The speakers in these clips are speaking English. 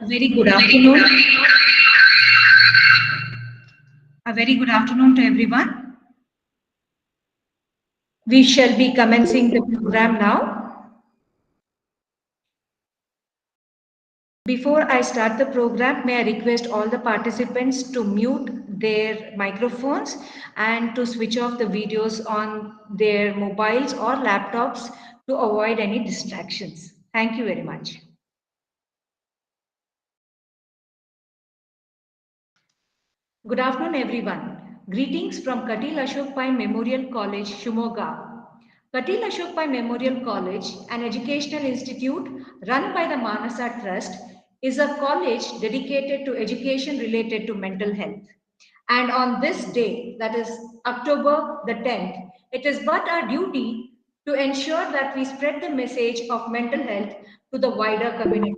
A very good afternoon. A very good afternoon to everyone. We shall be commencing the program now. Before I start the program, may I request all the participants to mute their microphones and to switch off the videos on their mobiles or laptops to avoid any distractions. Thank you very much. Good afternoon, everyone. Greetings from Kateel Ashok Pai Memorial College, Shivamogga. Kateel Ashok Pai Memorial College, an educational institute run by the Manasa Trust, is a college dedicated to education related to mental health. And on this day, that is October the 10th, it is but our duty to ensure that we spread the message of mental health to the wider community.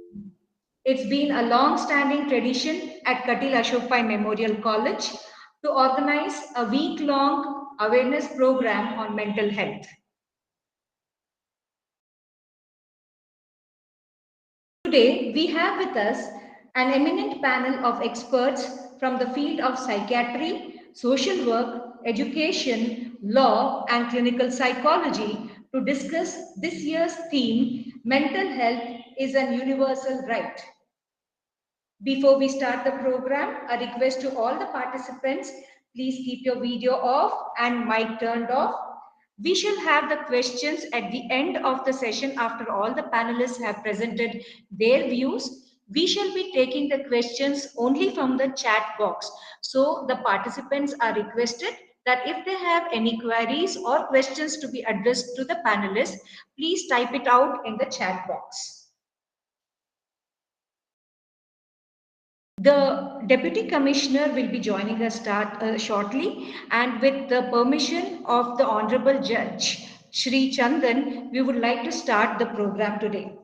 It's been a long-standing tradition at Kateel Ashok Pai Memorial College to organize a week-long awareness program on mental health. Today, we have with us an eminent panel of experts from the field of psychiatry, social work, education, law, and clinical psychology to discuss this year's theme, Mental Health is an Universal Right. Before we start the program, a request to all the participants, please keep your video off and mic turned off. We shall have the questions at the end of the session after all the panelists have presented their views. We shall be taking the questions only from the chat box. So the participants are requested that if they have any queries or questions to be addressed to the panelists, please type it out in the chat box. The Deputy Commissioner will be joining us shortly, and with the permission of the Honorable Judge Shri Chandan, we would like to start the program today.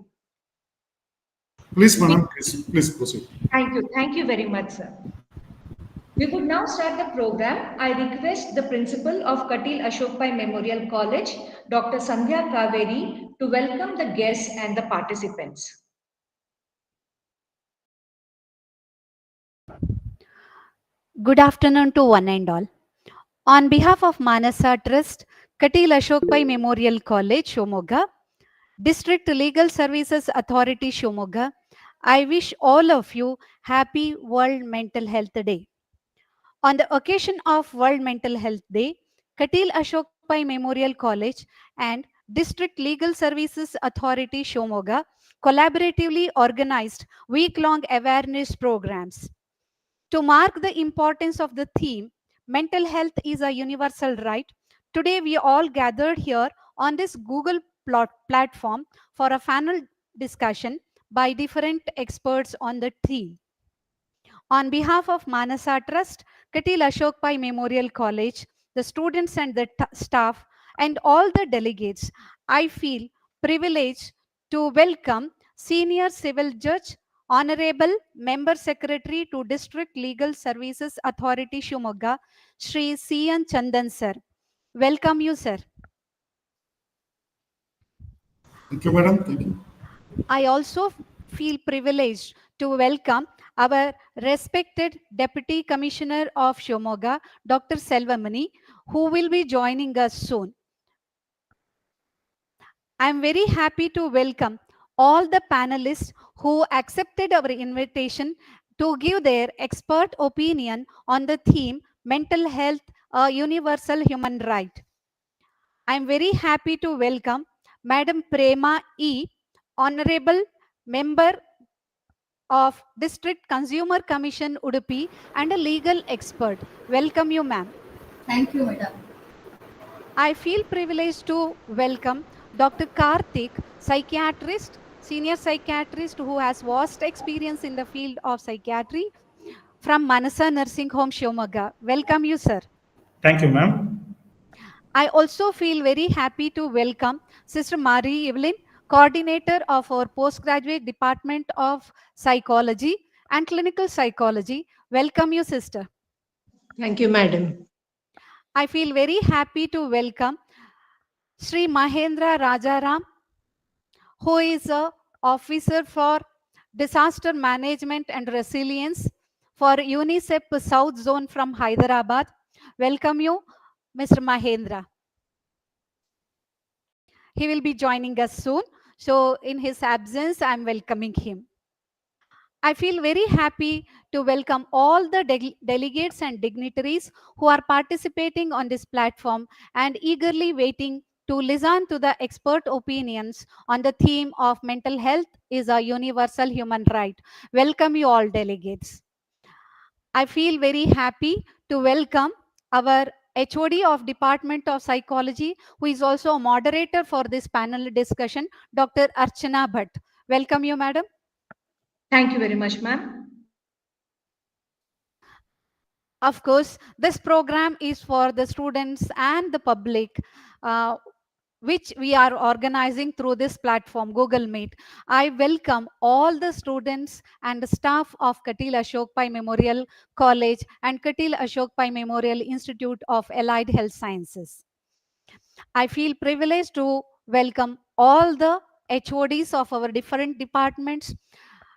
Please, madam, please proceed. Thank you very much, sir. We would now start the program. I request the Principal of Kateel Ashok Pai Memorial College, Dr. Sandhya Kaveri, to welcome the guests and the participants. Good afternoon to one and all. On behalf of Manasa Trust, Kateel Ashok Pai Memorial College, Shivamogga, District Legal Services Authority, Shivamogga, I wish all of you happy World Mental Health Day. On the occasion of World Mental Health Day, Kateel Ashok Pai Memorial College and District Legal Services Authority, Shivamogga, collaboratively organized week-long awareness programs. To mark the importance of the theme, mental health is a universal right, today we all gathered here on this Google platform for a panel discussion by different experts on the theme. On behalf of Manasa Trust, Kateel Ashok Pai Memorial College, the students and the staff, and all the delegates, I feel privileged to welcome Senior Civil Judge, Honorable Member Secretary to District Legal Services Authority, Shivamogga, Shri C.N. Chandan sir. Welcome you, sir. Thank you, madam. Thank you. I also feel privileged to welcome our respected Deputy Commissioner of Shivamogga, Dr. Selvamani, who will be joining us soon. I am very happy to welcome all the panelists who accepted our invitation to give their expert opinion on the theme Mental Health, a Universal Human Right. I am very happy to welcome Madam Prema E., Honorable Member of District Consumer Commission Udupi and a legal expert. Welcome you, ma'am. Thank you, madam. I feel privileged to welcome Dr. Karthik, psychiatrist, senior psychiatrist who has vast experience in the field of psychiatry from Manasa Nursing Home, Shivamogga. Welcome you, sir. Thank you, ma'am. I also feel very happy to welcome Sister Marie Evelyn, coordinator of our postgraduate department of psychology and clinical psychology. Welcome you, sister. Thank you, madam. I feel very happy to welcome Sri Mahendra Rajaram, who is a officer for Disaster Management and Resilience for UNICEF South Zone from Hyderabad. Welcome you, Mr. Mahendra. He will be joining us soon. So in his absence, I'm welcoming him. I feel very happy to welcome all the delegates and dignitaries who are participating on this platform and eagerly waiting to listen to the expert opinions on the theme of mental health is a universal human right. Welcome you all delegates. I feel very happy to welcome our HOD of Department of Psychology, who is also a moderator for this panel discussion, Dr. Archana Bhatt. Welcome you, madam. Thank you very much, ma'am. Of course, this program is for the students and the public, uh, which we are organizing through this platform, Google Meet. I welcome all the students and the staff of Kateel Ashok Pai Memorial College and Kateel Ashok Pai Memorial Institute of Allied Health Sciences. I feel privileged to welcome all the HODs of our different departments.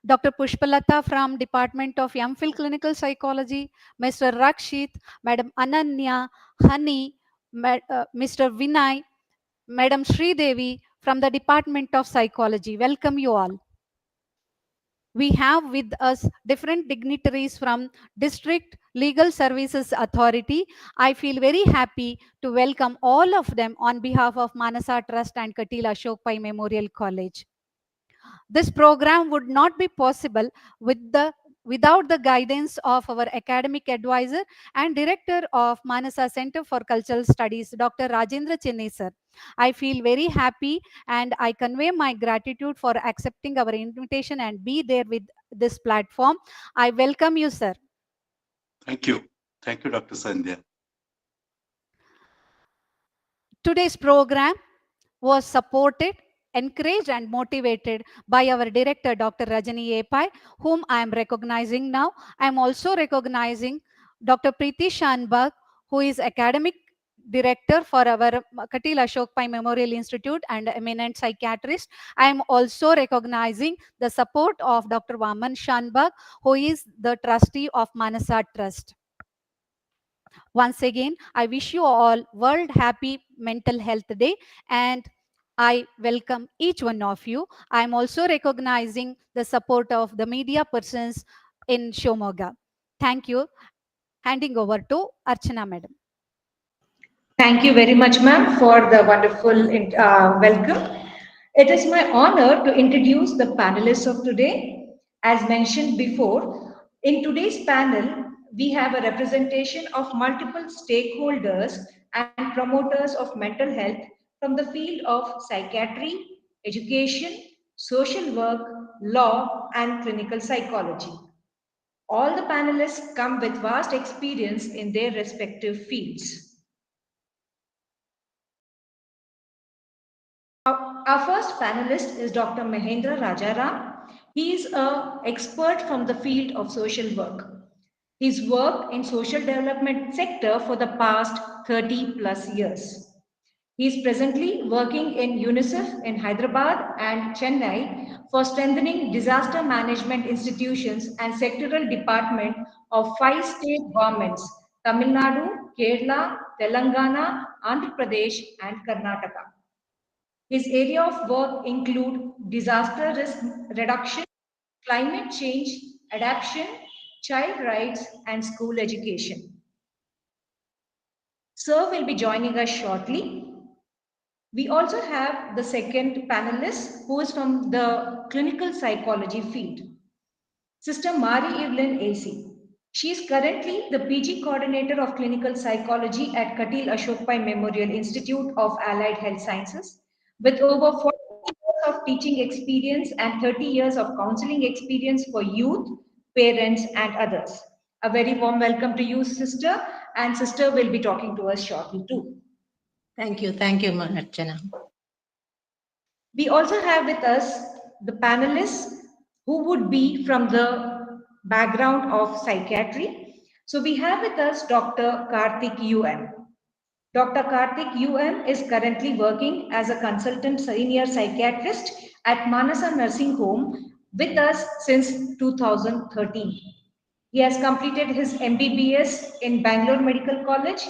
Dr. Pushpalata from Department of MPhil Clinical Psychology, Mr. Rakshit, Madam Ananya, Hani, Mr. Vinay, Madam Sridevi from the Department of Psychology. Welcome you all. We have with us different dignitaries from District Legal Services Authority. I feel very happy to welcome all of them on behalf of Manasa Trust and Kateel Ashok Pai Memorial College. This program would not be possible without the guidance of our academic advisor and director of Manasa Center for Cultural Studies, Dr. Rajendra Chennai sir. I feel very happy and I convey my gratitude for accepting our invitation and be there with this platform. I welcome you, sir. Thank you. Thank you, Dr. Sandhya. Today's program was supported, encouraged, and motivated by our director, Dr. Rajani Epai, whom I am recognizing now. I am also recognizing Dr. Preeti Shanbag, who is academic director for our Kateel Ashok Pai Memorial Institute and eminent psychiatrist. I am also recognizing the support of Dr. Vaman Shanbag, who is the trustee of Manasa Trust. Once again, I wish you all World Happy Mental Health Day and I welcome each one of you. I am also recognizing the support of the media persons in Shivamogga. Thank you. Handing over to Archana Madam. Thank you very much, ma'am, for the wonderful welcome. It is my honor to introduce the panelists of today. As mentioned before, in today's panel, we have a representation of multiple stakeholders and promoters of mental health from the field of psychiatry, education, social work, law, and clinical psychology. All the panelists come with vast experience in their respective fields. Our first panelist is Dr. Mahendra Rajaram. He is an expert from the field of social work. He's worked in social development sector for the past 30 plus years. He is presently working in UNICEF in Hyderabad and Chennai for strengthening disaster management institutions and sectoral department of 5 state governments, Tamil Nadu, Kerala, Telangana, Andhra Pradesh and Karnataka. His area of work include disaster risk reduction, climate change, adaptation, child rights, and school education. Sir will be joining us shortly. We also have the second panelist who is from the clinical psychology field, Sister Mari Evelyn AC. She is currently the PG coordinator of clinical psychology at Kateel Ashok Pai Memorial Institute of Allied Health Sciences with over 40 years of teaching experience and 30 years of counseling experience for youth, parents, and others. A very warm welcome to you, sister, and sister will be talking to us shortly too. Thank you. Thank you, Archana. We also have with us the panelists who would be from the background of psychiatry. So we have with us Dr. Karthik UM. Dr. Karthik UM is currently working as a consultant senior psychiatrist at Manasa Nursing Home, with us since 2013. He has completed his MBBS in Bangalore Medical College,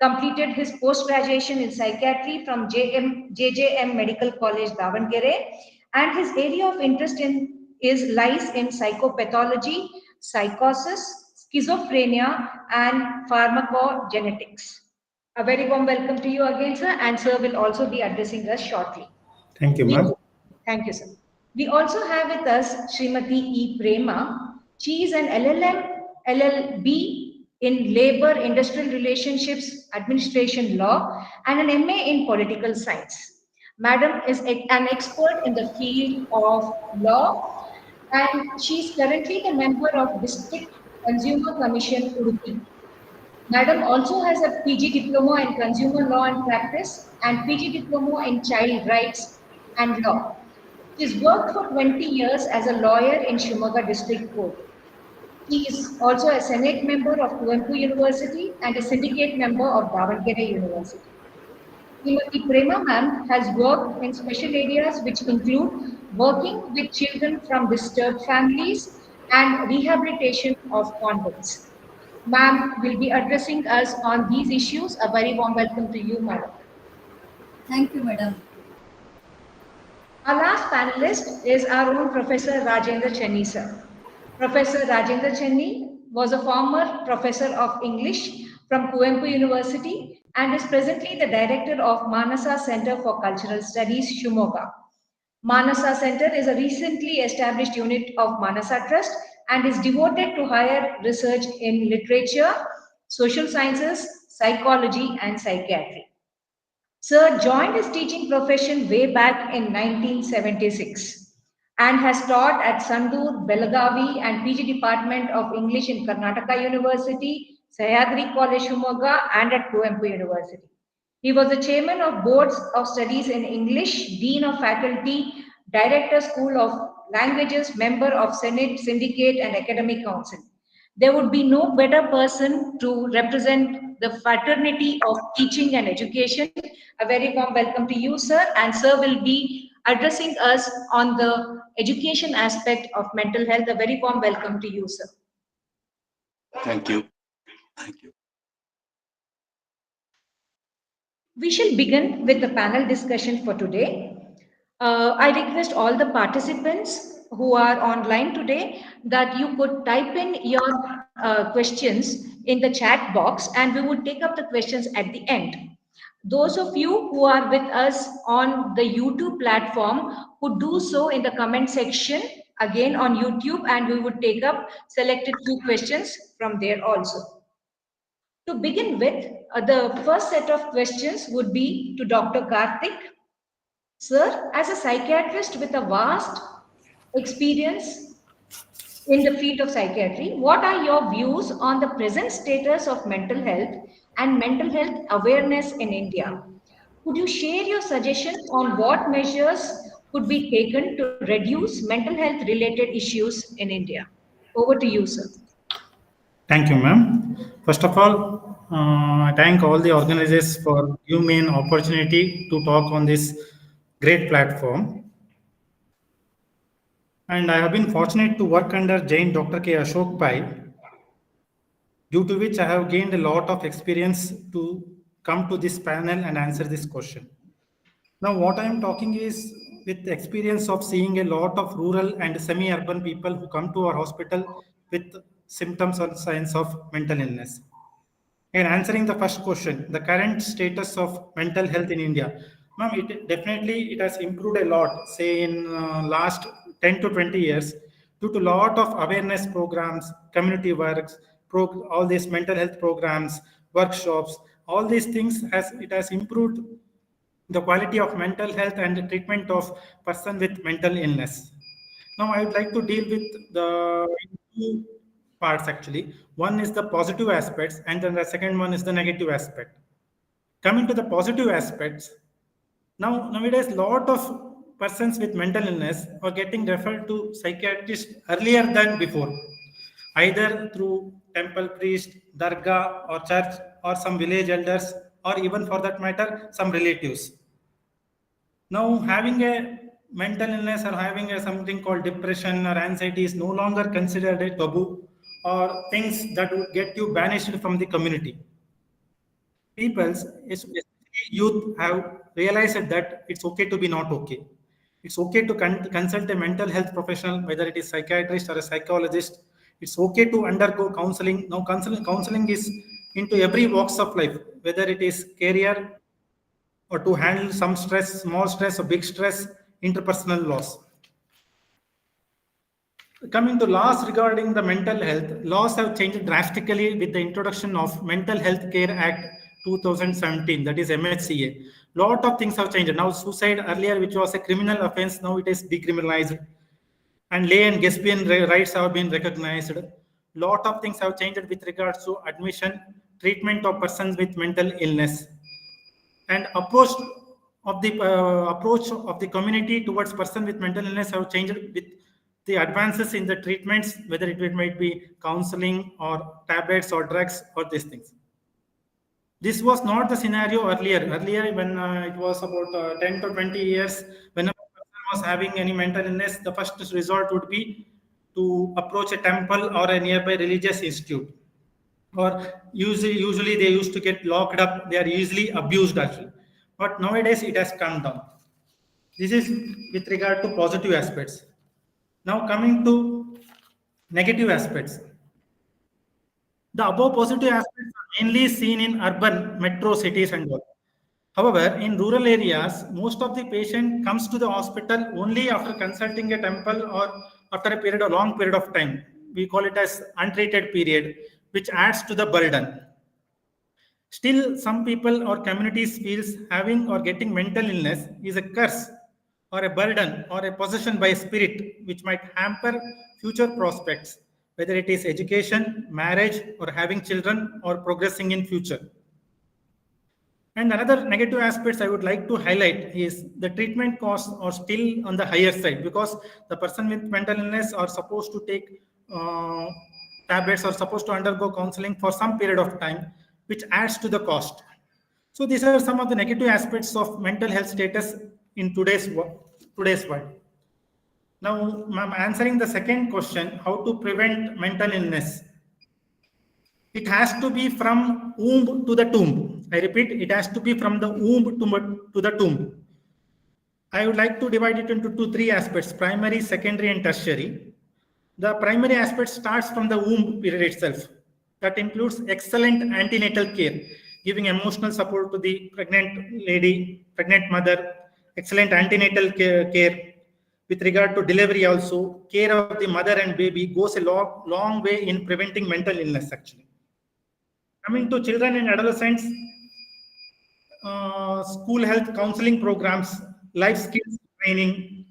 completed his post-graduation in psychiatry from JJM Medical College, Davangere, and his area of interest lies in psychopathology, psychosis, schizophrenia, and pharmacogenetics. A very warm welcome to you again, sir, and sir will also be addressing us shortly. Thank you, ma'am. Thank you, sir. We also have with us Srimati E. Prema. She is an LLM, LLB in Labor, Industrial Relationships, Administration Law, and an MA in Political Science. Madam is an expert in the field of law, and she is currently the member of District Consumer Commission, Udupi. Madam also has a PG Diploma in Consumer Law and Practice and PG Diploma in Child Rights and Law. She's worked for 20 years as a lawyer in Shivamogga District Court. She is also a Senate member of Kuvempu University and a syndicate member of Davangere University. Srimati Prema ma'am has worked in special areas which include working with children from disturbed families and rehabilitation of convicts. Ma'am will be addressing us on these issues. A very warm welcome to you, madam. Thank you, madam. Our last panelist is our own Professor Rajendra Chenni, sir. Professor Rajendra Chenni was a former professor of English from Kuvempu University and is presently the director of Manasa Center for Cultural Studies, Shivamogga. Manasa Center is a recently established unit of Manasa Trust and is devoted to higher research in literature, social sciences, psychology, and psychiatry. Sir joined his teaching profession way back in 1976 and has taught at Sandur, Belagavi, and PG Department of English in Karnataka University, Sahyadri College, Shivamogga, and at Kuvempu University. He was the chairman of boards of studies in English, dean of faculty, director School of Languages, member of Senate, Syndicate, and Academic Council. There would be no better person to represent the fraternity of teaching and education. A very warm welcome to you, sir. And sir will be addressing us on the education aspect of mental health. A very warm welcome to you, sir. Thank you. Thank you. We shall begin with the panel discussion for today. I request all the participants who are online today that you could type in your questions in the chat box and we would take up the questions at the end. Those of you who are with us on the YouTube platform could do so in the comment section again on YouTube and we would take up selected few questions from there also. To begin with, the first set of questions would be to Dr. Karthik. Sir, as a psychiatrist with a vast experience in the field of psychiatry, what are your views on the present status of mental health and mental health awareness in India? Could you share your suggestions on what measures could be taken to reduce mental health related issues in India? Over to you, sir. Thank you, ma'am. First of all, I thank all the organizers for giving me an opportunity to talk on this great platform. And I have been fortunate to work under Jain Dr. K. Ashok Pai, due to which I have gained a lot of experience to come to this panel and answer this question. Now, what I am talking is with the experience of seeing a lot of rural and semi-urban people who come to our hospital with symptoms or signs of mental illness. And answering the first question, the current status of mental health in India, ma'am, it has improved a lot. Say in last 10 to 20 years, due to lot of awareness programs, community works, all these mental health programs, workshops, all these things has improved the quality of mental health and the treatment of person with mental illness. Now, I would like to deal with the two parts actually. One is the positive aspects, and then the second one is the negative aspect. Coming to the positive aspects, nowadays, lot of persons with mental illness are getting referred to psychiatrists earlier than before, either through temple priest, dargah, or church, or some village elders, or even for that matter, some relatives. Now, having a mental illness or having something called depression or anxiety is no longer considered a taboo or things that would get you banished from the community. People, especially youth, have realized that it's okay to be not okay. It's okay to consult a mental health professional, whether it is psychiatrist or a psychologist. It's okay to undergo counseling. Now, counseling is into every walks of life, whether it is career or to handle some stress, small stress or big stress, interpersonal loss. Coming to laws regarding the mental health, laws have changed drastically with the introduction of Mental Health Care Act 2017, that is MHCA. Lot of things have changed. Now, suicide earlier, which was a criminal offense, now it is decriminalized. And lay and lesbian rights have been recognized. Lot of things have changed with regards to admission, treatment of persons with mental illness, and approach of the community towards person with mental illness have changed with the advances in the treatments, whether it might be counseling or tablets or drugs or these things. This was not the scenario earlier. Earlier, when it was about 10 to 20 years, when a person was having any mental illness, the first resort would be to approach a temple or a nearby religious institute. Or usually they used to get locked up. They are easily abused actually. But nowadays it has come down. This is with regard to positive aspects. Now coming to negative aspects. The above positive aspects are mainly seen in urban metro cities and all. However, in rural areas, most of the patient comes to the hospital only after consulting a temple or after a long period of time. We call it as untreated period, which adds to the burden. Still, some people or communities feels having or getting mental illness is a curse or a burden or a possession by a spirit which might hamper future prospects, whether it is education, marriage, or having children or progressing in future. And another negative aspects I would like to highlight is the treatment costs are still on the higher side because the person with mental illness are supposed to take tablets or supposed to undergo counseling for some period of time, which adds to the cost. So these are some of the negative aspects of mental health status in today's world. Now, I'm answering the second question: how to prevent mental illness? It has to be from womb to the tomb. I repeat, it has to be from the womb to the tomb. I would like to divide it into three aspects: primary, secondary, and tertiary. The primary aspect starts from the womb period itself. That includes excellent antenatal care, giving emotional support to the pregnant lady, pregnant mother, excellent antenatal care. With regard to delivery also, care of the mother and baby goes a long way in preventing mental illness actually. Coming to children and adolescents, school health counseling programs, life skills training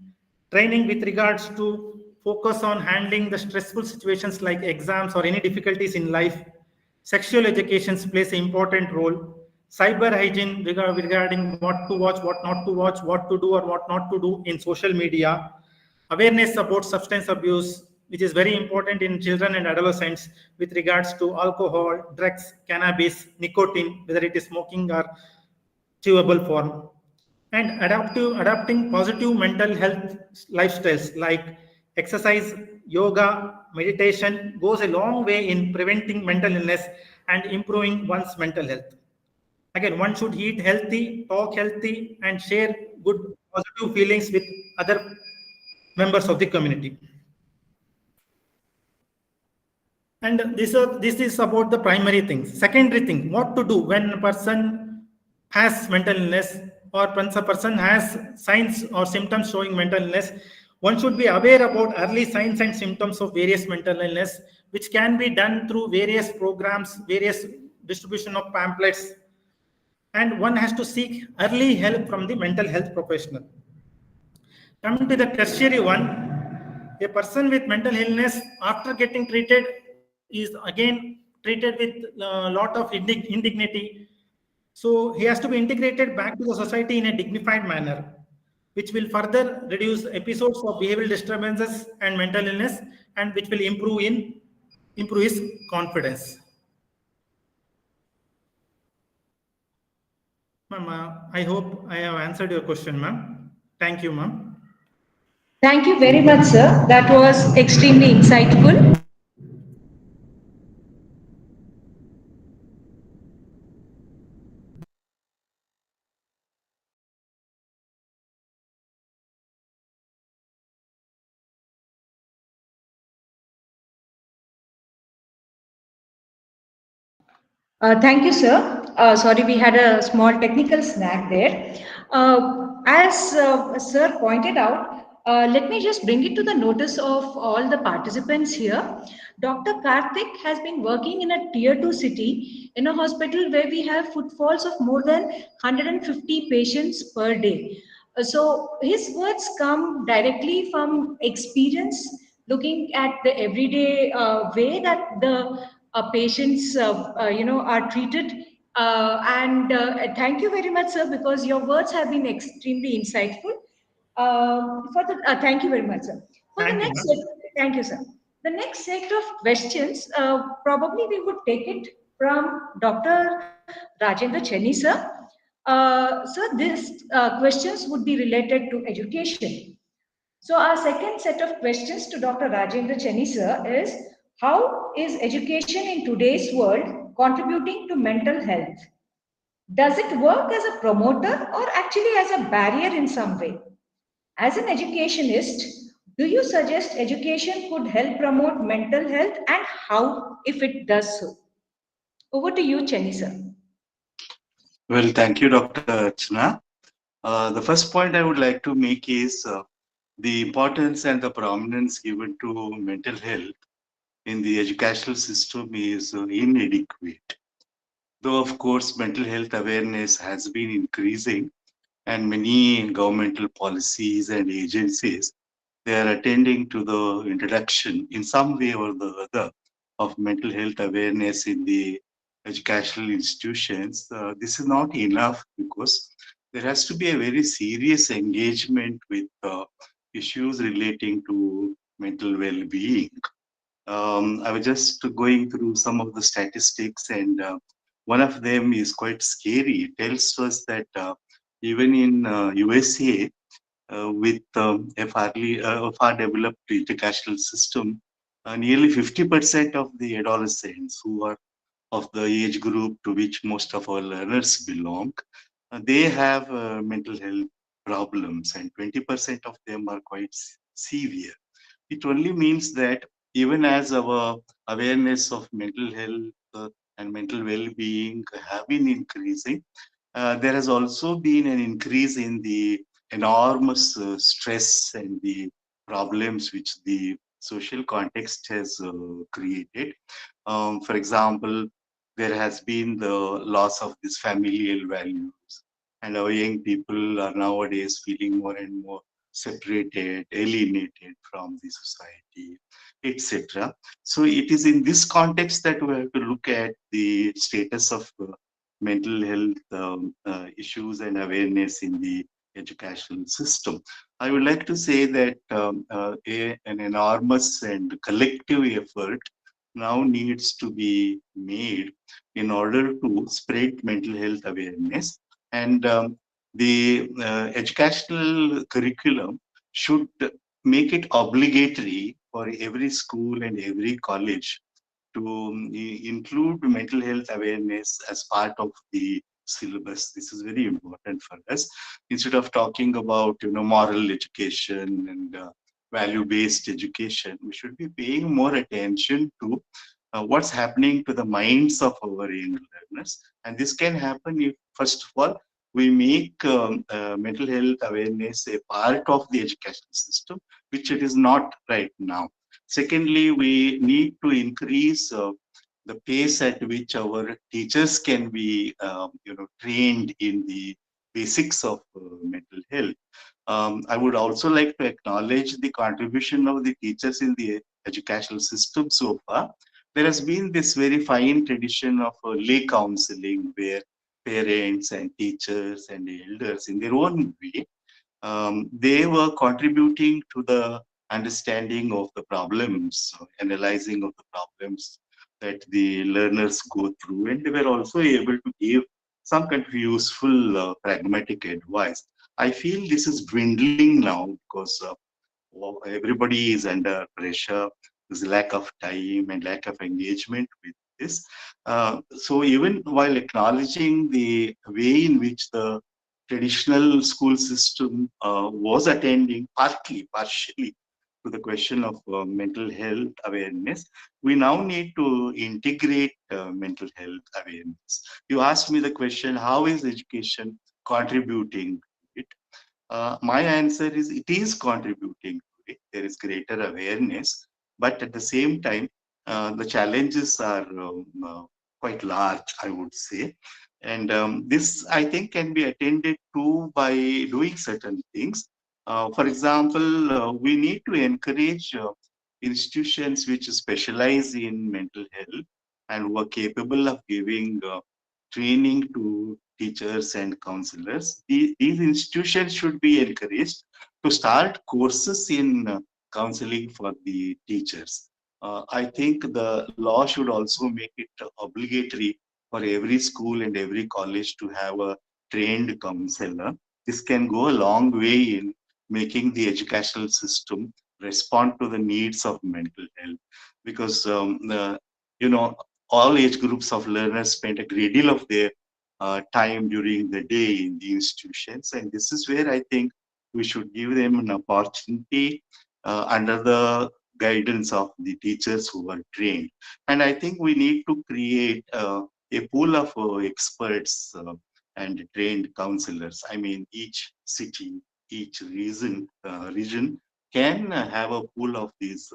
with regards to focus on handling the stressful situations like exams or any difficulties in life. Sexual education plays an important role. Cyber hygiene regarding what to watch, what not to watch, what to do or what not to do in social media. Awareness about substance abuse, which is very important in children and adolescents with regards to alcohol, drugs, cannabis, nicotine, whether it is smoking or chewable form, and adapting positive mental health lifestyles like exercise, yoga, meditation goes a long way in preventing mental illness and improving one's mental health. Again, one should eat healthy, talk healthy, and share good positive feelings with other members of the community. And this is about the primary things. Secondary thing, what to do when a person has mental illness or once a person has signs or symptoms showing mental illness. One should be aware about early signs and symptoms of various mental illness, which can be done through various programs, various distribution of pamphlets, and one has to seek early help from the mental health professional. Coming to the tertiary one, a person with mental illness after getting treated is again treated with a lot of indignity. So he has to be integrated back to the society in a dignified manner, which will further reduce episodes of behavioral disturbances and mental illness, and which will improve his confidence. Ma'am, I hope I have answered your question, ma'am. Thank you, ma'am. Thank you very much, sir. That was extremely insightful. Thank you, sir. Sorry, we had a small technical snag there. As sir pointed out, let me just bring it to the notice of all the participants here. Dr. Karthik has been working in a tier 2 city in a hospital where we have footfalls of more than 150 patients per day. So his words come directly from experience, looking at the everyday way that the patients, are treated. And thank you very much, sir, because your words have been extremely insightful. Thank you very much, sir. For the Thank you, next ma'am. set, thank you, sir. The next set of questions, probably we would take it from Dr. Rajendra Chenny, sir. These questions would be related to education. So our second set of questions to Dr. Rajendra Chenny, sir, is how is education in today's world contributing to mental health? Does it work as a promoter or actually as a barrier in some way? As an educationist, do you suggest education could help promote mental health and how if it does so? Over to you, Chenny, sir. Well, thank you, Dr. Archana. The first point I would like to make is the importance and the prominence given to mental health in the educational system is inadequate. Though, of course, mental health awareness has been increasing, and many governmental policies and agencies they are attending to the introduction in some way or the other of mental health awareness in the educational institutions. This is not enough because there has to be a very serious engagement with issues relating to mental well-being. I was just going through some of the statistics, and one of them is quite scary. It tells us that even in USA, with a far developed educational system, nearly 50% of the adolescents who are of the age group to which most of our learners belong, they have mental health problems, and 20% of them are quite severe. It only means that even as our awareness of mental health and mental well-being have been increasing, there has also been an increase in the enormous stress and the problems which the social context has created. For example, there has been the loss of these familial values, and our young people are nowadays feeling more and more separated, alienated from the society, etc. So it is in this context that we have to look at the status of mental health issues and awareness in the educational system. I would like to say that an enormous and collective effort now needs to be made in order to spread mental health awareness. And the educational curriculum should make it obligatory for every school and every college to include mental health awareness as part of the syllabus. This is very important for us. Instead of talking about moral education and value-based education, we should be paying more attention to what's happening to the minds of our young learners. And this can happen if, first of all, we make mental health awareness a part of the education system, which it is not right now. Secondly, we need to increase the pace at which our teachers can be, trained in the basics of mental health. I would also like to acknowledge the contribution of the teachers in the educational system so far. There has been this very fine tradition of lay counseling where parents and teachers and elders in their own way they were contributing to the understanding of the problems, analyzing of the problems that the learners go through, and they were also able to give some kind of useful, pragmatic advice. I feel this is dwindling now because everybody is under pressure. There's lack of time and lack of engagement with this. So even while acknowledging the way in which the traditional school system was attending partially to the question of mental health awareness, we now need to integrate mental health awareness. You asked me the question, how is education contributing to it? My answer is it is contributing to it. There is greater awareness, but at the same time, the challenges are quite large, I would say. And this, I think, can be attended to by doing certain things. For example, we need to encourage institutions which specialize in mental health and who are capable of giving training to teachers and counselors. These institutions should be encouraged to start courses in counseling for the teachers. I think the law should also make it obligatory for every school and every college to have a trained counselor. This can go a long way in making the educational system respond to the needs of mental health, because you know, all age groups of learners spend a great deal of their time during the day in the institutions. And this is where I think we should give them an opportunity under the guidance of the teachers who are trained. And I think we need to create a pool of experts and trained counselors. I mean, each city, each region can have a pool of these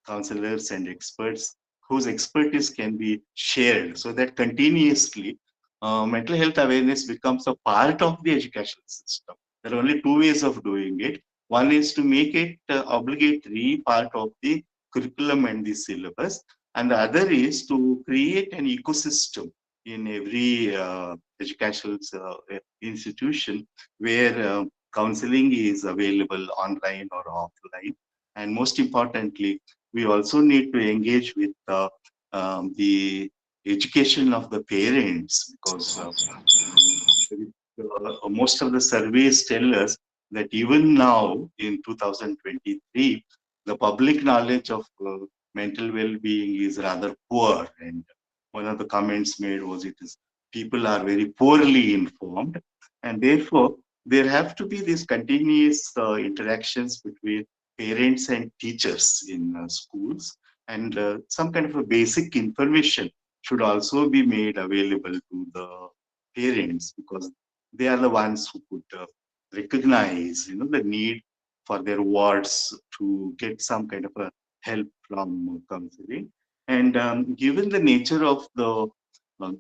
counselors and experts whose expertise can be shared, so that continuously mental health awareness becomes a part of the educational system. There are only two ways of doing it. One is to make it obligatory part of the curriculum and the syllabus, and the other is to create an ecosystem in every educational institution where counseling is available online or offline. And most importantly, we also need to engage with the education of the parents, because most of the surveys tell us that even now in 2023, the public knowledge of mental well-being is rather poor. And one of the comments made was it is people are very poorly informed, and therefore there have to be these continuous interactions between parents and teachers in schools, and some kind of a basic information should also be made available to the parents, because they are the ones who could recognize, the need for their wards to get some kind of a help from counseling. And given the nature of the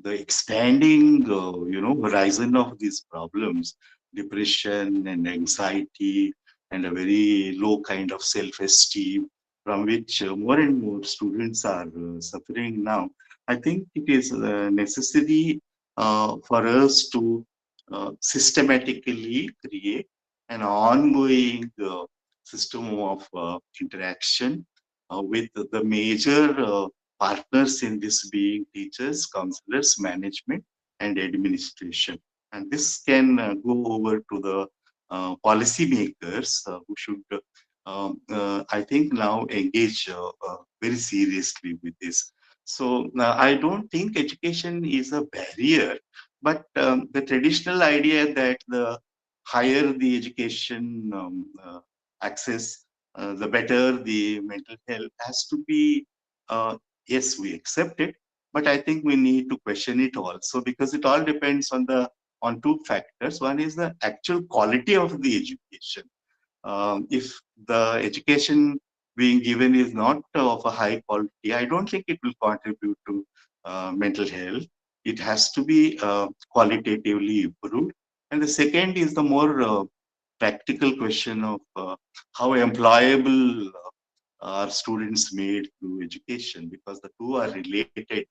expanding, horizon of these problems, depression and anxiety, and a very low kind of self-esteem, from which more and more students are suffering now, I think it is necessary for us to systematically create an ongoing system of interaction with the major partners in this, being teachers, counselors, management, and administration. And this can go over to the policy makers who should, I think, now engage very seriously with this. So I don't think education is a barrier, but the traditional idea that the higher the education access, the better the mental health has to be. Yes, we accept it, but I think we need to question it also, because it all depends on two factors. One is the actual quality of the education. If the education being given is not of a high quality, I don't think it will contribute to mental health. It has to be qualitatively improved. And the second is the more practical question of how employable are students made through education, because the two are related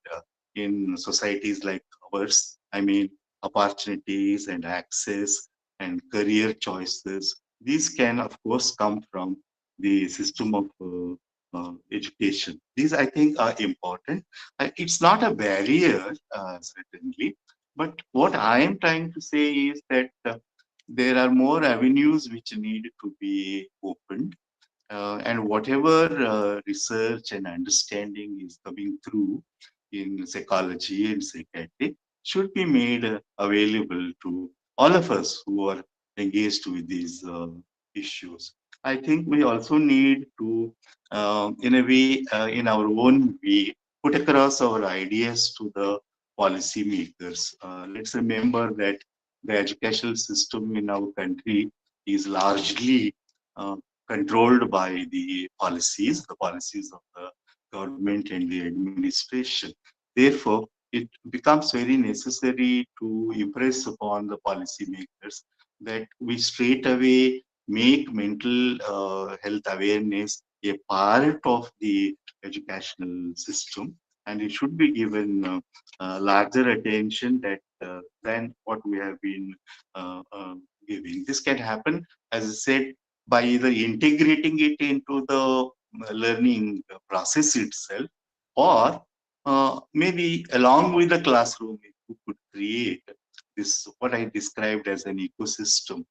in societies like ours. I mean, opportunities and access and career choices, these can of course come from the system of education. These, I think, are important. It's not a barrier, certainly, but what I am trying to say is that there are more avenues which need to be opened. And whatever research and understanding is coming through in psychology and psychiatry should be made available to all of us who are engaged with these issues. I think we also need to, in a way, in our own way, put across our ideas to the policy makers. Let's remember that the educational system in our country is largely uh, controlled by the policies of the government and the administration. Therefore, it becomes very necessary to impress upon the policymakers that we straight away make mental health awareness a part of the educational system, and it should be given larger attention than what we have been giving. This can happen, as I said, by either integrating it into the learning process itself, or maybe along with the classroom, if you could create this, what I described as an ecosystem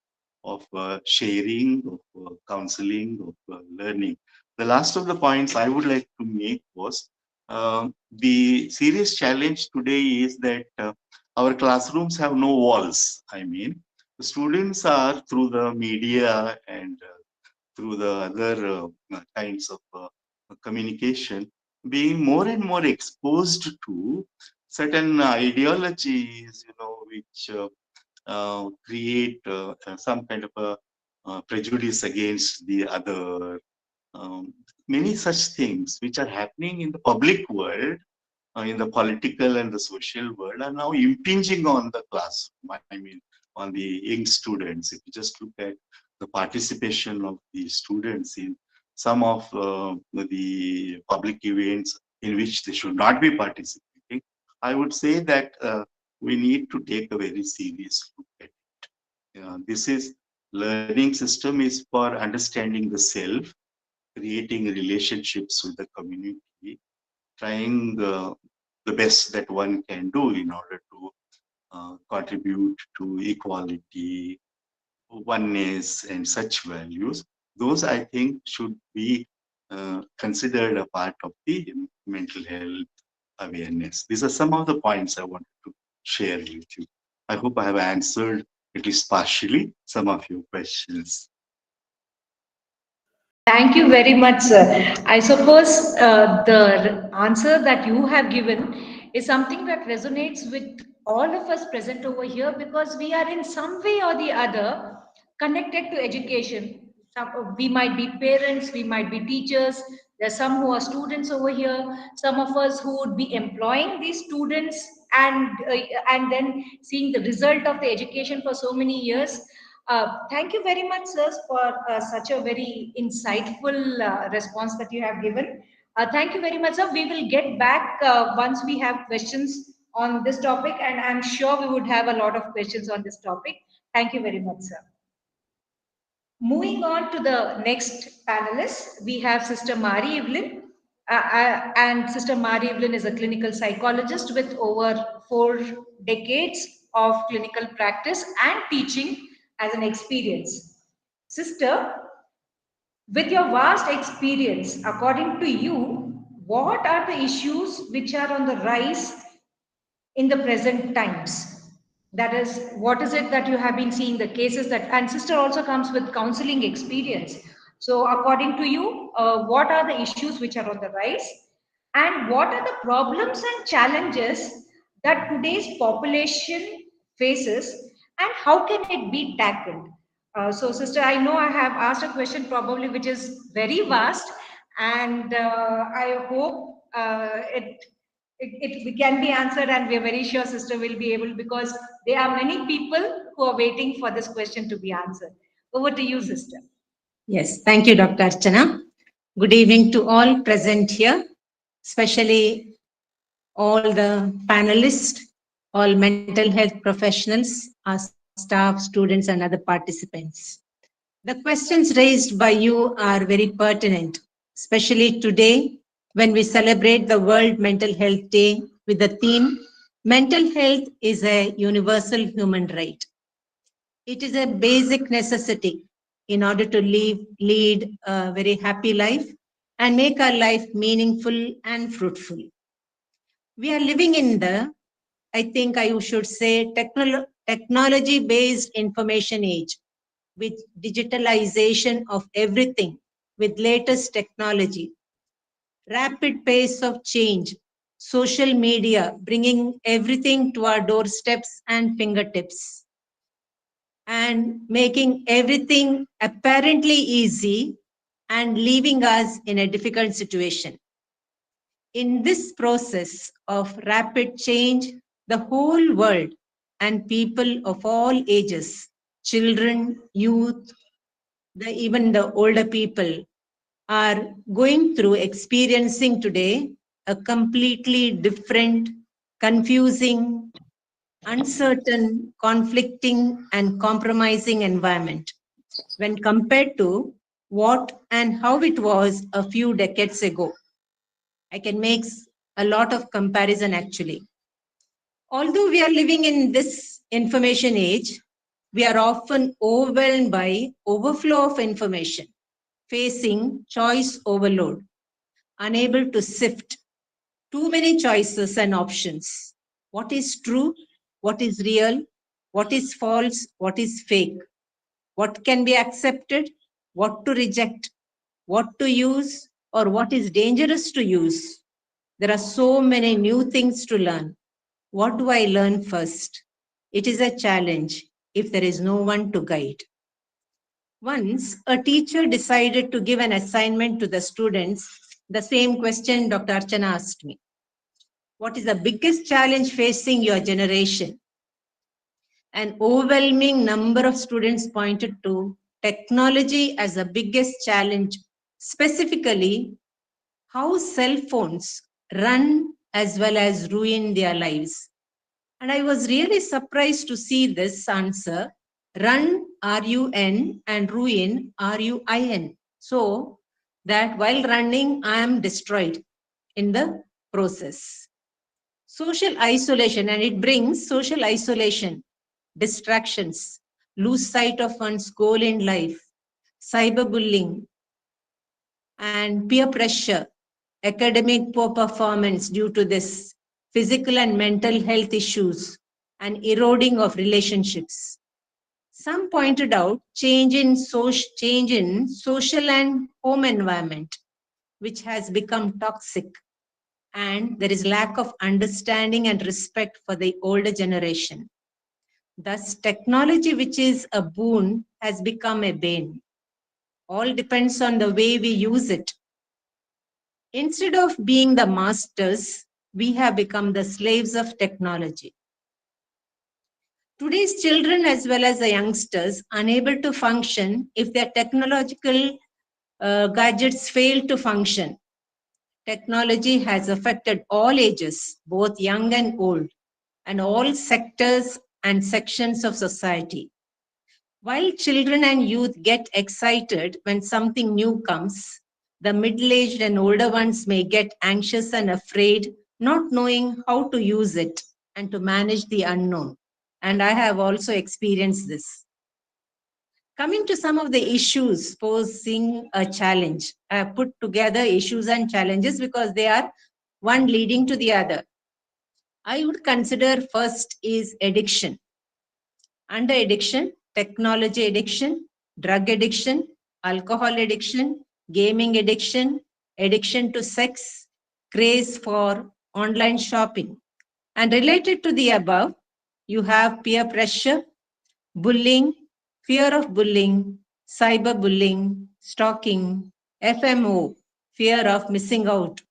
of sharing, of counseling, of learning. The last of the points I would like to make was the serious challenge today is that our classrooms have no walls. I mean, the students are through the media and through the other kinds of communication being more and more exposed to certain ideologies, which create some kind of a prejudice against the other. Um, Many such things which are happening in the public world, in the political and the social world, are now impinging on the classroom. I mean, on the young students. If you just look at the participation of the students in some of the public events in which they should not be participating, I would say that we need to take a very serious look at it. This is learning system is for understanding the self, creating relationships with the community, trying the best that one can do in order to contribute to equality, oneness, and such values. Those, I think, should be considered a part of the mental health awareness. These are some of the points I wanted to share with you. I hope I have answered, at least partially, some of your questions. Thank you very much, sir. I suppose the answer that you have given is something that resonates with all of us present over here because we are in some way or the other connected to education. We might be parents, we might be teachers. There's some who are students over here. Some of us who would be employing these students and then seeing the result of the education for so many years. Thank you very much, sirs, for such a very insightful response that you have given. Thank you very much, sir. We will get back once we have questions on this topic, and I'm sure we would have a lot of questions on this topic. Thank you very much, sir. Moving on to the next panelist, we have Sister Mari Evelyn. And Sister Mari Evelyn is a clinical psychologist with over 4 decades of clinical practice and teaching as an experience. Sister, with your vast experience, according to you, what are the issues which are on the rise in the present times? That is, what is it that you have been seeing, the cases that, and sister also comes with counseling experience. So according to you, what are the issues which are on the rise, and what are the problems and challenges that today's population faces, and how can it be tackled? So sister, I know I have asked a question probably which is very vast, and I hope it can be answered, and we're very sure sister will be able, because there are many people who are waiting for this question to be answered. Over to you, sister. Yes, thank you, Dr. Archana. Good evening to all present here, especially all the panelists, all mental health professionals, our staff, students, and other participants. The questions raised by you are very pertinent, especially today when we celebrate the World Mental Health Day with the theme, Mental Health is a Universal Human Right. It is a basic necessity in order to lead a very happy life and make our life meaningful and fruitful. We are living in the, I think I should say, technology-based information age, with digitalization of everything, with latest technology, rapid pace of change, social media bringing everything to our doorsteps and fingertips, and making everything apparently easy and leaving us in a difficult situation. In this process of rapid change, the whole world and people of all ages, children, youth, even the older people, are going through experiencing today a completely different, confusing, uncertain, conflicting, and compromising environment when compared to what and how it was a few decades ago. I can make a lot of comparison actually. Although we are living in this information age, we are often overwhelmed by overflow of information, facing choice overload, unable to sift too many choices and options. What is true? What is real? What is false? What is fake? What can be accepted? What to reject? What to use? Or what is dangerous to use? There are so many new things to learn. What do I learn first? It is a challenge if there is no one to guide. Once a teacher decided to give an assignment to the students, the same question Dr. Archana asked me. What is the biggest challenge facing your generation? An overwhelming number of students pointed to technology as the biggest challenge, specifically how cell phones run as well as ruin their lives. And I was really surprised to see this answer, run, R-U-N, and ruin, R-U-I-N. So that while running, I am destroyed in the process. Social isolation, and it brings social isolation, distractions, lose sight of one's goal in life, cyberbullying, and peer pressure, academic poor performance due to this, physical and mental health issues, and eroding of relationships. Some pointed out change in social and home environment, which has become toxic, and there is lack of understanding and respect for the older generation. Thus, technology, which is a boon, has become a bane. All depends on the way we use it. Instead of being the masters, we have become the slaves of technology. Today's children as well as the youngsters unable to function if their technological gadgets fail to function. Technology has affected all ages, both young and old, and all sectors and sections of society. While children and youth get excited when something new comes, the middle-aged and older ones may get anxious and afraid, not knowing how to use it and to manage the unknown. And I have also experienced this. Coming to some of the issues posing a challenge, I have put together issues and challenges because they are one leading to the other. I would consider first is addiction. Under addiction, technology addiction, drug addiction, alcohol addiction, gaming addiction, addiction to sex, craze for online shopping. And related to the above, you have peer pressure, bullying, fear of bullying, cyberbullying, stalking, FMO, fear of missing out,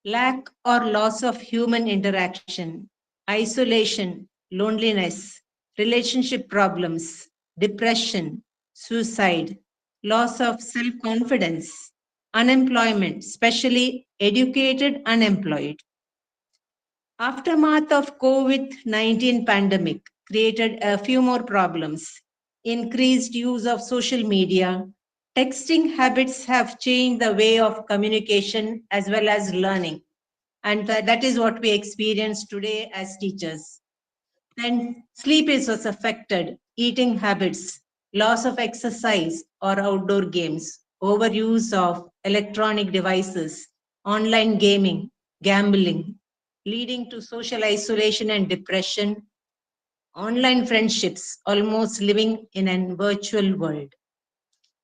lack or loss of human interaction, isolation, loneliness, relationship problems, depression, suicide, loss of self-confidence, unemployment, especially educated unemployed. Aftermath of COVID-19 pandemic created a few more problems. Increased use of social media, texting habits have changed the way of communication as well as learning. And that is what we experience today as teachers. Then sleep is was affected, eating habits, loss of exercise or outdoor games, overuse of electronic devices, online gaming, gambling, leading to social isolation and depression, online friendships, almost living in a virtual world.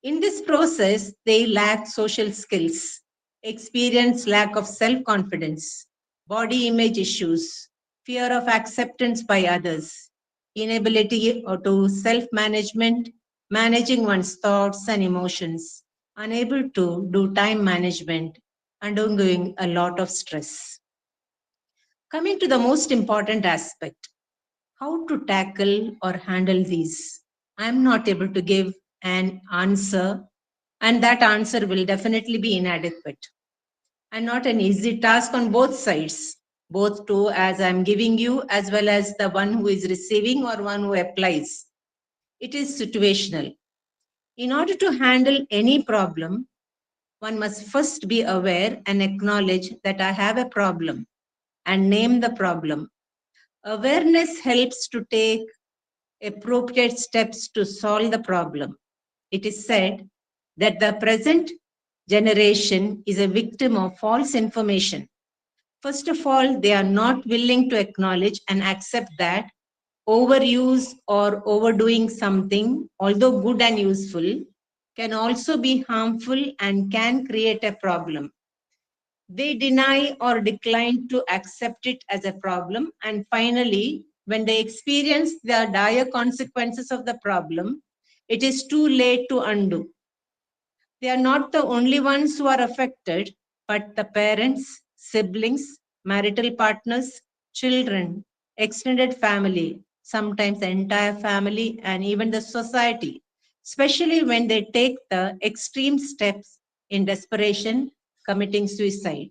In this process, they lack social skills, experience lack of self-confidence, body image issues, fear of acceptance by others, inability to self-management, managing one's thoughts and emotions, unable to do time management, undergoing a lot of stress. Coming to the most important aspect, how to tackle or handle these. I'm not able to give an answer, and that answer will definitely be inadequate and not an easy task on both sides, both to as I'm giving you as well as the one who is receiving or one who applies. It is situational. In order to handle any problem, one must first be aware and acknowledge that I have a problem and name the problem. Awareness helps to take appropriate steps to solve the problem. It is said that the present generation is a victim of false information. First of all, they are not willing to acknowledge and accept that overuse or overdoing something, although good and useful, can also be harmful and can create a problem. They deny or decline to accept it as a problem. And finally, when they experience the dire consequences of the problem, it is too late to undo. They are not the only ones who are affected, but the parents, siblings, marital partners, children, extended family, sometimes the entire family, and even the society, especially when they take the extreme steps in desperation, committing suicide.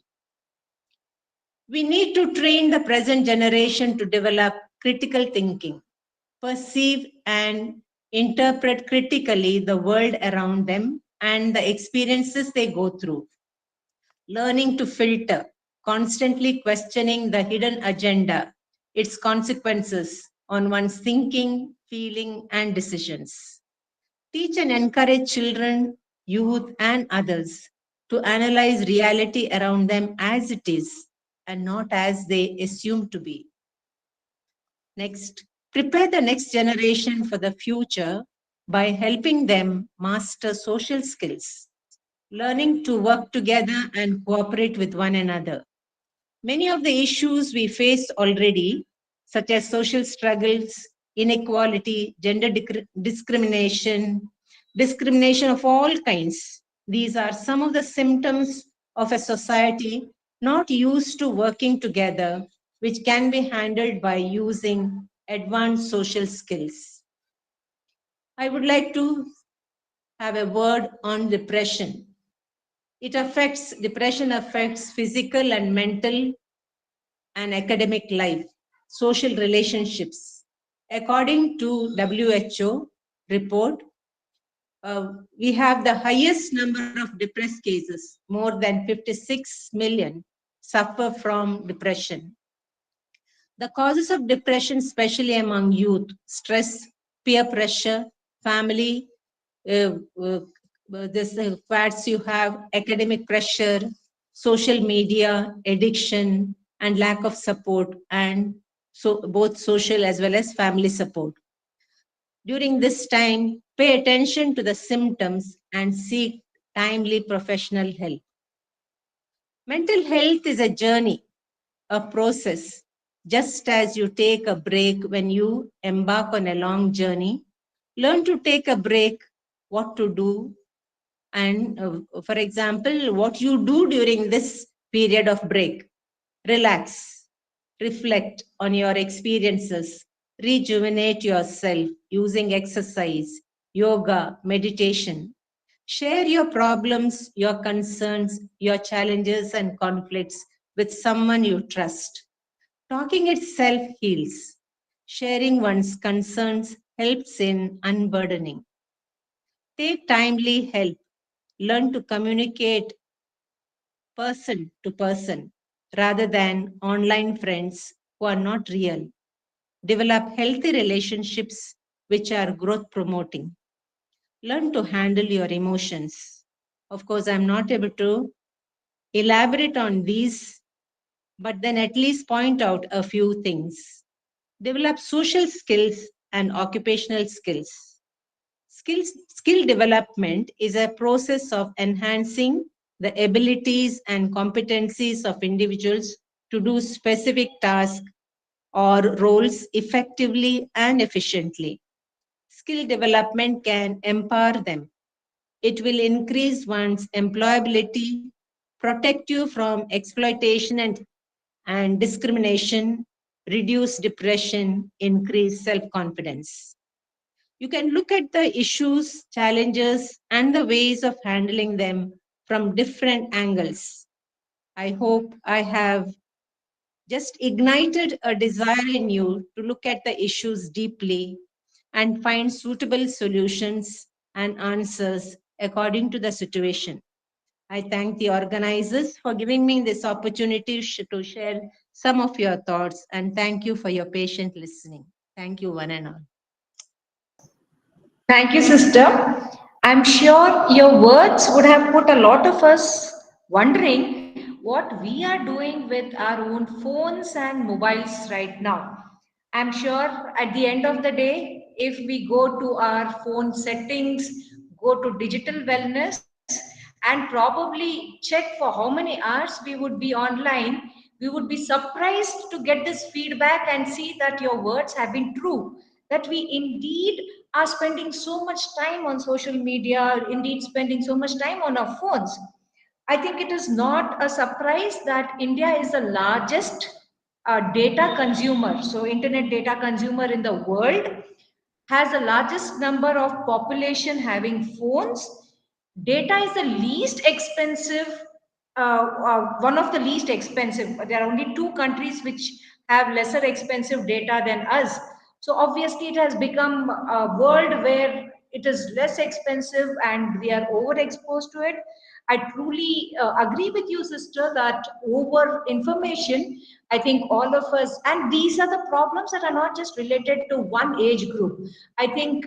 We need to train the present generation to develop critical thinking, perceive and interpret critically the world around them and the experiences they go through. Learning to filter, constantly questioning the hidden agenda, its consequences on one's thinking, feeling, and decisions. Teach and encourage children, youth, and others to analyze reality around them as it is and not as they assume to be. Next, prepare the next generation for the future by helping them master social skills, learning to work together and cooperate with one another. Many of the issues we face already, such as social struggles, inequality, gender discrimination, discrimination of all kinds, these are some of the symptoms of a society not used to working together, which can be handled by using advanced social skills. I would like to have a word on depression. Depression affects physical and mental and academic life, social relationships. According to WHO report, we have the highest number of depressed cases. More than 56 million suffer from depression. The causes of depression, especially among youth, stress, peer pressure, family, this facts you have, academic pressure, social media, addiction, and lack of support, and so both social as well as family support. During this time, pay attention to the symptoms and seek timely professional help. Mental health is a journey, a process. Just as you take a break when you embark on a long journey, learn to take a break, what to do, and for example, what you do during this period of break. Relax, reflect on your experiences, rejuvenate yourself using exercise, yoga, meditation. Share your problems, your concerns, your challenges and conflicts with someone you trust. Talking itself heals. Sharing one's concerns helps in unburdening. Take timely help. Learn to communicate person to person rather than online friends who are not real. Develop healthy relationships which are growth promoting. Learn to handle your emotions. Of course, I'm not able to elaborate on these, but then at least point out a few things. Develop social skills and occupational skills. Skill development is a process of enhancing the abilities and competencies of individuals to do specific tasks or roles effectively and efficiently. Skill development can empower them. It will increase one's employability, protect you from exploitation and discrimination, reduce depression, increase self-confidence. You can look at the issues, challenges, and the ways of handling them from different angles. I hope I have just ignited a desire in you to look at the issues deeply and find suitable solutions and answers according to the situation. I thank the organizers for giving me this opportunity to share some of your thoughts, and thank you for your patient listening. Thank you, one and all. Thank you, sister. I'm sure your words would have put a lot of us wondering what we are doing with our own phones and mobiles right now. I'm sure at the end of the day, if we go to our phone settings, go to digital wellness, and probably check for how many hours we would be online, we would be surprised to get this feedback and see that your words have been true, that we indeed are spending so much time on social media, indeed spending so much time on our phones. I think it is not a surprise that India is the largest data consumer, so internet data consumer in the world, has the largest number of population having phones. Data is the least expensive, one of the least expensive. There are only two countries which have lesser expensive data than us. So obviously, it has become a world where it is less expensive and we are overexposed to it. I truly agree with you, sister, that over information, I think all of us, and these are the problems that are not just related to one age group. I think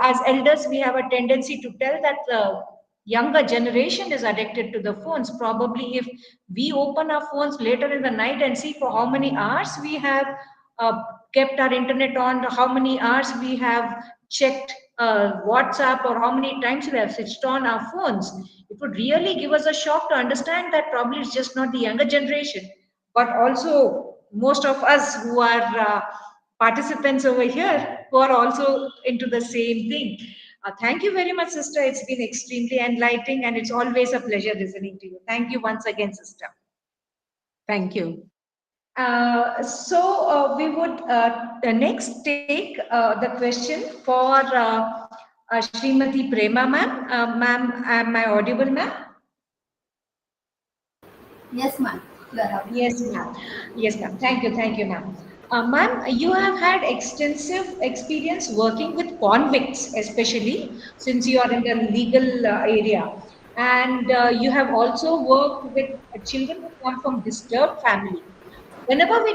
as elders, we have a tendency to tell that the younger generation is addicted to the phones. Probably, if we open our phones later in the night and see for how many hours we have uh, kept our internet on, how many hours we have checked WhatsApp, or how many times we have switched on our phones, it would really give us a shock to understand that probably it's just not the younger generation, but also most of us who are participants over here who are also into the same thing. Thank you very much, sister. It's been extremely enlightening and it's always a pleasure listening to you. Thank you once again, sister. Thank you. We would next take the question for Srimati Prema ma'am. Ma'am, am I audible, ma'am? Yes, ma'am. You are audible. Yes, ma'am. Yes, ma'am. Thank you, ma'am. Ma'am, you have had extensive experience working with convicts, especially since you are in the legal area. And you have also worked with children who come from disturbed family. Whenever we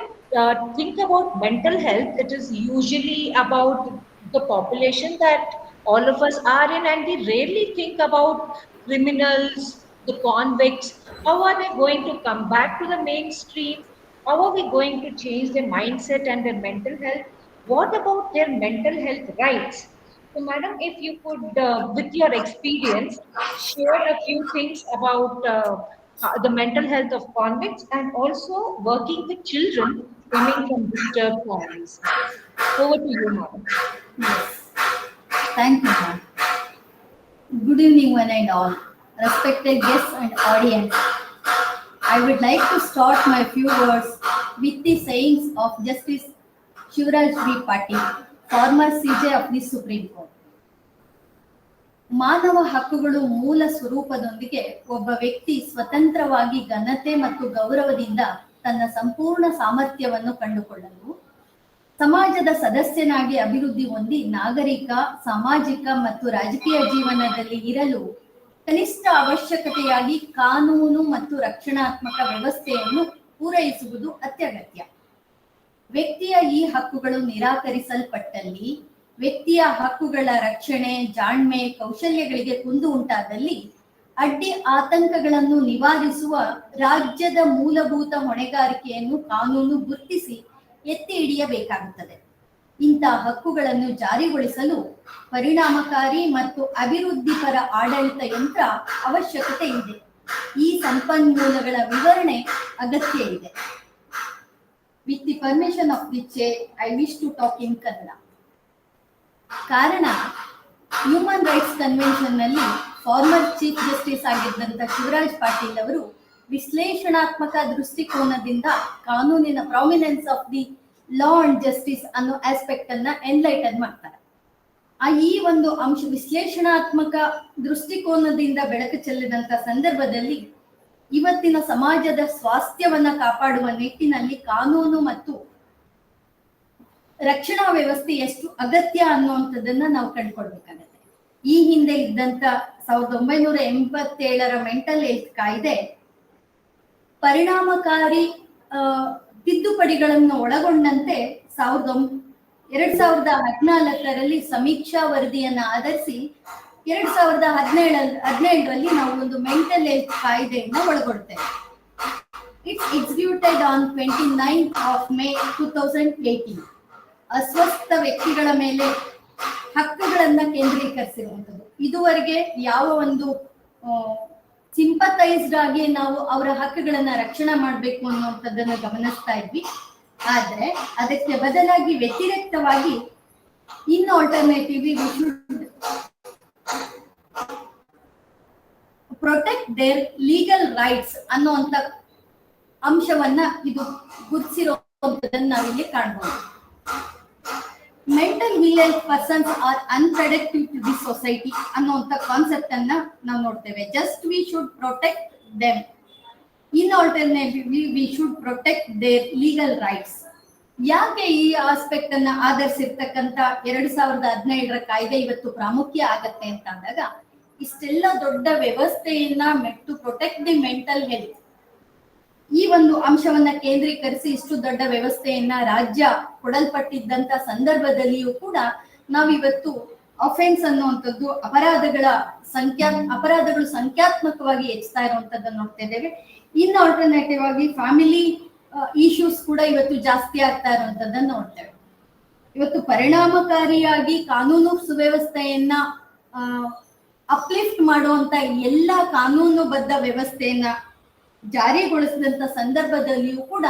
think about mental health, it is usually about the population that all of us are in, and we rarely think about criminals, the convicts. How are they going to come back to the mainstream? How are we going to change their mindset and their mental health? What about their mental health rights? So, madam, if you could, with your experience, share a few things about the mental health of convicts and also working with children coming from disturbed families. Over to you, madam. Yes. Thank you, ma'am. Good evening, one and all. Respected guests and audience, I would like to start my few words with the sayings of Justice Shivraj V. Patil, former CJ of the Supreme Court. ಮಾನವ ಹಕ್ಕುಗಳು ಮೂಲ ಸ್ವರೂಪದೊಂದಿಗೆ ಒಬ್ಬ ವ್ಯಕ್ತಿ ಸ್ವತಂತ್ರವಾಗಿ ಘನತೆ ಮತ್ತು ಗೌರವದಿಂದ ತನ್ನ ಸಂಪೂರ್ಣ ಸಾಮರ್ಥ್ಯವನ್ನು ಕಂಡುಕೊಳ್ಳಲು, ಸಮಾಜದ ಸದಸ್ಯನಾಗಿ ಅಭಿವೃದ್ಧಿ ಹೊಂದಿ ನಾಗರಿಕ, ಸಾಮಾಜಿಕ ಮತ್ತು ರಾಜಕೀಯ ಜೀವನದಲ್ಲಿ ಇರಲು ಕನಿಷ್ಠ ಅವಶ್ಯಕತೆಯಾಗಿ ಕಾನೂನು ಮತ್ತು ರಕ್ಷಣಾತ್ಮಕ ವ್ಯವಸ್ಥೆಯನ್ನು ಪೂರೈಸುವುದು ಅತ್ಯಗತ್ಯ. ವ್ಯಕ್ತಿಯ ಈ ಹಕ್ಕುಗಳು ನಿರಾಕರಿಸಲ್ಪಟ್ಟಲ್ಲಿ ವ್ಯಕ್ತಿಯ ಹಕ್ಕುಗಳ ರಕ್ಷಣೆ, ಜಾಣ್ಮೆ, ಕೌಶಲ್ಯಗಳಿಗೆ ಕುಂದು ಉಂಟಾದಲ್ಲಿ ಅಡ್ಡಿ ಆತಂಕಗಳನ್ನು ನಿವಾರಿಸುವ ರಾಜ್ಯದ ಮೂಲಭೂತ ಹೊಣೆಗಾರಿಕೆಯನ್ನು ಕಾನೂನು ಗುರುತಿಸಿ ಎತ್ತಿ ಹಿಡಿಯಬೇಕಾಗುತ್ತದೆ. ಇಂಥ ಹಕ್ಕುಗಳನ್ನು ಜಾರಿಗೊಳಿಸಲು ಪರಿಣಾಮಕಾರಿ ಮತ್ತು ಅಭಿವೃದ್ಧಿಪರ ಆಡಳಿತ ಯಂತ್ರ ಅವಶ್ಯಕತೆ ಇದೆ. ಈ ಸಂಪನ್ಮೂಲಗಳ ವಿವರಣೆ ಅಗತ್ಯ ಇದೆ. With the permission of the chair, I wish to talk in Kannada. ಕಾರಣ, ಹ್ಯೂಮನ್ ರೈಟ್ಸ್ ಕನ್ವೆನ್ಷನ್ ನಲ್ಲಿ ಫಾರ್ಮರ್ ಚೀಫ್ ಜಸ್ಟಿಸ್ ಆಗಿದ್ದಂತ ಶಿವರಾಜ್ ಪಾಟೀಲ್ ಅವರು ವಿಶ್ಲೇಷಣಾತ್ಮಕ ದೃಷ್ಟಿಕೋನದಿಂದ ಕಾನೂನಿನ prominence of the law and justice ಅನ್ನೋ ಆಸ್ಪೆಕ್ಟ್ ಅನ್ನ ಎನ್ಲೈಟನ್ ಮಾಡ್ತಾರೆ. ಈ ಒಂದು ಅಂಶ ವಿಶ್ಲೇಷಣಾತ್ಮಕ ದೃಷ್ಟಿಕೋನದಿಂದ ಬೆಳಕು ಚೆಲ್ಲಿದಂತ ಸಂದರ್ಭದಲ್ಲಿ ಇವತ್ತಿನ ಸಮಾಜದ ಸ್ವಾಸ್ಥ್ಯವನ್ನ ಕಾಪಾಡುವ ನಿಟ್ಟಿನಲ್ಲಿ ಕಾನೂನು ಮತ್ತು ರಕ್ಷಣಾ ವ್ಯವಸ್ಥೆ ಎಷ್ಟು ಅಗತ್ಯ ಅನ್ನುವಂಥದ್ದನ್ನ ನಾವು ಕಂಡುಕೊಳ್ಬೇಕಾಗತ್ತೆ. ಈ ಹಿಂದೆ ಇದ್ದಂತ 1987ರ ಮೆಂಟಲ್ ಹೆಲ್ತ್ ಕಾಯ್ದೆ ಪರಿಣಾಮಕಾರಿ ತಿದ್ದುಪಡಿಗಳನ್ನು ಒಳಗೊಂಡಂತೆ 2014ರಲ್ಲಿ ಸಮೀಕ್ಷಾ ವರದಿಯನ್ನ ಆಧರಿಸಿ 2017ರಲ್ಲಿ ನಾವು ಒಂದು ಮೆಂಟಲ್ ಹೆಲ್ತ್ ಕಾಯ್ದೆಯನ್ನ ಒಳಗೊಳ್ತೇವೆ. It's executed on 29th of May 2018. ಅಸ್ವಸ್ಥ ವ್ಯಕ್ತಿಗಳ ಮೇಲೆ ಹಕ್ಕುಗಳನ್ನ ಕೇಂದ್ರೀಕರಿಸಿರುವಂಥದ್ದು. ಇದುವರೆಗೆ ಯಾವ ಒಂದು ಸಿಂಪತೈಸ್ಡ್ ಆಗಿ ನಾವು ಅವರ ಹಕ್ಕುಗಳನ್ನ ರಕ್ಷಣೆ ಮಾಡಬೇಕು ಅನ್ನುವಂಥದ್ದನ್ನು ಗಮನಿಸ್ತಾ ಇದ್ವಿ. ಆದ್ರೆ ಅದಕ್ಕೆ ಬದಲಾಗಿ ವ್ಯತಿರಿಕ್ತವಾಗಿ in alternatively we should protect their legal rights ಅನ್ನುವಂಥ ಅಂಶವನ್ನ ಇದು ಗುರುತಿಸಿರುವಂಥದ್ದನ್ನು ನಾವಿಲ್ಲಿ ಕಾಣಬಹುದು. Mental health persons are unpredictive to the society ಅನ್ನುವಂಥ ಕಾನ್ಸೆಪ್ಟ್ ಅನ್ನ ನಾವು ನೋಡ್ತೇವೆ. Just we should protect them, in alternatively we should protect their legal rights. ಯಾಕೆ ಈ ಆಸ್ಪೆಕ್ಟ್ ಅನ್ನ ಆಧರಿಸಿರ್ತಕ್ಕಂಥ 2017ರ ಕಾಯ್ದೆ ಇವತ್ತು ಪ್ರಾಮುಖ್ಯ ಆಗತ್ತೆ ಅಂತ ಅಂದಾಗ, ಇಷ್ಟೆಲ್ಲ ದೊಡ್ಡ ವ್ಯವಸ್ಥೆಯನ್ನ to protect the mental health, ಈ ಒಂದು ಅಂಶವನ್ನ ಕೇಂದ್ರೀಕರಿಸಿ ಇಷ್ಟು ದೊಡ್ಡ ವ್ಯವಸ್ಥೆಯನ್ನ ರಾಜ್ಯ ಕೊಡಲ್ಪಟ್ಟಿದ್ದಂತ ಸಂದರ್ಭದಲ್ಲಿಯೂ ಕೂಡ ನಾವಿವತ್ತು ಅಫೆನ್ಸ್ ಅನ್ನುವಂಥದ್ದು ಅಪರಾಧಗಳು ಸಂಖ್ಯಾತ್ಮಕವಾಗಿ ಹೆಚ್ಚುತ್ತಾ ಇರುವಂತದ್ದನ್ನು ನೋಡ್ತಾ ಇದ್ದೇವೆ. ಇನ್ ಆಲ್ಟರ್ನೇಟಿವ್ ಆಗಿ ಫ್ಯಾಮಿಲಿ ಇಶ್ಯೂಸ್ ಕೂಡ ಇವತ್ತು ಜಾಸ್ತಿ ಆಗ್ತಾ ಇರುವಂತದ್ದನ್ನು ನೋಡ್ತೇವೆ. ಇವತ್ತು ಪರಿಣಾಮಕಾರಿಯಾಗಿ ಕಾನೂನು ಸುವ್ಯವಸ್ಥೆಯನ್ನ ಅಪ್ಲಿಫ್ಟ್ ಮಾಡುವಂತ ಎಲ್ಲ ಕಾನೂನುಬದ್ಧ ವ್ಯವಸ್ಥೆಯನ್ನ ಜಾರಿಗೊಳಿಸಿದಂತ ಸಂದರ್ಭದಲ್ಲಿಯೂ ಕೂಡ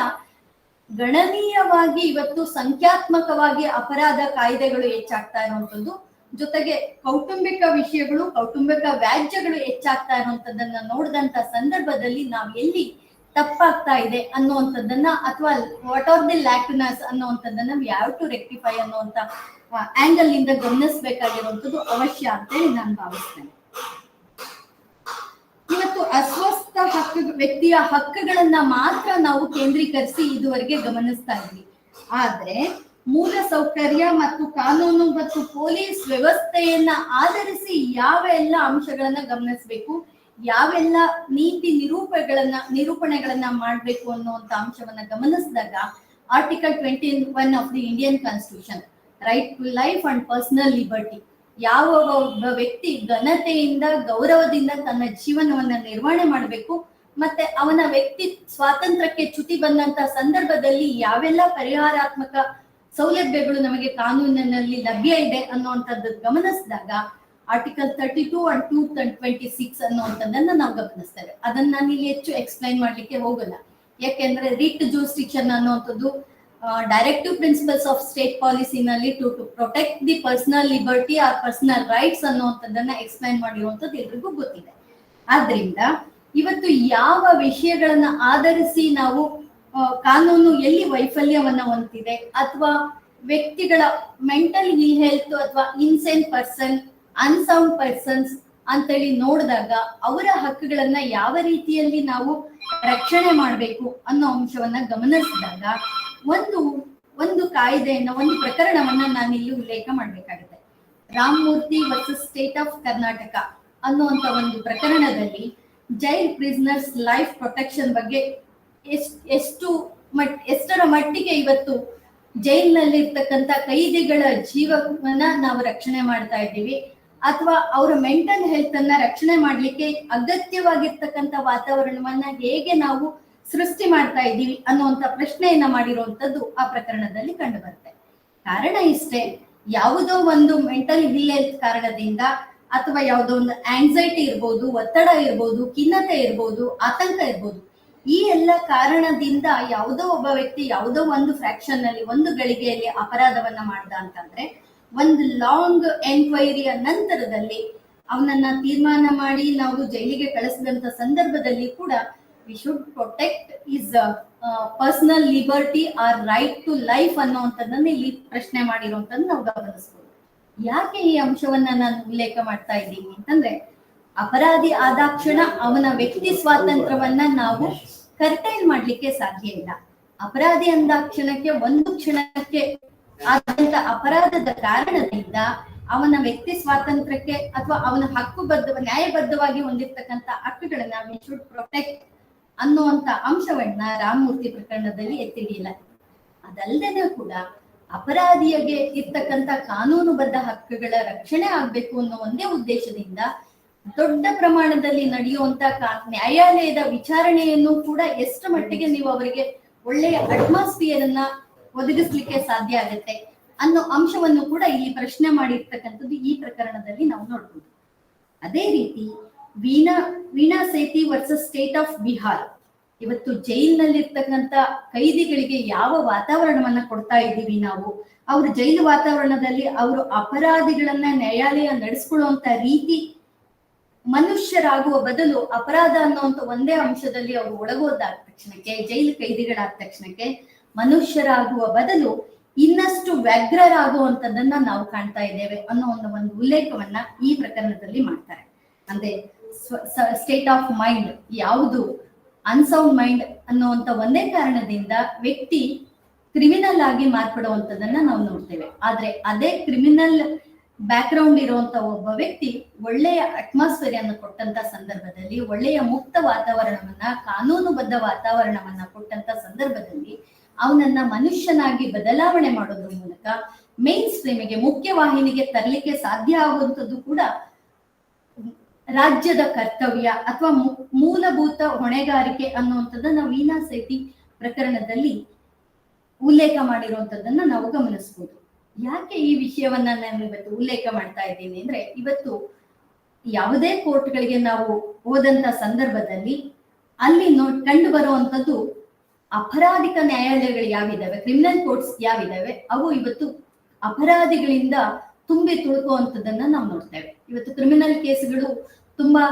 ಗಣನೀಯವಾಗಿ ಇವತ್ತು ಸಂಖ್ಯಾತ್ಮಕವಾಗಿ ಅಪರಾಧ ಕಾಯ್ದೆಗಳು ಹೆಚ್ಚಾಗ್ತಾ ಇರುವಂತದ್ದು, ಜೊತೆಗೆ ಕೌಟುಂಬಿಕ ವಿಷಯಗಳು, ಕೌಟುಂಬಿಕ ವ್ಯಾಜ್ಯಗಳು ಹೆಚ್ಚಾಗ್ತಾ ಇರುವಂತದ್ದನ್ನ ನೋಡಿದಂತ ಸಂದರ್ಭದಲ್ಲಿ ನಾವು ಎಲ್ಲಿ ತಪ್ಪಾಗ್ತಾ ಇದೆ ಅನ್ನುವಂಥದ್ದನ್ನ, ಅಥವಾ ವಾಟ್ ಆರ್ ದಿ ಲ್ಯಾಕ್ಯುನಸ್ ಅನ್ನುವಂಥದ್ದನ್ನ ವಿ ಹ್ಯಾವ್ ಟು ರೆಕ್ಟಿಫೈ ಅನ್ನುವಂಥ ಆಂಗಲ್ ಇಂದ ಗಮನಿಸಬೇಕಾಗಿರುವಂಥದ್ದು ಅವಶ್ಯ ಅಂತೇಳಿ ನಾನು ಭಾವಿಸ್ತೇನೆ. ಇವತ್ತು ಅಸ್ವಸ್ಥ ವ್ಯಕ್ತಿಯ ಹಕ್ಕುಗಳನ್ನ ಮಾತ್ರ ನಾವು ಕೇಂದ್ರೀಕರಿಸಿ ಇದುವರೆಗೆ ಗಮನಿಸ್ತಾ ಇದ್ವಿ. ಆದ್ರೆ ಮೂಲ ಸೌಕರ್ಯ ಮತ್ತು ಕಾನೂನು ಮತ್ತು ಪೊಲೀಸ್ ವ್ಯವಸ್ಥೆಯನ್ನ ಆಧರಿಸಿ ಯಾವ ಎಲ್ಲ ಅಂಶಗಳನ್ನ ಗಮನಿಸಬೇಕು, ಯಾವೆಲ್ಲ ನೀತಿ ನಿರೂಪಣೆಗಳನ್ನ ಮಾಡಬೇಕು ಅನ್ನುವಂತ ಅಂಶವನ್ನ ಗಮನಿಸಿದಾಗ article 21 of the Indian constitution, right to life and personal liberty, ಯಾವ ಒಬ್ಬ ವ್ಯಕ್ತಿ ಘನತೆಯಿಂದ ಗೌರವದಿಂದ ತನ್ನ ಜೀವನವನ್ನ ನಿರ್ವಹಣೆ ಮಾಡಬೇಕು, ಮತ್ತೆ ಅವನ ವ್ಯಕ್ತಿ ಸ್ವಾತಂತ್ರ್ಯಕ್ಕೆ ಚ್ಯುತಿ ಬಂದಂತ ಸಂದರ್ಭದಲ್ಲಿ ಯಾವೆಲ್ಲ ಪರಿಹಾರಾತ್ಮಕ ಸೌಲಭ್ಯಗಳು ನಮಗೆ ಕಾನೂನಿನಲ್ಲಿ ಲಭ್ಯ ಇದೆ ಅನ್ನುವಂಥದ್ದು ಗಮನಿಸಿದಾಗ ಆರ್ಟಿಕಲ್ 32 and 226 ಅನ್ನುವಂಥದ್ದನ್ನ ನಾವು ಗಮನಿಸ್ತೇವೆ. ಅದನ್ನ ನಾನು ಇಲ್ಲಿ ಹೆಚ್ಚು ಎಕ್ಸ್ಪ್ಲೈನ್ ಮಾಡ್ಲಿಕ್ಕೆ ಹೋಗಲ್ಲ, ಯಾಕೆಂದ್ರೆ ರಿಟ್ ಜೂರಿಸ್ಡಿಕ್ಷನ್ ಅನ್ನುವಂಥದ್ದು ಡೈರೆಕ್ಟಿವ್ ಪ್ರಿನ್ಸಿಪಲ್ಸ್ ಆಫ್ ಸ್ಟೇಟ್ ಪಾಲಿಸಿನಲ್ಲಿ to protect the personal liberty or personal rights ಅನ್ನುವಂಥದ್ದನ್ನ ಎಕ್ಸ್ಪ್ಲೈನ್ ಮಾಡಿರುವಂಥದ್ದು ಎಲ್ರಿಗೂ ಗೊತ್ತಿದೆ. ಆದ್ರಿಂದ ಇವತ್ತು ಯಾವ ವಿಷಯಗಳನ್ನ ಆಧರಿಸಿ ನಾವು ಕಾನೂನು ಎಲ್ಲಿ ವೈಫಲ್ಯವನ್ನ ಹೊಂದಿದೆ, ಅಥವಾ ವ್ಯಕ್ತಿಗಳ ಮೆಂಟಲ್ ಹೆಲ್ತ್ ಅಥವಾ ಇನ್ಸೇನ್ ಪರ್ಸನ್, ಅನ್ಸೌಂಡ್ ಪರ್ಸನ್ಸ್ ಅಂತೇಳಿ ನೋಡಿದಾಗ ಅವರ ಹಕ್ಕುಗಳನ್ನ ಯಾವ ರೀತಿಯಲ್ಲಿ ನಾವು ರಕ್ಷಣೆ ಮಾಡಬೇಕು ಅನ್ನೋ ಅಂಶವನ್ನ ಗಮನಿಸಿದಾಗ ಒಂದು ಕಾಯ್ದೆಯನ್ನ, ಒಂದು ಪ್ರಕರಣವನ್ನ ನಾನು ಇಲ್ಲಿ ಉಲ್ಲೇಖ ಮಾಡ್ಬೇಕಾಗುತ್ತೆ. Ramamurthy versus state of Karnataka ಅನ್ನುವಂತ ಒಂದು ಪ್ರಕರಣದಲ್ಲಿ ಜೈಲ್ ಪ್ರಿಸನರ್ಸ್ ಲೈಫ್ ಪ್ರೊಟೆಕ್ಷನ್ ಬಗ್ಗೆ ಎಷ್ಟರ ಮಟ್ಟಿಗೆ ಇವತ್ತು ಜೈಲಿನಲ್ಲಿ ಇರ್ತಕ್ಕಂಥ ಕೈದಿಗಳ ಜೀವವನ್ನ ನಾವು ರಕ್ಷಣೆ ಮಾಡ್ತಾ ಇದ್ದೀವಿ, ಅಥವಾ ಅವರ ಮೆಂಟಲ್ ಹೆಲ್ತ್ ಅನ್ನ ರಕ್ಷಣೆ ಮಾಡ್ಲಿಕ್ಕೆ ಅಗತ್ಯವಾಗಿರ್ತಕ್ಕಂಥ ವಾತಾವರಣವನ್ನ ಹೇಗೆ ನಾವು ಸೃಷ್ಟಿ ಮಾಡ್ತಾ ಇದ್ದೀವಿ ಅನ್ನುವಂಥ ಪ್ರಶ್ನೆಯನ್ನ ಮಾಡಿರುವಂತದ್ದು ಆ ಪ್ರಕರಣದಲ್ಲಿ ಕಂಡು ಬರುತ್ತೆ. ಕಾರಣ ಇಷ್ಟೇ, ಯಾವುದೋ ಒಂದು ಮೆಂಟಲ್ ಹೆಲ್ತ್ ಕಾರಣದಿಂದ ಅಥವಾ ಯಾವುದೋ ಒಂದು ಆಂಗ್ಸೈಟಿ ಇರ್ಬೋದು, ಒತ್ತಡ ಇರ್ಬೋದು, ಖಿನ್ನತೆ ಇರ್ಬೋದು, ಆತಂಕ ಇರ್ಬೋದು, ಈ ಎಲ್ಲ ಕಾರಣದಿಂದ ಯಾವುದೋ ಒಬ್ಬ ವ್ಯಕ್ತಿ ಯಾವುದೋ ಒಂದು ಫ್ರಾಕ್ಷನ್ ನಲ್ಲಿ, ಒಂದು ಗಳಿಗೆಯಲ್ಲಿ ಅಪರಾಧವನ್ನ ಮಾಡ್ದ ಅಂತಂದ್ರೆ ಒಂದು ಲಾಂಗ್ ಎನ್ಕ್ವೈರಿಯ ನಂತರದಲ್ಲಿ ಅವನನ್ನ ತೀರ್ಮಾನ ಮಾಡಿ ನಾವು ಜೈಲಿಗೆ ಕಳಿಸಿದಂತ ಸಂದರ್ಭದಲ್ಲಿ ಕೂಡ we should protect is personal liberty or right to life ಅನ್ನುವಂಥದ್ದನ್ನ ಇಲ್ಲಿ ಪ್ರಶ್ನೆ ಮಾಡಿರುವಂತದ್ದು ನಾವು ಗಮನಿಸಬಹುದು. ಯಾಕೆ ಈ ಅಂಶವನ್ನ ನಾನು ಉಲ್ಲೇಖ ಮಾಡ್ತಾ ಇದ್ದೀನಿ ಅಂತಂದ್ರೆ, ಅಪರಾಧಿ ಆದಾಕ್ಷಣ ಅವನ ವ್ಯಕ್ತಿ ಸ್ವಾತಂತ್ರ್ಯವನ್ನ ನಾವು ಕರ್ಟೈಲ್ ಮಾಡ್ಲಿಕ್ಕೆ ಸಾಧ್ಯ ಇಲ್ಲ. ಅಪರಾಧಿ ಅಂದಾಕ್ಷಣಕ್ಕೆ ಒಂದು ಕ್ಷಣಕ್ಕೆ ಆದಂತ ಅಪರಾಧದ ಕಾರಣದಿಂದ ಅವನ ವ್ಯಕ್ತಿ ಸ್ವಾತಂತ್ರ್ಯಕ್ಕೆ ಅಥವಾ ಅವನ ನ್ಯಾಯಬದ್ಧವಾಗಿ ಹೊಂದಿರ್ತಕ್ಕಂಥ ಹಕ್ಕುಗಳನ್ನ ವಿ ಶುಡ್ ಪ್ರೊಟೆಕ್ಟ್ ಅನ್ನುವಂತ ಅಂಶವನ್ನ ರಾಮಮೂರ್ತಿ ಪ್ರಕರಣದಲ್ಲಿ ಎತ್ತಿಡಿಯಲಾಗಿದೆ. ಅದಲ್ಲದೆ ಕೂಡ ಅಪರಾಧಿಗೆ ಇರ್ತಕ್ಕಂಥ ಕಾನೂನುಬದ್ಧ ಹಕ್ಕುಗಳ ರಕ್ಷಣೆ ಆಗ್ಬೇಕು ಅನ್ನೋ ಒಂದೇ ಉದ್ದೇಶದಿಂದ ದೊಡ್ಡ ಪ್ರಮಾಣದಲ್ಲಿ ನಡೆಯುವಂತ ನ್ಯಾಯಾಲಯದ ವಿಚಾರಣೆಯನ್ನು ಕೂಡ ಎಷ್ಟು ಮಟ್ಟಿಗೆ ನೀವು ಅವರಿಗೆ ಒಳ್ಳೆಯ ಅಟ್ಮಾಸ್ಫಿಯರ್ ಅನ್ನ ಒದಗಿಸ್ಲಿಕ್ಕೆ ಸಾಧ್ಯ ಆಗುತ್ತೆ ಅನ್ನೋ ಅಂಶವನ್ನು ಕೂಡ ಇಲ್ಲಿ ಪ್ರಶ್ನೆ ಮಾಡಿರ್ತಕ್ಕಂಥದ್ದು ಈ ಪ್ರಕರಣದಲ್ಲಿ ನಾವು ನೋಡ್ಬೋದು. ಅದೇ ರೀತಿ Veena Sethi versus state of Bihar, ಇವತ್ತು ಜೈಲಿನಲ್ಲಿರ್ತಕ್ಕಂಥ ಕೈದಿಗಳಿಗೆ ಯಾವ ವಾತಾವರಣವನ್ನ ಕೊಡ್ತಾ ಇದ್ದೀವಿ ನಾವು, ಅವ್ರ ಜೈಲು ವಾತಾವರಣದಲ್ಲಿ ಅವರು ಅಪರಾಧಿಗಳನ್ನ ನ್ಯಾಯಾಲಯ ನಡೆಸ್ಕೊಳ್ಳುವಂತ ರೀತಿ, ಮನುಷ್ಯರಾಗುವ ಬದಲು ಅಪರಾಧ ಅನ್ನುವಂತ ಒಂದೇ ಅಂಶದಲ್ಲಿ ಅವರು ಒಳಗೋದಾದ ತಕ್ಷಣಕ್ಕೆ, ಜೈಲು ಕೈದಿಗಳಾದ ತಕ್ಷಣಕ್ಕೆ ಮನುಷ್ಯರಾಗುವ ಬದಲು ಇನ್ನಷ್ಟು ವ್ಯಗ್ರರಾಗುವಂತದನ್ನ ನಾವು ಕಾಣ್ತಾ ಇದ್ದೇವೆ ಅನ್ನೋ ಒಂದು ಉಲ್ಲೇಖವನ್ನ ಈ ಪ್ರಕರಣದಲ್ಲಿ ಮಾಡ್ತಾರೆ. ಅಂದ್ರೆ ಸ್ಟೇಟ್ ಆಫ್ ಮೈಂಡ್ ಯಾವುದು ಅನ್ಸೌಂಡ್ ಮೈಂಡ್ ಅನ್ನುವಂತ ಒಂದೇ ಕಾರಣದಿಂದ ವ್ಯಕ್ತಿ ಕ್ರಿಮಿನಲ್ ಆಗಿ ಮಾರ್ಪಡುವಂತದನ್ನ ನಾವು ನೋಡ್ತೇವೆ. ಆದ್ರೆ ಅದೇ ಕ್ರಿಮಿನಲ್ ಬ್ಯಾಕ್ ಗ್ರೌಂಡ್ ಇರುವಂತ ಒಬ್ಬ ವ್ಯಕ್ತಿ ಒಳ್ಳೆಯ ಅಟ್ಮಾಸ್ಫಿಯರ್ ಅನ್ನು ಕೊಟ್ಟಂತ ಸಂದರ್ಭದಲ್ಲಿ, ಒಳ್ಳೆಯ ಮುಕ್ತ ವಾತಾವರಣವನ್ನ, ಕಾನೂನುಬದ್ಧ ವಾತಾವರಣವನ್ನ ಕೊಟ್ಟಂತ ಸಂದರ್ಭದಲ್ಲಿ ಅವನನ್ನ ಮನುಷ್ಯನಾಗಿ ಬದಲಾವಣೆ ಮಾಡೋದ್ರ ಮೂಲಕ ಮೇನ್ ಸ್ಟ್ರೀಮಿಗೆ, ಮುಖ್ಯವಾಹಿನಿಗೆ ತರಲಿಕ್ಕೆ ಸಾಧ್ಯ ಆಗುವಂಥದ್ದು ಕೂಡ ರಾಜ್ಯದ ಕರ್ತವ್ಯ ಅಥವಾ ಮೂಲಭೂತ ಹೊಣೆಗಾರಿಕೆ ಅನ್ನುವಂಥದ್ದನ್ನ ವೀಣಾ ಸೇಠಿ ಪ್ರಕರಣದಲ್ಲಿ ಉಲ್ಲೇಖ ಮಾಡಿರುವಂತದ್ದನ್ನ ನಾವು ಗಮನಿಸಬಹುದು. ಯಾಕೆ ಈ ವಿಷಯವನ್ನ ನಾನು ಇವತ್ತು ಉಲ್ಲೇಖ ಮಾಡ್ತಾ ಇದ್ದೀನಿ ಅಂದ್ರೆ, ಇವತ್ತು ಯಾವುದೇ ಕೋರ್ಟ್ಗಳಿಗೆ ನಾವು ಹೋದಂತ ಸಂದರ್ಭದಲ್ಲಿ ಅಲ್ಲಿ ಕಂಡು ಬರುವಂತದ್ದು ಅಪರಾಧಿಕ ನ್ಯಾಯಾಲಯಗಳು ಯಾವಿದಾವೆ, ಕ್ರಿಮಿನಲ್ ಕೋರ್ಟ್ಸ್ ಯಾವಿದಾವೆ, ಅವು ಇವತ್ತು ಅಪರಾಧಿಗಳಿಂದ ತುಂಬಿ ತುಳುಕುವಂಥದ್ದನ್ನ ನಾವು ನೋಡ್ತೇವೆ. ಇವತ್ತು ಕ್ರಿಮಿನಲ್ ಕೇಸ್ಗಳು ತುಂಬಾ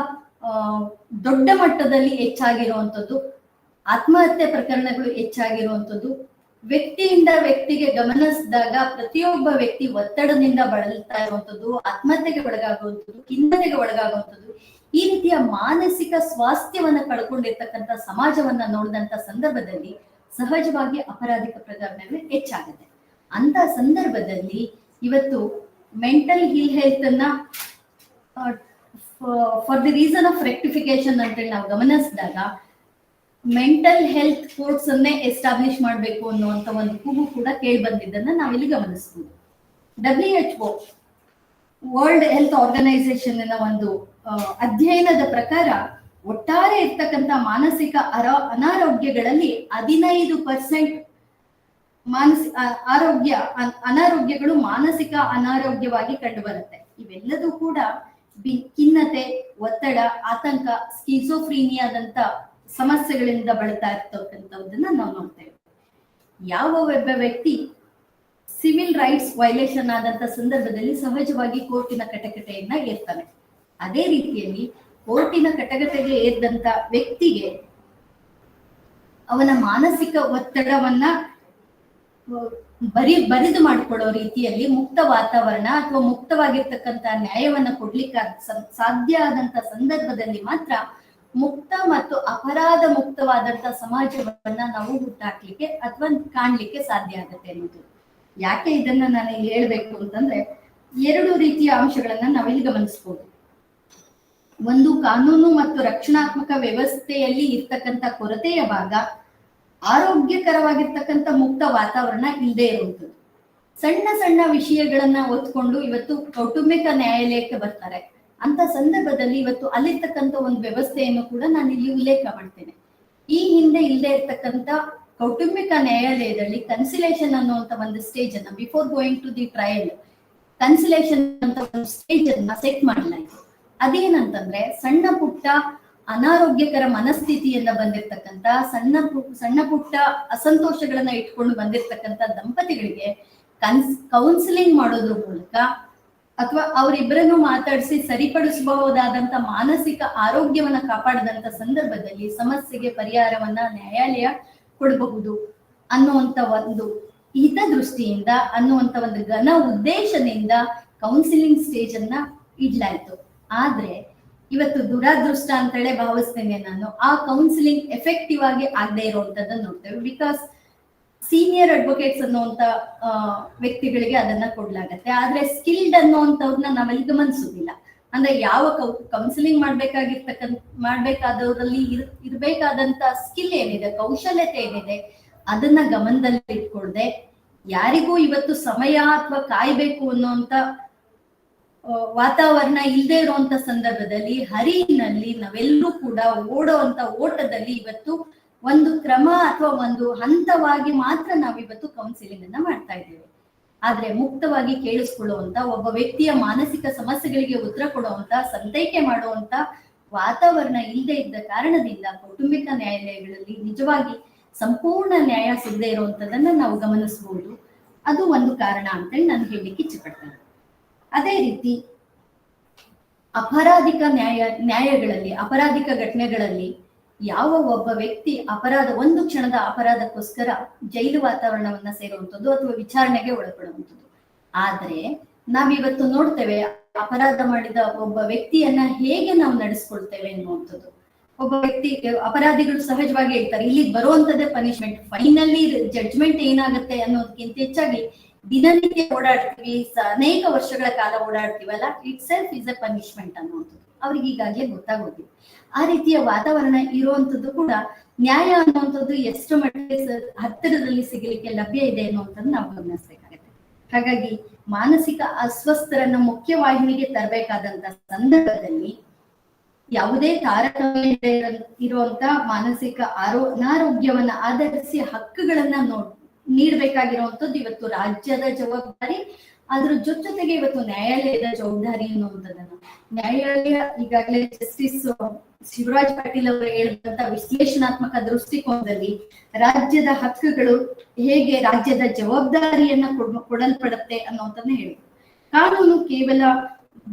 ದೊಡ್ಡ ಮಟ್ಟದಲ್ಲಿ ಹೆಚ್ಚಾಗಿರುವಂಥದ್ದು, ಆತ್ಮಹತ್ಯೆ ಪ್ರಕರಣಗಳು ಹೆಚ್ಚಾಗಿರುವಂಥದ್ದು, ವ್ಯಕ್ತಿಯಿಂದ ವ್ಯಕ್ತಿಗೆ ಗಮನಿಸಿದಾಗ ಪ್ರತಿಯೊಬ್ಬ ವ್ಯಕ್ತಿ ಒತ್ತಡದಿಂದ ಬಳಲ್ತಾ ಇರುವಂಥದ್ದು, ಆತ್ಮಹತ್ಯೆಗೆ ಒಳಗಾಗುವಂಥದ್ದು, ಖಿನ್ನತೆಗೆ ಒಳಗಾಗುವಂಥದ್ದು, ಈ ರೀತಿಯ ಮಾನಸಿಕ ಸ್ವಾಸ್ಥ್ಯವನ್ನ ಕಳ್ಕೊಂಡಿರ್ತಕ್ಕಂಥ ಸಮಾಜವನ್ನ ನೋಡಿದಂತ ಸಂದರ್ಭದಲ್ಲಿ ಸಹಜವಾಗಿ ಅಪರಾಧಿಕ ಪ್ರಕರಣಗಳು ಹೆಚ್ಚಾಗುತ್ತೆ. ಅಂತ ಸಂದರ್ಭದಲ್ಲಿ ಇವತ್ತು ಮೆಂಟಲ್ ಹೆಲ್ತ್ ಅನ್ನ for the reason of rectification ಅಂತೇಳಿ ನಾವು ಗಮನಿಸಿದಾಗ ಮೆಂಟಲ್ ಹೆಲ್ತ್ ಕೋರ್ಟ್ಸ್ ಅನ್ನೇ ಎಸ್ಟಾಬ್ಲಿಷ್ ಮಾಡಬೇಕು ಅನ್ನುವಂತ ಒಂದು ಕೂಗು ಕೂಡ ಕೇಳಿ ಬಂದಿದ್ದನ್ನ ನಾವಿಲ್ಲಿ ಗಮನಿಸಬಹುದು. WHO ವರ್ಲ್ಡ್ ಹೆಲ್ತ್ ಆರ್ಗನೈಸೇಷನ್ ಒಂದು ಅಧ್ಯಯನದ ಪ್ರಕಾರ ಒಟ್ಟಾರೆ ಇರ್ತಕ್ಕಂಥ ಮಾನಸಿಕ ಅನಾರೋಗ್ಯಗಳಲ್ಲಿ 15% ಅನಾರೋಗ್ಯಗಳು ಮಾನಸಿಕ ಅನಾರೋಗ್ಯವಾಗಿ ಕಂಡು ಬರುತ್ತೆ. ಇವೆಲ್ಲದೂ ಕೂಡ ಖಿನ್ನತೆ, ಒತ್ತಡ, ಆತಂಕ, ಸ್ಕಿಜೋಫ್ರೀನಿಯಾದಂತ ಸಮಸ್ಯೆಗಳಿಂದ ಬಳಲ್ತಾ ಇರ್ತಕ್ಕಂಥದ್ದನ್ನ ನಾವು ನೋಡ್ತೇವೆ. ಯಾವ ಒಬ್ಬ ವ್ಯಕ್ತಿ ಸಿವಿಲ್ ರೈಟ್ಸ್ ವೈಲೇಷನ್ ಆದಂತ ಸಂದರ್ಭದಲ್ಲಿ ಸಹಜವಾಗಿ ಕೋರ್ಟಿನ ಕಟಕಟೆಯನ್ನ ಏರ್ತಾನೆ. ಅದೇ ರೀತಿಯಲ್ಲಿ ಕೋರ್ಟಿನ ಕಟಕಟೆಗೆ ಏರಿದಂತ ವ್ಯಕ್ತಿಗೆ ಅವನ ಮಾನಸಿಕ ಒತ್ತಡವನ್ನ ಬರಿದು ಮಾಡಿಕೊಳ್ಳೋ ರೀತಿಯಲ್ಲಿ ಮುಕ್ತ ವಾತಾವರಣ ಅಥವಾ ಮುಕ್ತವಾಗಿರ್ತಕ್ಕಂಥ ನ್ಯಾಯವನ್ನ ಕೊಡ್ಲಿಕ್ಕೆ ಸಾಧ್ಯ ಆದಂತ ಸಂದರ್ಭದಲ್ಲಿ ಮಾತ್ರ ಮುಕ್ತ ಮತ್ತು ಅಪರಾಧ ಮುಕ್ತವಾದಂತ ಸಮಾಜವನ್ನ ನಾವು ಹುಟ್ಟಾಕ್ಲಿಕ್ಕೆ ಅಥವಾ ಕಾಣ್ಲಿಕ್ಕೆ ಸಾಧ್ಯ ಆಗುತ್ತೆ ಅನ್ನೋದು. ಯಾಕೆ ಇದನ್ನ ನಾನು ಹೇಳ್ಬೇಕು ಅಂತಂದ್ರೆ, 2 ರೀತಿಯ ಅಂಶಗಳನ್ನ ನಾವಿಲ್ಲಿ ಗಮನಿಸಬಹುದು. ಒಂದು, ಕಾನೂನು ಮತ್ತು ರಕ್ಷಣಾತ್ಮಕ ವ್ಯವಸ್ಥೆಯಲ್ಲಿ ಇರ್ತಕ್ಕಂಥ ಕೊರತೆಯ ಭಾಗ. ಆರೋಗ್ಯಕರವಾಗಿರ್ತಕ್ಕಂಥ ಮುಕ್ತ ವಾತಾವರಣ ಇಲ್ಲದೆ ಇರುವಂಥದ್ದು. ಸಣ್ಣ ಸಣ್ಣ ವಿಷಯಗಳನ್ನ ಒತ್ಕೊಂಡು ಇವತ್ತು ಕೌಟುಂಬಿಕ ನ್ಯಾಯಾಲಯಕ್ಕೆ ಬರ್ತಾರೆ. ಅಂತ ಸಂದರ್ಭದಲ್ಲಿ ಇವತ್ತು ಅಲ್ಲಿರ್ತಕ್ಕಂಥ ಒಂದು ವ್ಯವಸ್ಥೆಯನ್ನು ಕೂಡ ನಾನು ಇಲ್ಲಿ ಉಲ್ಲೇಖ ಮಾಡ್ತೇನೆ. ಈ ಹಿಂದೆ ಇಲ್ಲದೆ ಇರ್ತಕ್ಕಂಥ ಕೌಟುಂಬಿಕ ನ್ಯಾಯಾಲಯದಲ್ಲಿ ಕನ್ಸಿಲೇಷನ್ ಅನ್ನುವಂಥ ಒಂದು ಸ್ಟೇಜ್ ಅನ್ನ, before going to the trial, conciliation ಅಂತ ಒಂದು ಸ್ಟೇಜ್ ಅನ್ನ ಸೆಟ್ ಮಾಡಲಾಯಿತು. ಅದೇನಂತಂದ್ರೆ ಸಣ್ಣ ಪುಟ್ಟ ಅನಾರೋಗ್ಯಕರ ಮನಸ್ಥಿತಿಯಿಂದ ಬಂದಿರ್ತಕ್ಕಂಥ ಸಣ್ಣ ಪುಟ್ಟ ಅಸಂತೋಷಗಳನ್ನ ಇಟ್ಕೊಂಡು ಬಂದಿರ್ತಕ್ಕಂಥ ದಂಪತಿಗಳಿಗೆ ಕೌನ್ಸಿಲಿಂಗ್ ಮಾಡೋದ್ರ ಮೂಲಕ ಅಥವಾ ಅವರಿಬ್ಬರನ್ನು ಮಾತಾಡಿಸಿ ಸರಿಪಡಿಸಬಹುದಾದಂತ ಮಾನಸಿಕ ಆರೋಗ್ಯವನ್ನ ಕಾಪಾಡದಂತ ಸಂದರ್ಭದಲ್ಲಿ ಸಮಸ್ಯೆಗೆ ಪರಿಹಾರವನ್ನ ನ್ಯಾಯಾಲಯ ಕೊಡಬಹುದು ಅನ್ನುವಂತ ಒಂದು ಹಿತದೃಷ್ಟಿಯಿಂದ, ಅನ್ನುವಂತ ಒಂದು ಘನ ಉದ್ದೇಶದಿಂದ ಕೌನ್ಸಿಲಿಂಗ್ ಸ್ಟೇಜ್ ಅನ್ನ ಇಡ್ಲಾಯ್ತು. ಆದ್ರೆ ಇವತ್ತು ದುರಾದೃಷ್ಟ ಅಂತೇಳಿ ಭಾವಿಸ್ತೇನೆ ನಾನು, ಆ ಕೌನ್ಸಿಲಿಂಗ್ ಎಫೆಕ್ಟಿವ್ ಆಗಿ ಆಗದೆ ಇರುವಂತದ್ದನ್ನ ನೋಡ್ತೇವೆ. ಬಿಕಾಸ್ ಸೀನಿಯರ್ ಅಡ್ವೊಕೇಟ್ಸ್ ಅನ್ನುವಂತ ವ್ಯಕ್ತಿಗಳಿಗೆ ಅದನ್ನ ಕೊಡ್ಲಾಗತ್ತೆ, ಆದ್ರೆ ಸ್ಕಿಲ್ಡ್ ಅನ್ನುವಂಥವ್ರನ್ನ ನಾವೆಲ್ಲಿ ಗಮನಿಸುದಿಲ್ಲ. ಅಂದ್ರೆ ಯಾವ ಕೌನ್ಸಿಲಿಂಗ್ ಮಾಡ್ಬೇಕಾದವರಲ್ಲಿ ಇರ್ಬೇಕಾದಂತ ಸ್ಕಿಲ್ ಏನಿದೆ, ಕೌಶಲ್ಯತೆ ಏನಿದೆ, ಅದನ್ನ ಗಮನದಲ್ಲಿ ಇಟ್ಕೊಳ್ದೆ ಯಾರಿಗೂ ಇವತ್ತು ಸಮಯ ಅಥವಾ ಕಾಯ್ಬೇಕು ಅನ್ನುವಂತ ವಾತಾವರಣ ಇಲ್ಲದೆ ಇರುವಂತ ಸಂದರ್ಭದಲ್ಲಿ ಹರಿನಲ್ಲಿ ನಾವೆಲ್ಲರೂ ಕೂಡ ಓಡುವಂತ ಓಟದಲ್ಲಿ ಇವತ್ತು ಒಂದು ಕ್ರಮ ಅಥವಾ ಒಂದು ಹಂತವಾಗಿ ಮಾತ್ರ ನಾವಿವತ್ತು ಕೌನ್ಸಿಲಿಂಗ್ ಅನ್ನ ಮಾಡ್ತಾ ಇದ್ದೇವೆ. ಆದ್ರೆ ಮುಕ್ತವಾಗಿ ಕೇಳಿಸ್ಕೊಳ್ಳುವಂತ, ಒಬ್ಬ ವ್ಯಕ್ತಿಯ ಮಾನಸಿಕ ಸಮಸ್ಯೆಗಳಿಗೆ ಉತ್ತರ ಕೊಡುವಂತ, ಸಂತೈಕೆ ಮಾಡುವಂತ ವಾತಾವರಣ ಇಲ್ಲದೆ ಇದ್ದ ಕಾರಣದಿಂದ ಕೌಟುಂಬಿಕ ನ್ಯಾಯಾಲಯಗಳಲ್ಲಿ ನಿಜವಾಗಿ ಸಂಪೂರ್ಣ ನ್ಯಾಯ ಸಿಗದೆ ಇರುವಂತದನ್ನ ನಾವು ಗಮನಿಸಬಹುದು. ಅದು ಒಂದು ಕಾರಣ ಅಂತೇಳಿ ನಾನು ಹೇಳಲಿಕ್ಕೆ ಇಚ್ಛೆಪಡ್ತೇನೆ. ಅದೇ ರೀತಿ ಅಪರಾಧಿಕ ನ್ಯಾಯಗಳಲ್ಲಿ, ಅಪರಾಧಿಕ ಘಟನೆಗಳಲ್ಲಿ ಯಾವ ಒಬ್ಬ ವ್ಯಕ್ತಿ ಒಂದು ಕ್ಷಣದ ಅಪರಾಧಕ್ಕೋಸ್ಕರ ಜೈಲು ವಾತಾವರಣವನ್ನ ಸೇರುವಂಥದ್ದು ಅಥವಾ ವಿಚಾರಣೆಗೆ ಒಳಪಡುವಂಥದ್ದು. ಆದ್ರೆ ನಾವಿವತ್ತು ನೋಡ್ತೇವೆ ಅಪರಾಧ ಮಾಡಿದ ಒಬ್ಬ ವ್ಯಕ್ತಿಯನ್ನ ಹೇಗೆ ನಾವು ನಡೆಸ್ಕೊಳ್ತೇವೆ ಅನ್ನುವಂಥದ್ದು. ಒಬ್ಬ ವ್ಯಕ್ತಿ, ಅಪರಾಧಿಗಳು ಸಹಜವಾಗಿ ಹೇಳ್ತಾರೆ ಇಲ್ಲಿಗೆ ಬರುವಂತದ್ದೇ ಪನಿಷ್ಮೆಂಟ್, ಫೈನಲಿ ಜಡ್ಜ್ಮೆಂಟ್ ಏನಾಗುತ್ತೆ ಅನ್ನೋದಕ್ಕಿಂತ ಹೆಚ್ಚಾಗಿ ದಿನನಿತ್ಯ ಓಡಾಡ್ತೀವಿ, ಅನೇಕ ವರ್ಷಗಳ ಕಾಲ ಓಡಾಡ್ತೀವಲ್ಲ, itself is a punishment ಅನ್ನುವಂಥದ್ದು ಅವ್ರಿಗೆ ಈಗಾಗಲೇ ಗೊತ್ತಾಗೋದಿಲ್ಲ. ಆ ರೀತಿಯ ವಾತಾವರಣ ಇರುವಂತದ್ದು ಕೂಡ ನ್ಯಾಯ ಅನ್ನುವಂಥದ್ದು ಎಷ್ಟು ಮಟ್ಟಿಗೆ ಹತ್ತಿರದಲ್ಲಿ ಸಿಗಲಿಕ್ಕೆ ಲಭ್ಯ ಇದೆ ಅನ್ನುವಂಥದ್ದು ನಾವು ಗಮನಿಸಬೇಕಾಗುತ್ತೆ. ಹಾಗಾಗಿ ಮಾನಸಿಕ ಅಸ್ವಸ್ಥರನ್ನ ಮುಖ್ಯವಾಹಿನಿಗೆ ತರಬೇಕಾದಂತ ಸಂದರ್ಭದಲ್ಲಿ ಯಾವುದೇ ತಾರತಮ್ಯ ಇರುವಂತ ಮಾನಸಿಕ ಅನಾರೋಗ್ಯವನ್ನ ಆಧರಿಸಿ ಹಕ್ಕುಗಳನ್ನ ನೀಡಬೇಕಾಗಿರುವಂತದ್ದು ಇವತ್ತು ರಾಜ್ಯದ ಜವಾಬ್ದಾರಿ. ಅದ್ರ ಜೊತೆಗೆ ಇವತ್ತು ನ್ಯಾಯಾಲಯದ ಜವಾಬ್ದಾರಿ ಅನ್ನುವಂಥದ್ದನ್ನ ನ್ಯಾಯಾಲಯ ಈಗಾಗಲೇ ಜಸ್ಟಿಸ್ ಶಿವರಾಜ್ ಪಾಟೀಲ್ ಅವರು ಹೇಳಿದಂತ ವಿಶ್ಲೇಷಣಾತ್ಮಕ ದೃಷ್ಟಿಕೋನದಲ್ಲಿ ರಾಜ್ಯದ ಹಕ್ಕುಗಳು ಹೇಗೆ ರಾಜ್ಯದ ಜವಾಬ್ದಾರಿಯನ್ನ ಕೊಡಲ್ಪಡುತ್ತೆ ಅನ್ನುವಂಥದ್ದನ್ನ ಹೇಳಿದ್ರು. ಕಾನೂನು ಕೇವಲ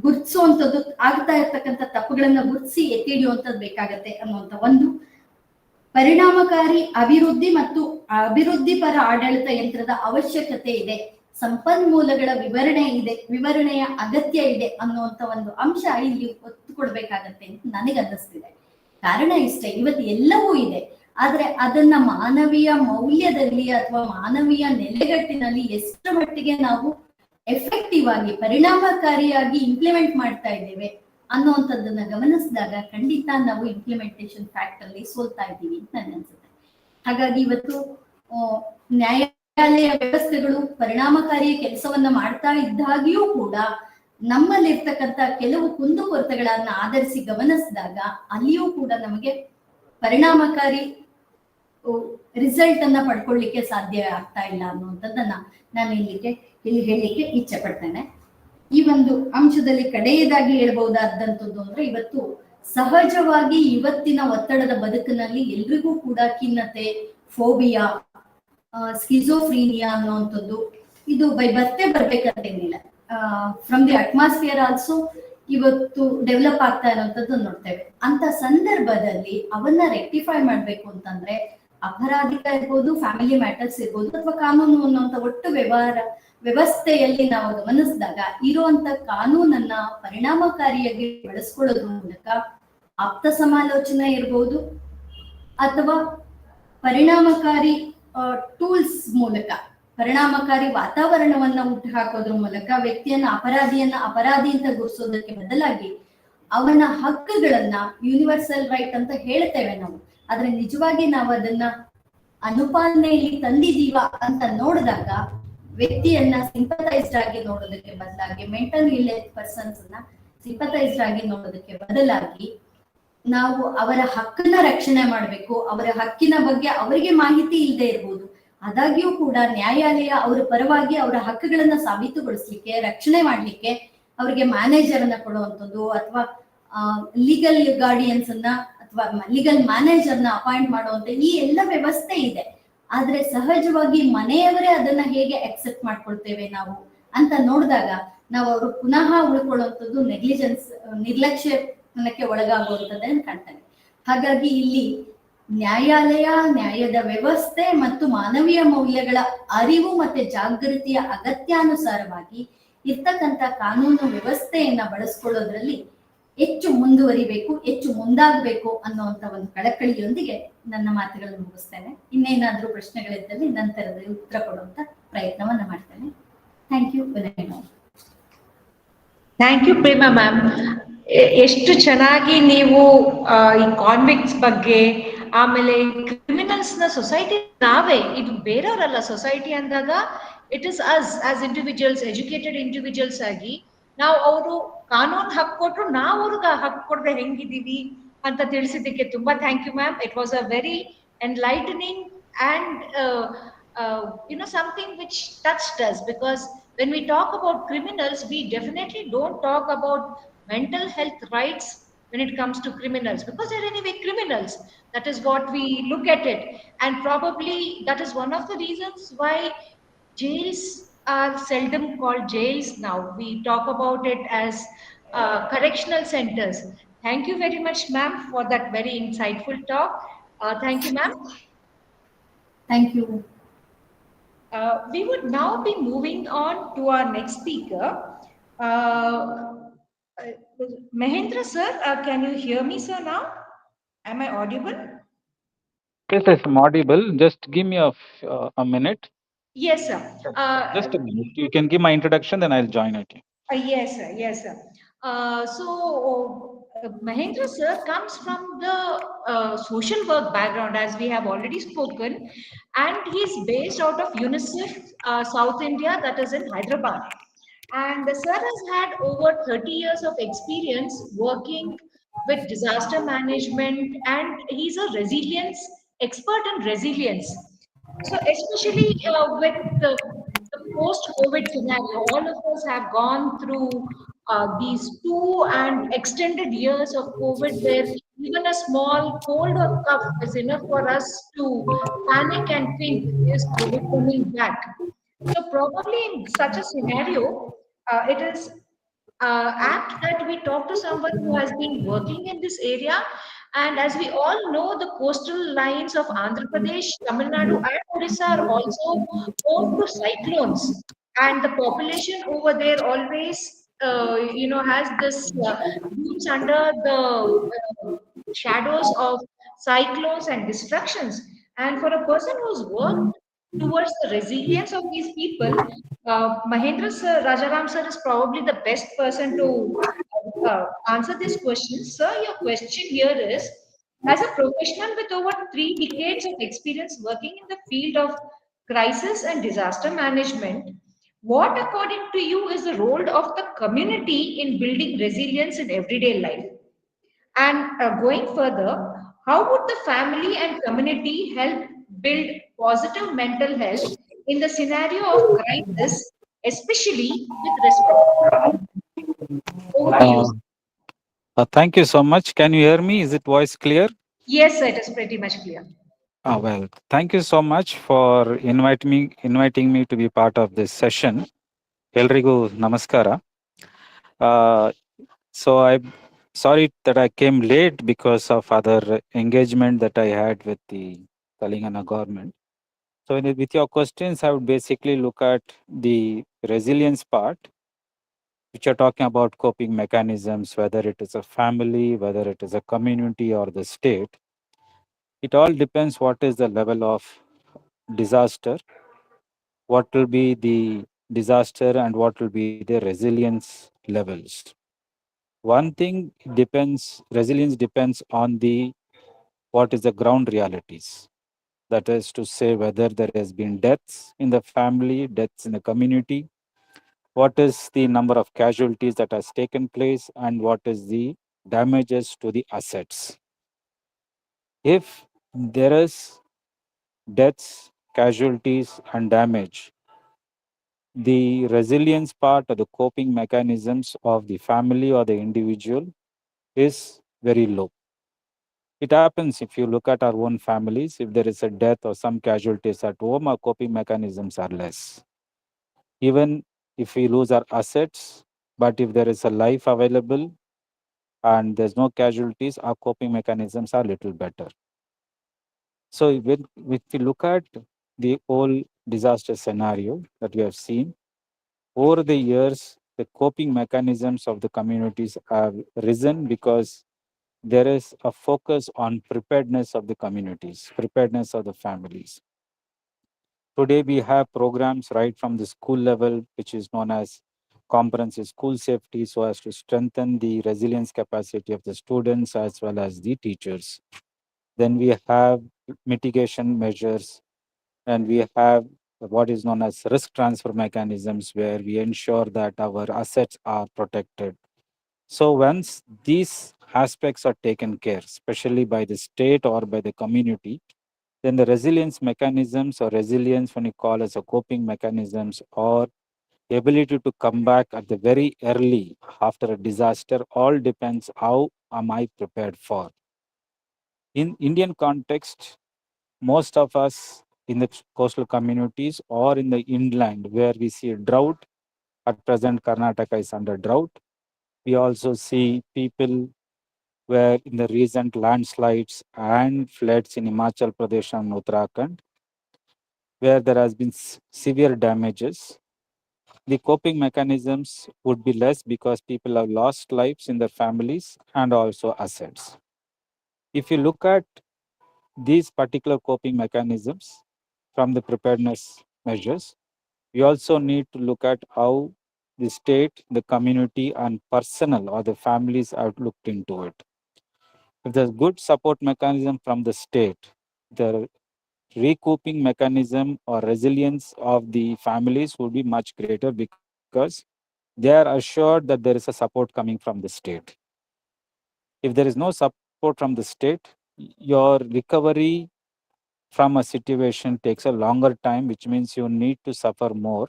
ಗುರ್ತಿಸುವಂಥದ್ದು, ಆಗ್ತಾ ಇರ್ತಕ್ಕಂಥ ತಪ್ಪುಗಳನ್ನ ಗುರ್ತಿಸಿ ಎತ್ತಿ ಹಿಡಿಯುವಂಥದ್ದು ಬೇಕಾಗತ್ತೆ ಅನ್ನುವಂಥ ಒಂದು ಪರಿಣಾಮಕಾರಿ ಅಭಿವೃದ್ಧಿ ಮತ್ತು ಅಭಿವೃದ್ಧಿಪರ ಆಡಳಿತ ಯಂತ್ರದ ಅವಶ್ಯಕತೆ ಇದೆ, ಸಂಪನ್ಮೂಲಗಳ ವಿವರಣೆಯ ಅಗತ್ಯ ಇದೆ ಅನ್ನುವಂಥ ಒಂದು ಅಂಶ ಇಲ್ಲಿ ಒತ್ತು ಕೊಡ್ಬೇಕಾಗತ್ತೆ ಅಂತ ನನಗೆ ಅನ್ನಿಸ್ತಿದೆ. ಕಾರಣ ಇಷ್ಟೇ, ಇವತ್ತು ಎಲ್ಲವೂ ಇದೆ, ಆದ್ರೆ ಅದನ್ನ ಮಾನವೀಯ ಮೌಲ್ಯದಲ್ಲಿ ಅಥವಾ ಮಾನವೀಯ ನೆಲೆಗಟ್ಟಿನಲ್ಲಿ ಎಷ್ಟು ಮಟ್ಟಿಗೆ ನಾವು ಎಫೆಕ್ಟಿವ್ ಆಗಿ ಪರಿಣಾಮಕಾರಿಯಾಗಿ ಇಂಪ್ಲಿಮೆಂಟ್ ಮಾಡ್ತಾ ಇದ್ದೇವೆ ಅನ್ನುವಂಥದ್ದನ್ನ ಗಮನಿಸಿದಾಗ ಖಂಡಿತ ನಾವು ಇಂಪ್ಲಿಮೆಂಟೇಶನ್ ಫ್ಯಾಕ್ಟ್ ಅಲ್ಲಿ ಸೋಲ್ತಾ ಇದ್ದೀವಿ ಅಂತ ನನಗೆ ಅನ್ಸುತ್ತೆ. ಹಾಗಾಗಿ ಇವತ್ತು ನ್ಯಾಯಾಲಯ ವ್ಯವಸ್ಥೆಗಳು ಪರಿಣಾಮಕಾರಿ ಕೆಲಸವನ್ನ ಮಾಡ್ತಾ ಇದ್ದಾಗಿಯೂ ಕೂಡ ನಮ್ಮಲ್ಲಿರ್ತಕ್ಕಂಥ ಕೆಲವು ಕುಂದುಕೊರತೆಗಳನ್ನ ಆಧರಿಸಿ ಗಮನಿಸಿದಾಗ ಅಲ್ಲಿಯೂ ಕೂಡ ನಮಗೆ ಪರಿಣಾಮಕಾರಿ ರಿಸಲ್ಟ್ ಅನ್ನ ಪಡ್ಕೊಳ್ಳಿಕ್ಕೆ ಸಾಧ್ಯ ಆಗ್ತಾ ಇಲ್ಲ ಅನ್ನುವಂಥದ್ದನ್ನ ನಾನು ಇಲ್ಲಿ ಹೇಳಲಿಕ್ಕೆ ಇಚ್ಛೆ ಪಡ್ತೇನೆ. ಈ ಒಂದು ಅಂಶದಲ್ಲಿ ಕಡೆಯದಾಗಿ ಹೇಳ್ಬಹುದಾದಂಥದ್ದು ಅಂದ್ರೆ ಇವತ್ತು ಸಹಜವಾಗಿ ಇವತ್ತಿನ ಒತ್ತಡದ ಬದುಕಿನಲ್ಲಿ ಎಲ್ರಿಗೂ ಕೂಡ ಖಿನ್ನತೆ, ಫೋಬಿಯಾ, ಸ್ಕಿಜೋಫ್ರೀನಿಯಾ ಅನ್ನುವಂಥದ್ದು ಇದು ಬರ್ಬೇಕಂತೇನಿಲ್ಲ. ಫ್ರಮ್ ದಿ ಅಟ್ಮಾಸ್ಫಿಯರ್ ಆಲ್ಸೋ ಇವತ್ತು ಡೆವಲಪ್ ಆಗ್ತಾ ಇರುವಂತದ್ದು ನೋಡ್ತೇವೆ. ಅಂತ ಸಂದರ್ಭದಲ್ಲಿ ಅವನ್ನ ರೆಕ್ಟಿಫೈ ಮಾಡ್ಬೇಕು ಅಂತಂದ್ರೆ ಅಪರಾಧಿಕ ಇರ್ಬೋದು, ಫ್ಯಾಮಿಲಿ ಮ್ಯಾಟರ್ಸ್ ಇರ್ಬೋದು, ಅಥವಾ ಕಾನೂನು ಅನ್ನುವಂಥ ಒಟ್ಟು ವ್ಯವಸ್ಥೆಯಲ್ಲಿ ನಾವು ಗಮನಿಸಿದಾಗ ಇರುವಂತ ಕಾನೂನನ್ನ ಪರಿಣಾಮಕಾರಿಯಾಗಿ ಬಳಸ್ಕೊಳ್ಳೋದ್ರ ಮೂಲಕ ಆಪ್ತ ಸಮಾಲೋಚನೆ ಇರ್ಬೋದು ಅಥವಾ ಪರಿಣಾಮಕಾರಿ ಟೂಲ್ಸ್ ಮೂಲಕ ಪರಿಣಾಮಕಾರಿ ವಾತಾವರಣವನ್ನ ಹುಟ್ಟು ಹಾಕೋದ್ರ ಮೂಲಕ ವ್ಯಕ್ತಿಯನ್ನ ಅಪರಾಧಿ ಅಂತ ಗುರುಸೋದಕ್ಕೆ ಬದಲಾಗಿ ಅವನ ಹಕ್ಕುಗಳನ್ನ ಯೂನಿವರ್ಸಲ್ ರೈಟ್ ಅಂತ ಹೇಳ್ತೇವೆ ನಾವು, ಆದ್ರೆ ನಿಜವಾಗಿ ನಾವು ಅನುಪಾಲನೆಯಲ್ಲಿ ತಂದಿದೀವ ಅಂತ ನೋಡಿದಾಗ ವ್ಯಕ್ತಿಯನ್ನ ಸಿಂಪಥೈಸ್ಡ್ ಆಗಿ ನೋಡೋದಕ್ಕೆ ಬದಲಾಗಿ, ಮೆಂಟಲ್ ಇಲ್ನೆಸ್ ಪರ್ಸನ್ಸ್ ನ ಸಿಂಪಥೈಸ್ಡ್ ಆಗಿ ನೋಡೋದಕ್ಕೆ ಬದಲಾಗಿ, ನಾವು ಅವರ ಹಕ್ಕನ್ನ ರಕ್ಷಣೆ ಮಾಡಬೇಕು. ಅವರ ಹಕ್ಕಿನ ಬಗ್ಗೆ ಅವರಿಗೆ ಮಾಹಿತಿ ಇಲ್ಲದೆ ಇರ್ಬೋದು, ಆದಾಗ್ಯೂ ಕೂಡ ನ್ಯಾಯಾಲಯ ಅವರ ಪರವಾಗಿ ಅವರ ಹಕ್ಕುಗಳನ್ನ ಸಾಬೀತುಗೊಳಿಸ್ಲಿಕ್ಕೆ, ರಕ್ಷಣೆ ಮಾಡ್ಲಿಕ್ಕೆ ಅವರಿಗೆ ಮ್ಯಾನೇಜರ್ ಅನ್ನ ಕೊಡುವಂಥದ್ದು ಅಥವಾ ಲೀಗಲ್ ಗಾರ್ಡಿಯನ್ಸ್ ಅನ್ನ ಅಥವಾ ಲೀಗಲ್ ಮ್ಯಾನೇಜರ್ ನ ಅಪಾಯಿಂಟ್ ಮಾಡುವಂತ ಈ ಎಲ್ಲ ವ್ಯವಸ್ಥೆ ಇದೆ. ಆದ್ರೆ ಸಹಜವಾಗಿ ಮನೆಯವರೇ ಅದನ್ನ ಹೇಗೆ ಅಕ್ಸೆಪ್ಟ್ ಮಾಡ್ಕೊಳ್ತೇವೆ ನಾವು ಅಂತ ನೋಡಿದಾಗ ನಾವು ಅವರು ಪುನಃ ಉಳ್ಕೊಳ್ಳುವಂಥದ್ದು ನೆಗ್ಲಿಜೆನ್ಸ್, ನಿರ್ಲಕ್ಷ್ಯಕ್ಕೆ ಒಳಗಾಗುವಂಥದ್ದನ್ನು ಕಾಣ್ತಾನೆ. ಹಾಗಾಗಿ ಇಲ್ಲಿ ನ್ಯಾಯಾಲಯ, ನ್ಯಾಯದ ವ್ಯವಸ್ಥೆ ಮತ್ತು ಮಾನವೀಯ ಮೌಲ್ಯಗಳ ಅರಿವು ಮತ್ತೆ ಜಾಗೃತಿಯ ಅಗತ್ಯಾನುಸಾರವಾಗಿ ಇರ್ತಕ್ಕಂಥ ಕಾನೂನು ವ್ಯವಸ್ಥೆಯನ್ನ ಬಳಸ್ಕೊಳ್ಳೋದ್ರಲ್ಲಿ ಹೆಚ್ಚು ಮುಂದುವರಿಬೇಕು, ಹೆಚ್ಚು ಮುಂದಾಗಬೇಕು ಅನ್ನುವಂತ ಒಂದು ಕಳಕಳಿಯೊಂದಿಗೆ ನನ್ನ ಮಾತುಗಳನ್ನು ಮುಗಿಸ್ತೇನೆ. ಇನ್ನೇನಾದ್ರೂ ಪ್ರಶ್ನೆಗಳಿದ್ದಲ್ಲಿ ನಂತರದಲ್ಲಿ ಉತ್ತರ ಕೊಡುವಂತ ಪ್ರಯತ್ನವನ್ನ ಮಾಡ್ತೇನೆ. Thank you. Thank you Prema ma'am. ಎಷ್ಟು ಚೆನ್ನಾಗಿ ನೀವು ಈ ಕಾನ್ವಿಕ್ಟ್ಸ್ ಬಗ್ಗೆ, ಆಮೇಲೆ ಕ್ರಿಮಿನಲ್ಸ್ ನ ಸೊಸೈಟಿ ನಾವೇ, ಇದು ಬೇರೆಯವರಲ್ಲ. ಸೊಸೈಟಿ ಅಂದಾಗ it is us as individuals, educated individuals ಆಗಿ ನಾವು ಅವರು ಕಾನೂನು ಹಕ್ಕು ಕೊಟ್ಟರು ನಾವು ಅವ್ರಿಗೆ ಹಕ್ಕು ಕೊಡದೆ ಹೆಂಗಿದೀವಿ ಅಂತ ತಿಳಿಸಿದ್ದಕ್ಕೆ ತುಂಬಾ thank you ma'am. It was a very enlightening and something which touched us, because when we talk about criminals, we definitely don't talk about mental health rights when it comes to criminals, because they're anyway criminals. That is what we look at it, and probably that is one of the reasons why jails are seldom called jails now. We talk about it as correctional centers. Thank you very much ma'am for that very insightful talk. Thank you ma'am. Thank you. We would now be moving on to our next speaker. Uh, Mahendra sir, can you hear me sir now? Am I audible? Yes, I'm audible. Just give me a minute. Yes sir. Just a minute. You can give my introduction, then I'll join it. Yes sir, yes sir. Mahendra sir comes from the social work background, as we have already spoken, and he's based out of UNICEF South India, that is in Hyderabad. And the sir has had over 30 years of experience working with disaster management, and he's a resilience expert in resilience. So especially with the post-COVID scenario, all of us have gone through these 2 and extended years of COVID, where even a small cold or cough is enough for us to panic and think, is COVID coming back? So probably in such a scenario, it is apt that we talk to someone who has been working in this area. And as we all know, the coastal lines of Andhra Pradesh, Tamil Nadu, and Odisha are also home to cyclones. And the population over there always, has this roots under the shadows of cyclones and destructions. And for a person who's worked towards the resilience of these people, Mahendra sir, Rajaram sir is probably the best person to answer this question. Sir, your question here is, as a professional with over 3 decades of experience working in the field of crisis and disaster management, what according to you is the role of the community in building resilience in everyday life? And going further, how would the family and community help build positive mental health in the scenario of crisis, especially with respect to over to you? Thank you so much. Can you hear me? Is it voice clear? Yes, sir, it is pretty much clear. Well, thank you so much for inviting me to be part of this session. Elrigu namaskara. So I'm sorry that I came late because of other engagement that I had with the Telangana government. So with your questions, I would basically look at the resilience part, which are talking about coping mechanisms, whether it is a family, whether it is a community or the state. It all depends what is the level of disaster, what will be the disaster, and what will be the resilience levels. One thing resilience depends on the what is the ground realities. That is to say, whether there has been deaths in the family, deaths in the community, what is the number of casualties that has taken place, and what is the damages to the assets. If there is deaths, casualties, and damage, the resilience part or the coping mechanisms of the family or the individual is very low. It happens if you look at our own families, if there is a death or some casualties at home, our coping mechanisms are less. Even if we lose our assets, but if there is a life available and there's no casualties, our coping mechanisms are a little better. So if we look at the whole disaster scenario that we have seen, over the years, the coping mechanisms of the communities have risen because there is a focus on preparedness of the communities, preparedness of the families. Today, we have programs right from the school level, which is known as comprehensive school safety, so as to strengthen the resilience capacity of the students as well as the teachers. Then we have mitigation measures, and we have what is known as risk transfer mechanisms, where we ensure that our assets are protected. So once these aspects are taken care, especially by the state or by the community, then the resilience mechanisms or resilience, when you call as a coping mechanisms or ability to come back at the very early after a disaster, all depends how am I prepared for. In Indian context, most of us in the coastal communities or in the inland where we see a drought, at present Karnataka is under drought. We also see people where in the recent landslides and floods in Himachal Pradesh and Uttarakhand, where there has been severe damages, the coping mechanisms would be less because people have lost lives in their families and also assets. If you look at these particular coping mechanisms from the preparedness measures, we also need to look at how the state, the community, and personal or the families have looked into it. If there's good support mechanism from the state, the recouping mechanism or resilience of the families would be much greater because they are assured that there is a support coming from the state. If there is no support from the state, your recovery from a situation takes a longer time, which means you need to suffer more.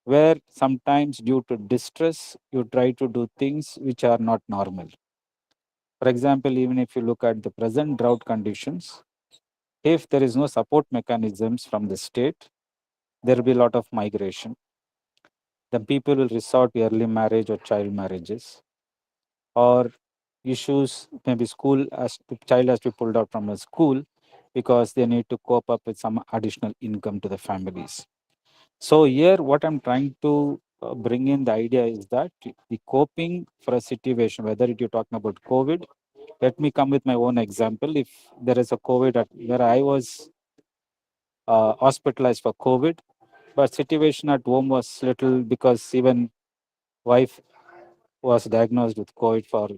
Where sometimes, due to distress, you try to do things which are not normal. For example, even if you look at the present drought conditions, if there is no support mechanisms from the state, there will be a lot of migration. Then people will resort to early marriage or child marriages, or issues, maybe school, as the child has to be pulled out from a school because they need to cope up with some additional income to the families. So here, what I'm trying to bring in the idea is that the coping for a situation, whether you're talking about COVID, let me come with my own example. If there is a COVID where I was hospitalized for COVID, but situation at home was little because even wife was diagnosed with COVID for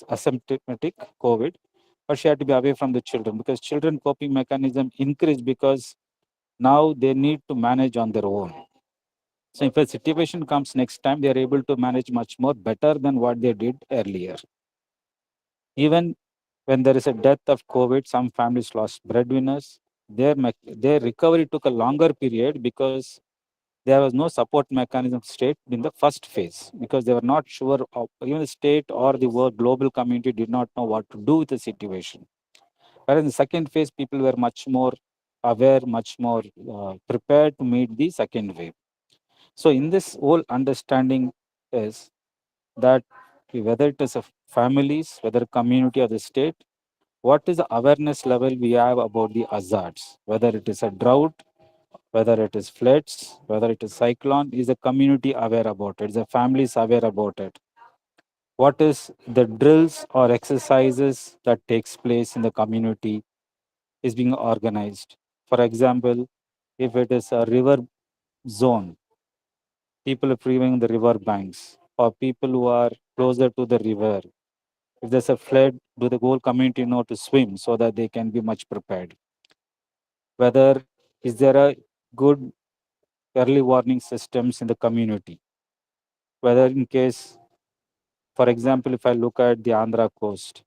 asymptomatic COVID, but she had to be away from the children because children coping mechanism increased because now they need to manage on their own. So if a situation comes next time, they are able to manage much more better than what they did earlier. Even when there is a death of COVID, some families lost breadwinners. Their recovery took a longer period because there was no support mechanism state in the first phase because they were not sure of, even the state or the world global community did not know what to do with the situation. Whereas in the second phase, people were much more aware, much more prepared to meet the second wave. So in this whole understanding is that whether it is a families, whether community or the state, what is the awareness level we have about the hazards, whether it is a drought, whether it is floods, whether it is cyclone, is the community aware about it, is the families aware about it. What is the drills or exercises that takes place in the community is being organized. For example, if it is a river zone, people are freeing the river banks, or people who are closer to the river. If there's a flood, do the whole community know to swim so that they can be much prepared? whether is there a good early warning systems in the community, whether in case, for example, if I look at the Andhra coast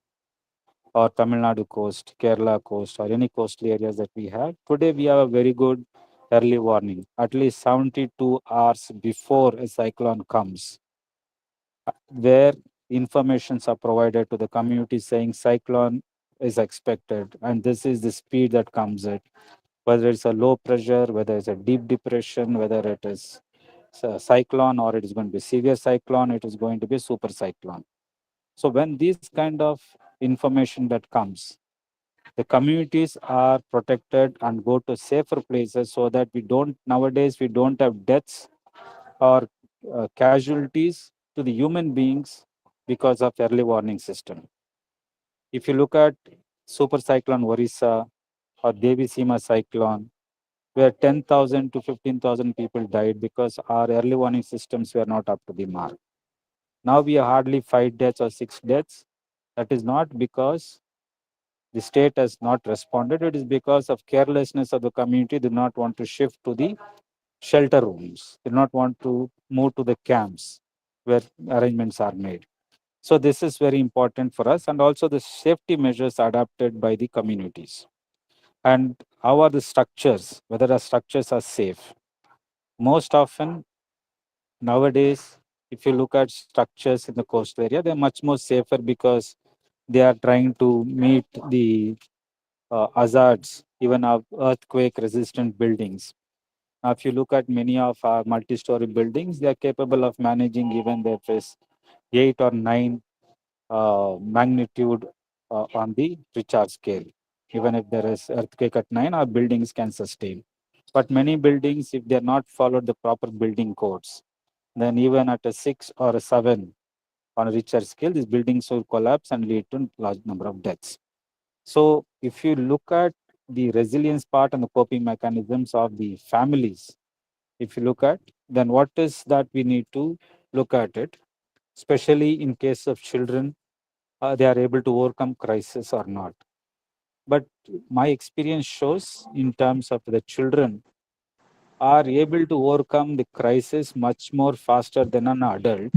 or Tamil Nadu coast, Kerala coast, or any coastal areas that we have, today we have a very good early warning. At least 72 hours before a cyclone comes, where informations are provided to the community saying cyclone is expected and this is the speed that comes at, whether it's a low pressure, whether it's a deep depression, whether it is a cyclone or it is going to be severe cyclone, it is going to be super cyclone. So when these kind of information that comes, the communities are protected and go to safer places so that we don't, nowadays we don't have deaths or casualties to the human beings because of early warning system. If you look at super cyclone Orissa or Devi Sima cyclone, where 10,000 to 15,000 people died because our early warning systems were not up to the mark. Now we have hardly 5 deaths or 6 deaths. That is not because the state has not responded. It is because of carelessness of the community. They do not want to shift to the shelter rooms. They do not want to move to the camps where arrangements are made. So this is very important for us, and also the safety measures adopted by the communities. And how are the structures, whether the structures are safe? Most often nowadays, if you look at structures in the coastal area, they're much more safer because they are trying to meet the hazards, even of earthquake resistant buildings. Now, if you look at many of our multi-story buildings, they are capable of managing even if it's 8 or 9 magnitude on the Richard scale. Even if there is earthquake at 9, our buildings can sustain. But many buildings, if they are not followed the proper building codes, then even at a 6 or a 7 on a Richard scale, these buildings will collapse and lead to large number of deaths. So if you look at the resilience part and the coping mechanisms of the families, if you look at, then what is that we need to look at it, especially in case of children, they are able to overcome crisis or not. But my experience shows in terms of the children are able to overcome the crisis much more faster than an adult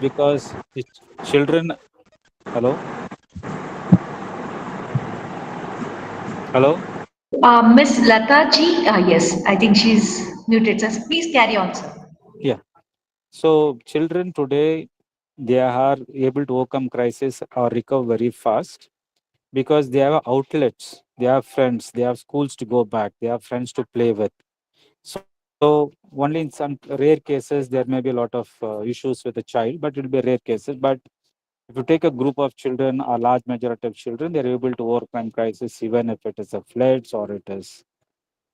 because the children, hello, hello, Miss Lata ji, yes, I think she's muted. So please carry on, sir. yeah. So children today, they are able to overcome crisis or recover very fast because they have outlets, they have friends, they have schools to go back, they have friends to play with. So only in some rare cases there may be a lot of issues with a child, but it will be rare cases. But if you take a group of children, a large majority of children, they are able to overcome crisis, even if it is a floods or it is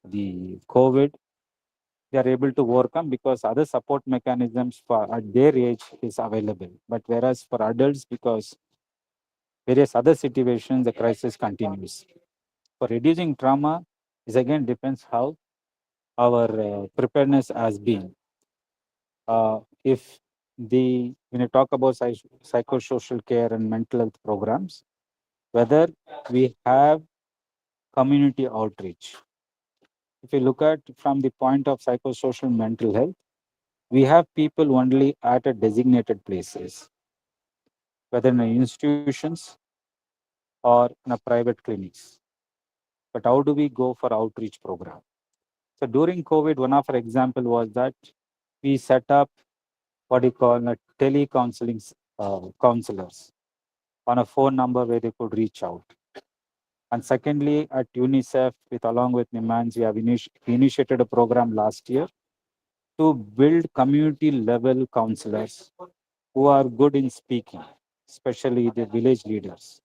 the COVID. They are able to overcome because other support mechanisms for at their age is available. But whereas for adults, because various other situations, the crisis continues. For reducing trauma, is again depends how our preparedness has been. If the when you talk about psychosocial care and mental health programs, whether we have community outreach. If you look at from the point of psychosocial mental health, we have people only at a designated places, whether in institutions or in a private clinics. But how do we go for outreach program? So during COVID, one of our example was that we set up what you call a tele-counseling counselors on a phone number where they could reach out. And secondly, at UNICEF, with along with NIMANS, we have initiated a program last year to build community level counselors who are good in speaking, especially the village leaders,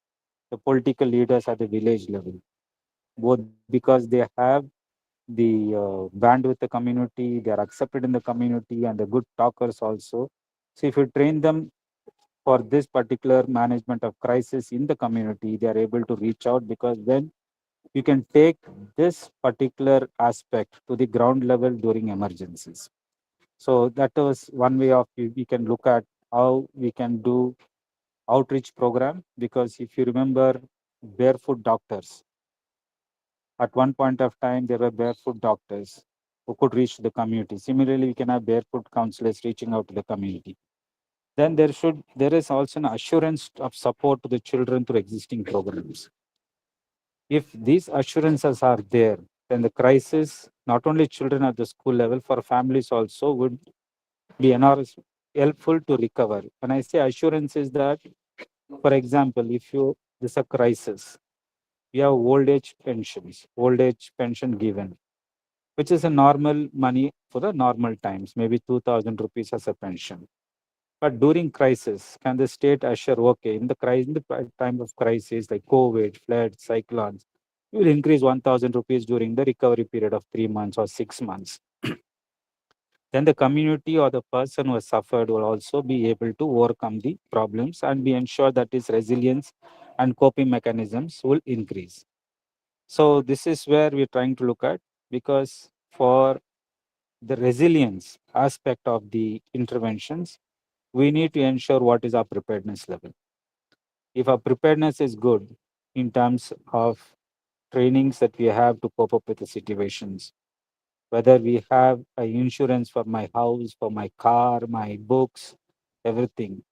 the political leaders at the village level, both because they have the bandwidth the community, they are accepted in the community, and the good talkers also. So if you train them for this particular management of crisis in the community, they are able to reach out because then you can take this particular aspect to the ground level during emergencies. So that was one way of we can look at how we can do outreach program, because if you remember barefoot doctors, At one point of time, there were barefoot doctors who could reach the community. Similarly, we can have barefoot counselors reaching out to the community. Then there is also an assurance of support to the children through existing programs. If these assurances are there, then the crisis, not only children at the school level, for families also would be enormous helpful to recover. When I say assurance is that, for example, if you this is a crisis, we have old age pension given, which is a normal money for the normal times, maybe 2,000 rupees as a pension. But during crisis, can the state assure, okay, in the time of crisis like COVID, floods, cyclones, we will increase 1,000 rupees during the recovery period of 3 months or 6 months. Then the community or the person who has suffered will also be able to overcome the problems and be ensured that his resilience and coping mechanisms will increase. So this is where we're trying to look at, because for the resilience aspect of the interventions, we need to ensure what is our preparedness level. If our preparedness is good in terms of trainings that we have to cope up with the situations, whether we have a insurance for my house, for my car, my books, everything,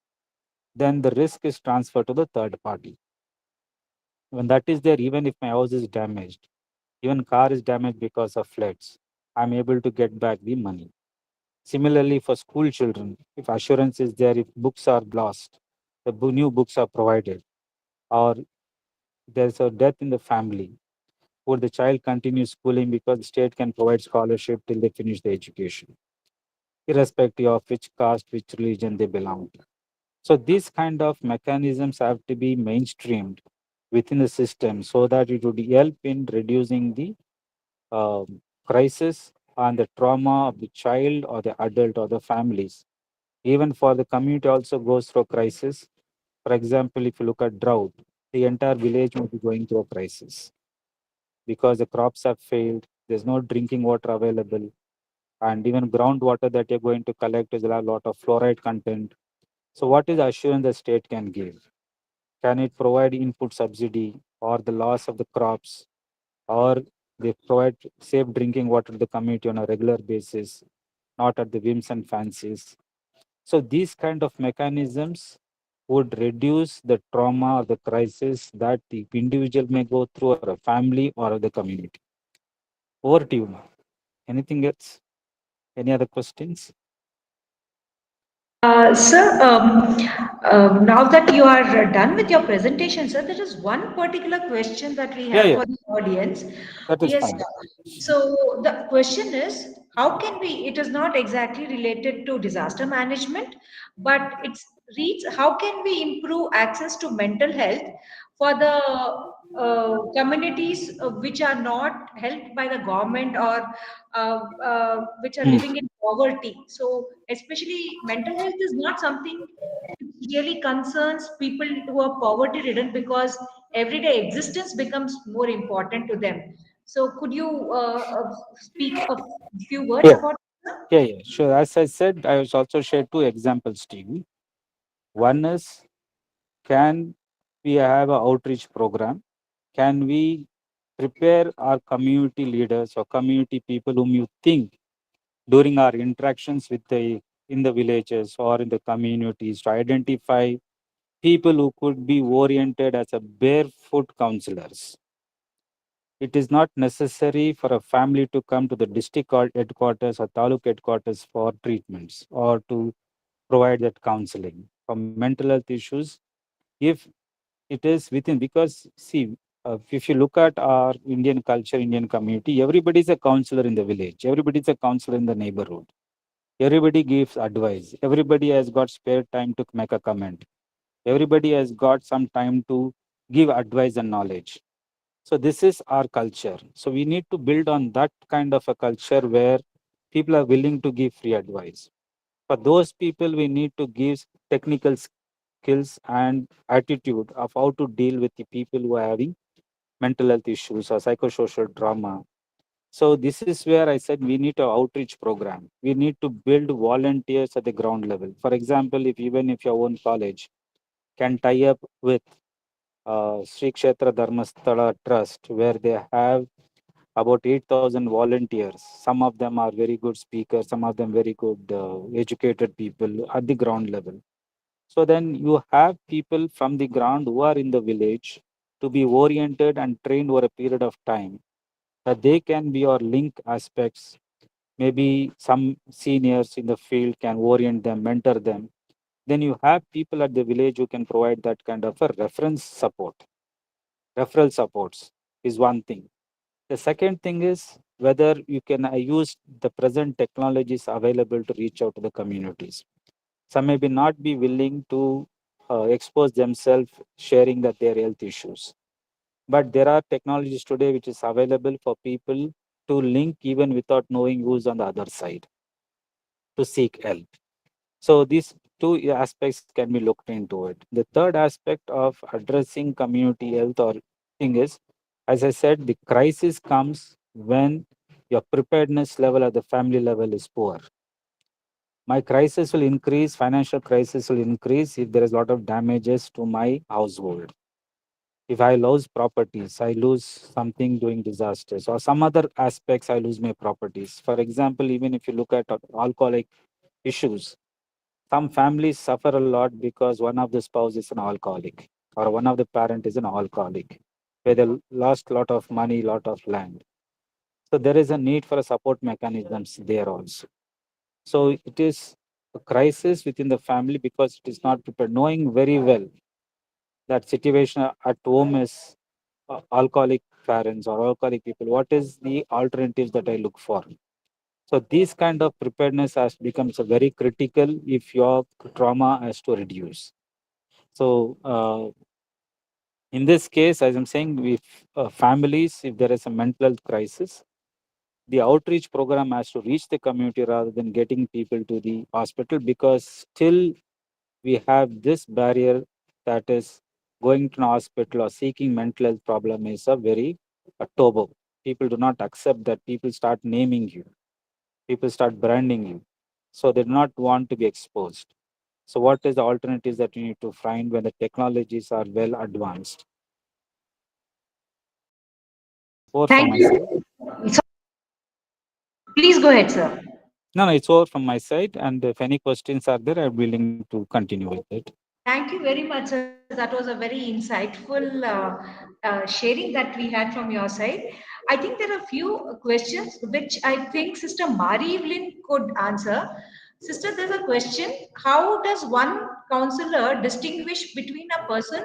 then the risk is transferred to the third party. When that is there, even if my house is damaged, even car is damaged because of floods, I'm able to get back the money. Similarly, for school children, if assurance is there, if books are lost, the new books are provided, or there's a death in the family, would the child continue schooling because the state can provide scholarship till they finish the education, irrespective of which caste, which religion they belong to. So these kind of mechanisms have to be mainstreamed within the system so that it would help in reducing the crisis and the trauma of the child or the adult or the families. Even for the community also goes through a crisis. For example, if you look at drought, the entire village will be going through a crisis because the crops have failed. There's no drinking water available, and even groundwater that you're going to collect is a lot of fluoride content. So, what is the assurance the state can give? Can it provide input subsidy or the loss of the crops, or they provide safe drinking water to the community on a regular basis, not at the whims and fancies? So these kind of mechanisms would reduce the trauma or the crisis that the individual may go through, or a family or the community. Over to you, ma'am. Anything else? Any other questions? Sir, now that you are done with your presentation, sir, there is one particular question that we Yeah, have yeah, for the audience. that is Yes, fine. so the question is, how can we, it is not exactly related to disaster management, but it reads, how can we improve access to mental health for the communities which are not helped by the government or which are Hmm. living in poverty? So, especially mental health is not something which really concerns people who are poverty ridden, because everyday existence becomes more important to them. So, could you speak a few words Yeah, about it, sir? yeah. Sure. As I said, I was also shared two examples, Stevie. One is, can we have an outreach program? Can we prepare our community leaders or community people whom you think during our interactions with the in the villages or in the communities to identify people who could be oriented as a barefoot counselors? It is not necessary for a family to come to the district headquarters or taluk headquarters for treatments or to provide that counseling for mental health issues. If it is within, because see, if you look at our Indian culture, Indian community, everybody is a counselor in the village, everybody is a counselor in the neighborhood, everybody gives advice, everybody has got spare time to make a comment, everybody has got some time to give advice and knowledge. So this is our culture. So we need to build on that kind of a culture where people are willing to give free advice. For those people, we need to give technical skills and attitude of how to deal with the people who are having mental health issues or psychosocial trauma. So this is where I said we need an outreach program. We need to build volunteers at the ground level. For example, if even if your own college can tie up with Sri Kshetra Dharmasthala Trust, where they have about 8,000 volunteers. Some of them are very good speakers, some of them very good educated people at the ground level. So then you have people from the ground who are in the village to be oriented and trained over a period of time, that they can be your link aspects. Maybe some seniors in the field can orient them, mentor them. Then you have people at the village who can provide that kind of a reference support. Referral supports is one thing. The second thing is whether you can use the present technologies available to reach out to the communities. Some may be not be willing to expose themselves sharing that their health issues. But there are technologies today which is available for people to link even without knowing who's on the other side to seek help. So these two aspects can be looked into it. The third aspect of addressing community health or thing is, as I said, the crisis comes when your preparedness level at the family level is poor. My crisis will increase, financial crisis will increase if there is a lot of damages to my household. If I lose properties, I lose something during disasters, or some other aspects, I lose my properties. For example, even if you look at alcoholic issues, some families suffer a lot because one of the spouse is an alcoholic or one of the parent is an alcoholic, where they lost a lot of money, lot of land. So there is a need for a support mechanisms there also. So it is a crisis within the family because it is not prepared, knowing very well that situation at home is alcoholic parents or alcoholic people. What is the alternatives that I look for? So these kind of preparedness has becomes a very critical if your trauma has to reduce. So in this case, as I'm saying, if families, if there is a mental health crisis, the outreach program has to reach the community rather than getting people to the hospital, because still we have this barrier that is going to an hospital or seeking mental health problem is a very taboo. People do not accept that. People start naming you. People start branding you. So they do not want to be exposed. So what is the alternatives that you need to find when the technologies are well advanced? Over from Thank my side. you. So, please go ahead, sir. No, it's over from my side. And if any questions are there, I'm willing to continue with it. Thank you very much, sir. That was a very insightful sharing that we had from your side. I think there are a few questions which I think Sister Mari Evelyn could answer. Sister, there's a question. How does one counselor distinguish between a person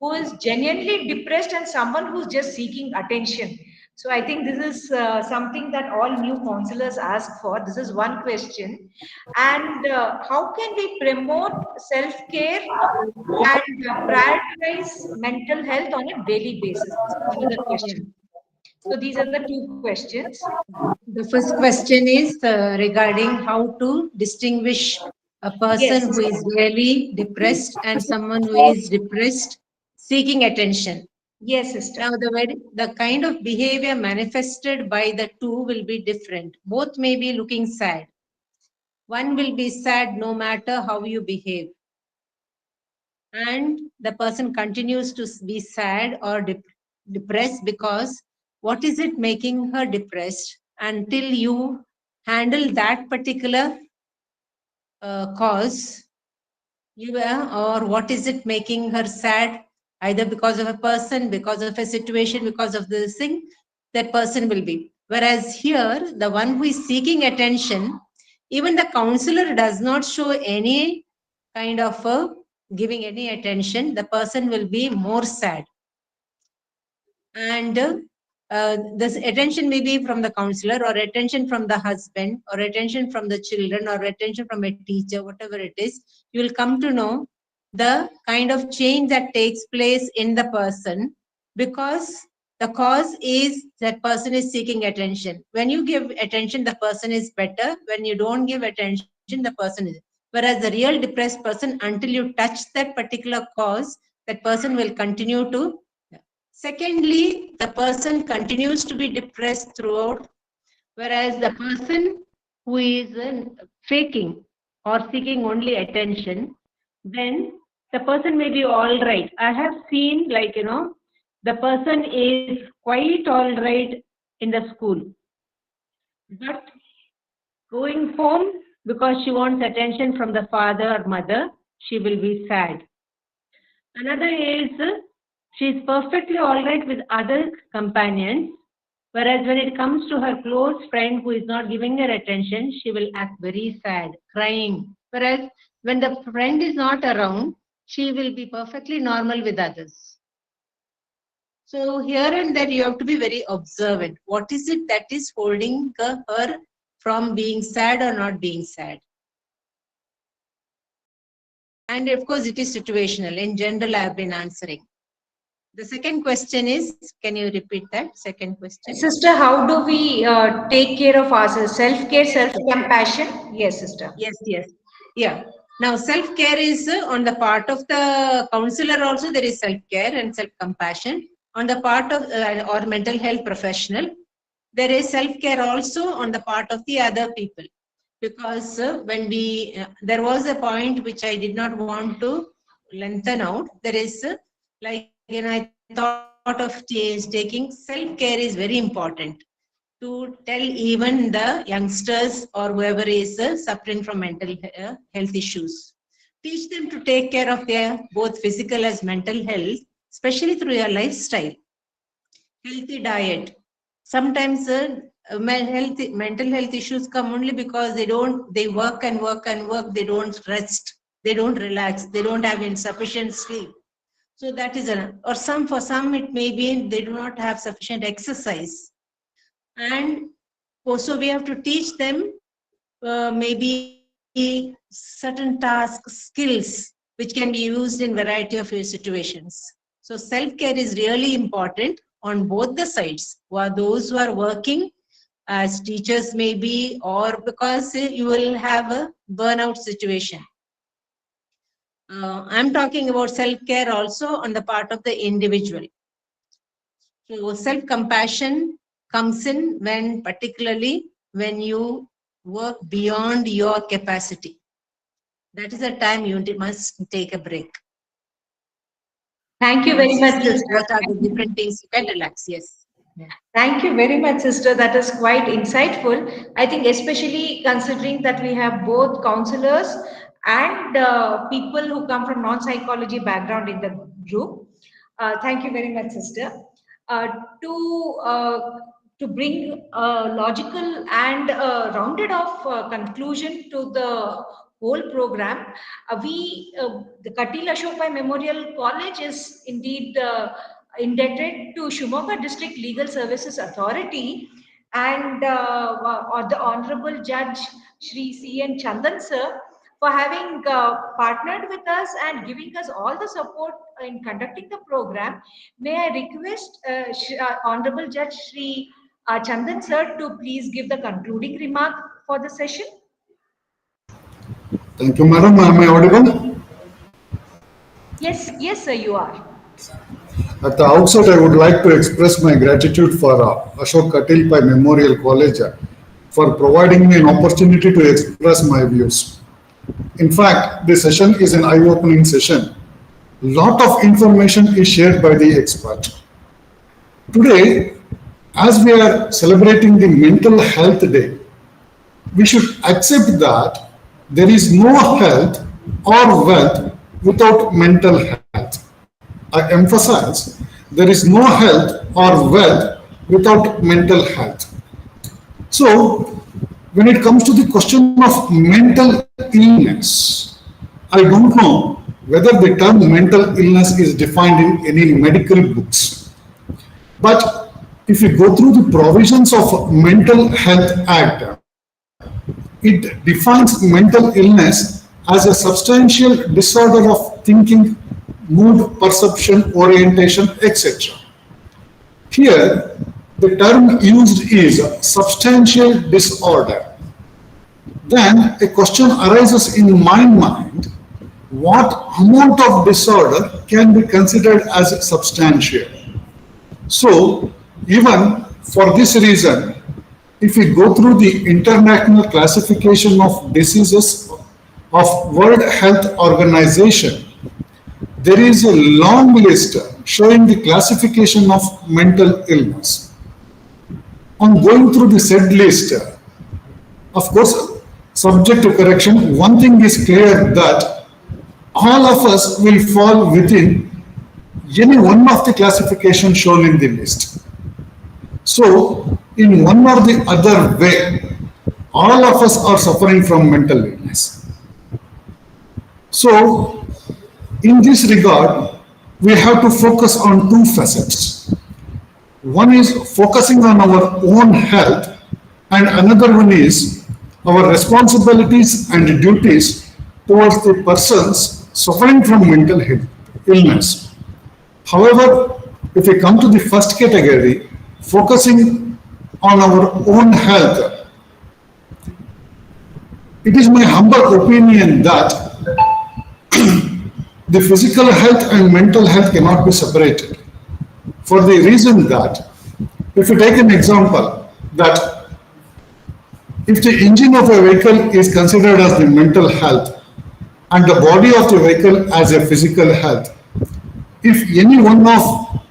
who is genuinely depressed and someone who's just seeking attention? So I think this is something that all new counselors ask for. This is one question. And how can we promote self-care and prioritize mental health on a daily basis? This is another question. So these are the two questions. The first question is regarding how to distinguish a Yes, person who sister. is really depressed and someone who is depressed seeking attention. Yes, sister. Now, the kind of behavior manifested by the two will be different. Both may be looking sad. One will be sad no matter how you behave, and the person continues to be sad or depressed because what is it making her depressed? Until you handle that particular cause, or what is it making her sad, either because of a person, because of a situation, because of this thing, that person will be. Whereas here, the one who is seeking attention, even the counselor does not show any kind of giving any attention, the person will be more sad. And this attention may be from the counselor, or attention from the husband, or attention from the children, or attention from a teacher, whatever it is. You will come to know the kind of change that takes place in the person, because the cause is that person is seeking attention. When you give attention, the person is better. When you don't give attention, the person is. Whereas the real depressed person, until you touch that particular cause, that person will continue to. Secondly, the person continues to be depressed throughout, whereas the person who is faking or seeking only attention, then the person may be all right. I have seen, the person is quite all right in the school. But going home, because she wants attention from the father or mother, she will be sad. Another is she is perfectly all right with other companions, whereas when it comes to her close friend who is not giving her attention, she will act very sad, crying. Whereas when the friend is not around, she will be perfectly normal with others. So here and there you have to be very observant. What is it that is holding her from being sad or not being sad? And of course, it is situational. In general, I have been answering. The second question is, can you repeat that second question? Sister, how do we take care of ourselves? Self-care, self-compassion? Yes, sister. Yes, yes. Yeah. Now, self-care is on the part of the counselor also, there is self-care and self-compassion. On the part of or mental health professional, there is self-care also on the part of the other people. Because when we, there was a point which I did not want to lengthen out. There is I thought of taking self-care is very important to tell even the youngsters or whoever is suffering from mental health issues. Teach them to take care of their both physical as mental health, especially through your lifestyle. Healthy diet. Sometimes mental health issues come only because they work and work and work, they don't rest, they don't relax, they don't have insufficient sleep. So that is for some it may be they do not have sufficient exercise. And also we have to teach them maybe certain tasks, skills, which can be used in variety of situations. So self-care is really important on both the sides, those who are working as teachers maybe, or because you will have a burnout situation. I'm talking about self-care also on the part of the individual. So self-compassion comes in particularly when you work beyond your capacity. That is the time you must take a break. Thank you very much, See sister. what are the different things you can relax. Yes. Yeah. Thank you very much, sister. That is quite insightful. I think, especially considering that we have both counselors and people who come from non-psychology background in the group. Thank you very much, sister. Uh, to uh, to bring a logical and rounded off conclusion to the whole program, the Kateel Ashok Pai Memorial College is indeed indebted to Shivamogga District Legal Services Authority and or the Honorable Judge Shri C.N. Chandan sir for having partnered with us and giving us all the support in conducting the program. May I request Honorable Judge Shri Chandan sir to please give the concluding remark for the session. Thank you, madam. Am I audible? Yes, yes, sir, you are. At the outset, I would like to express my gratitude for Ashok Kateel Pai Memorial College for providing me an opportunity to express my views. In fact, this session is an eye-opening session. Lot of information is shared by the expert. Today, as we are celebrating the Mental Health Day, we should accept that there is no health or wealth without mental health. I emphasize, there is no health or wealth without mental health. So, when it comes to the question of mental illness, I don't know whether the term mental illness is defined in any medical books. But if you go through the provisions of Mental Health Act, it defines mental illness as a substantial disorder of thinking, mood, perception, orientation, etc. Here, the term used is substantial disorder. Then a question arises in my mind, what amount of disorder can be considered as substantial? So, even for this reason, if we go through the international classification of diseases of World Health Organization, there is a long list showing the classification of mental illness. on going through the said list, of course, subject to correction, one thing is clear that all of us will fall within any one of the classifications shown in the list. So, in one or the other way, all of us are suffering from mental illness. So, in this regard, we have to focus on two facets. One is focusing on our own health, and another one is our responsibilities and duties towards the persons suffering from mental illness. However, if we come to the first category, focusing on our own health, it is my humble opinion that the physical health and mental health cannot be separated. For the reason that, if you take an example, that if the engine of a vehicle is considered as the mental health and the body of the vehicle as a physical health, if any one of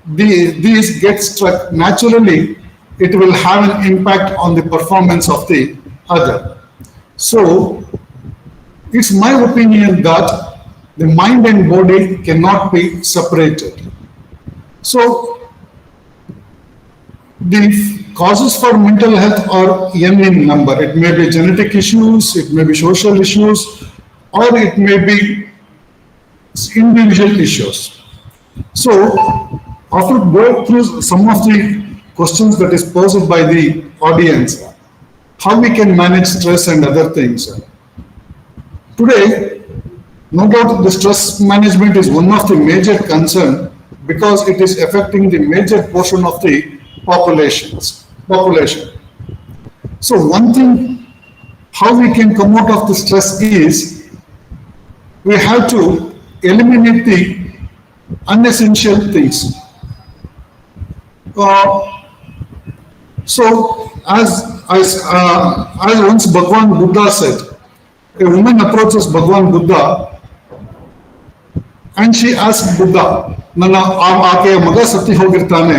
these gets struck, naturally it will have an impact on the performance of the other. So, it's my opinion that the mind and body cannot be separated. So, the causes for mental health are n in number. It may be genetic issues, it may be social issues, or it may be individual issues. So, after going through some of the questions that is posed by the audience, how we can manage stress and other things. Today, no doubt the stress management is one of the major concern because it is affecting the major portion of the population. So one thing, how we can come out of the stress is, we have to eliminate the unessential things. So as once Bhagwan Buddha said, a woman approaches Bhagwan Buddha and she asked Buddha, ನನ್ನ ಆಕೆಯ ಮಗ ಸತ್ತಿ ಹೋಗಿರ್ತಾನೆ,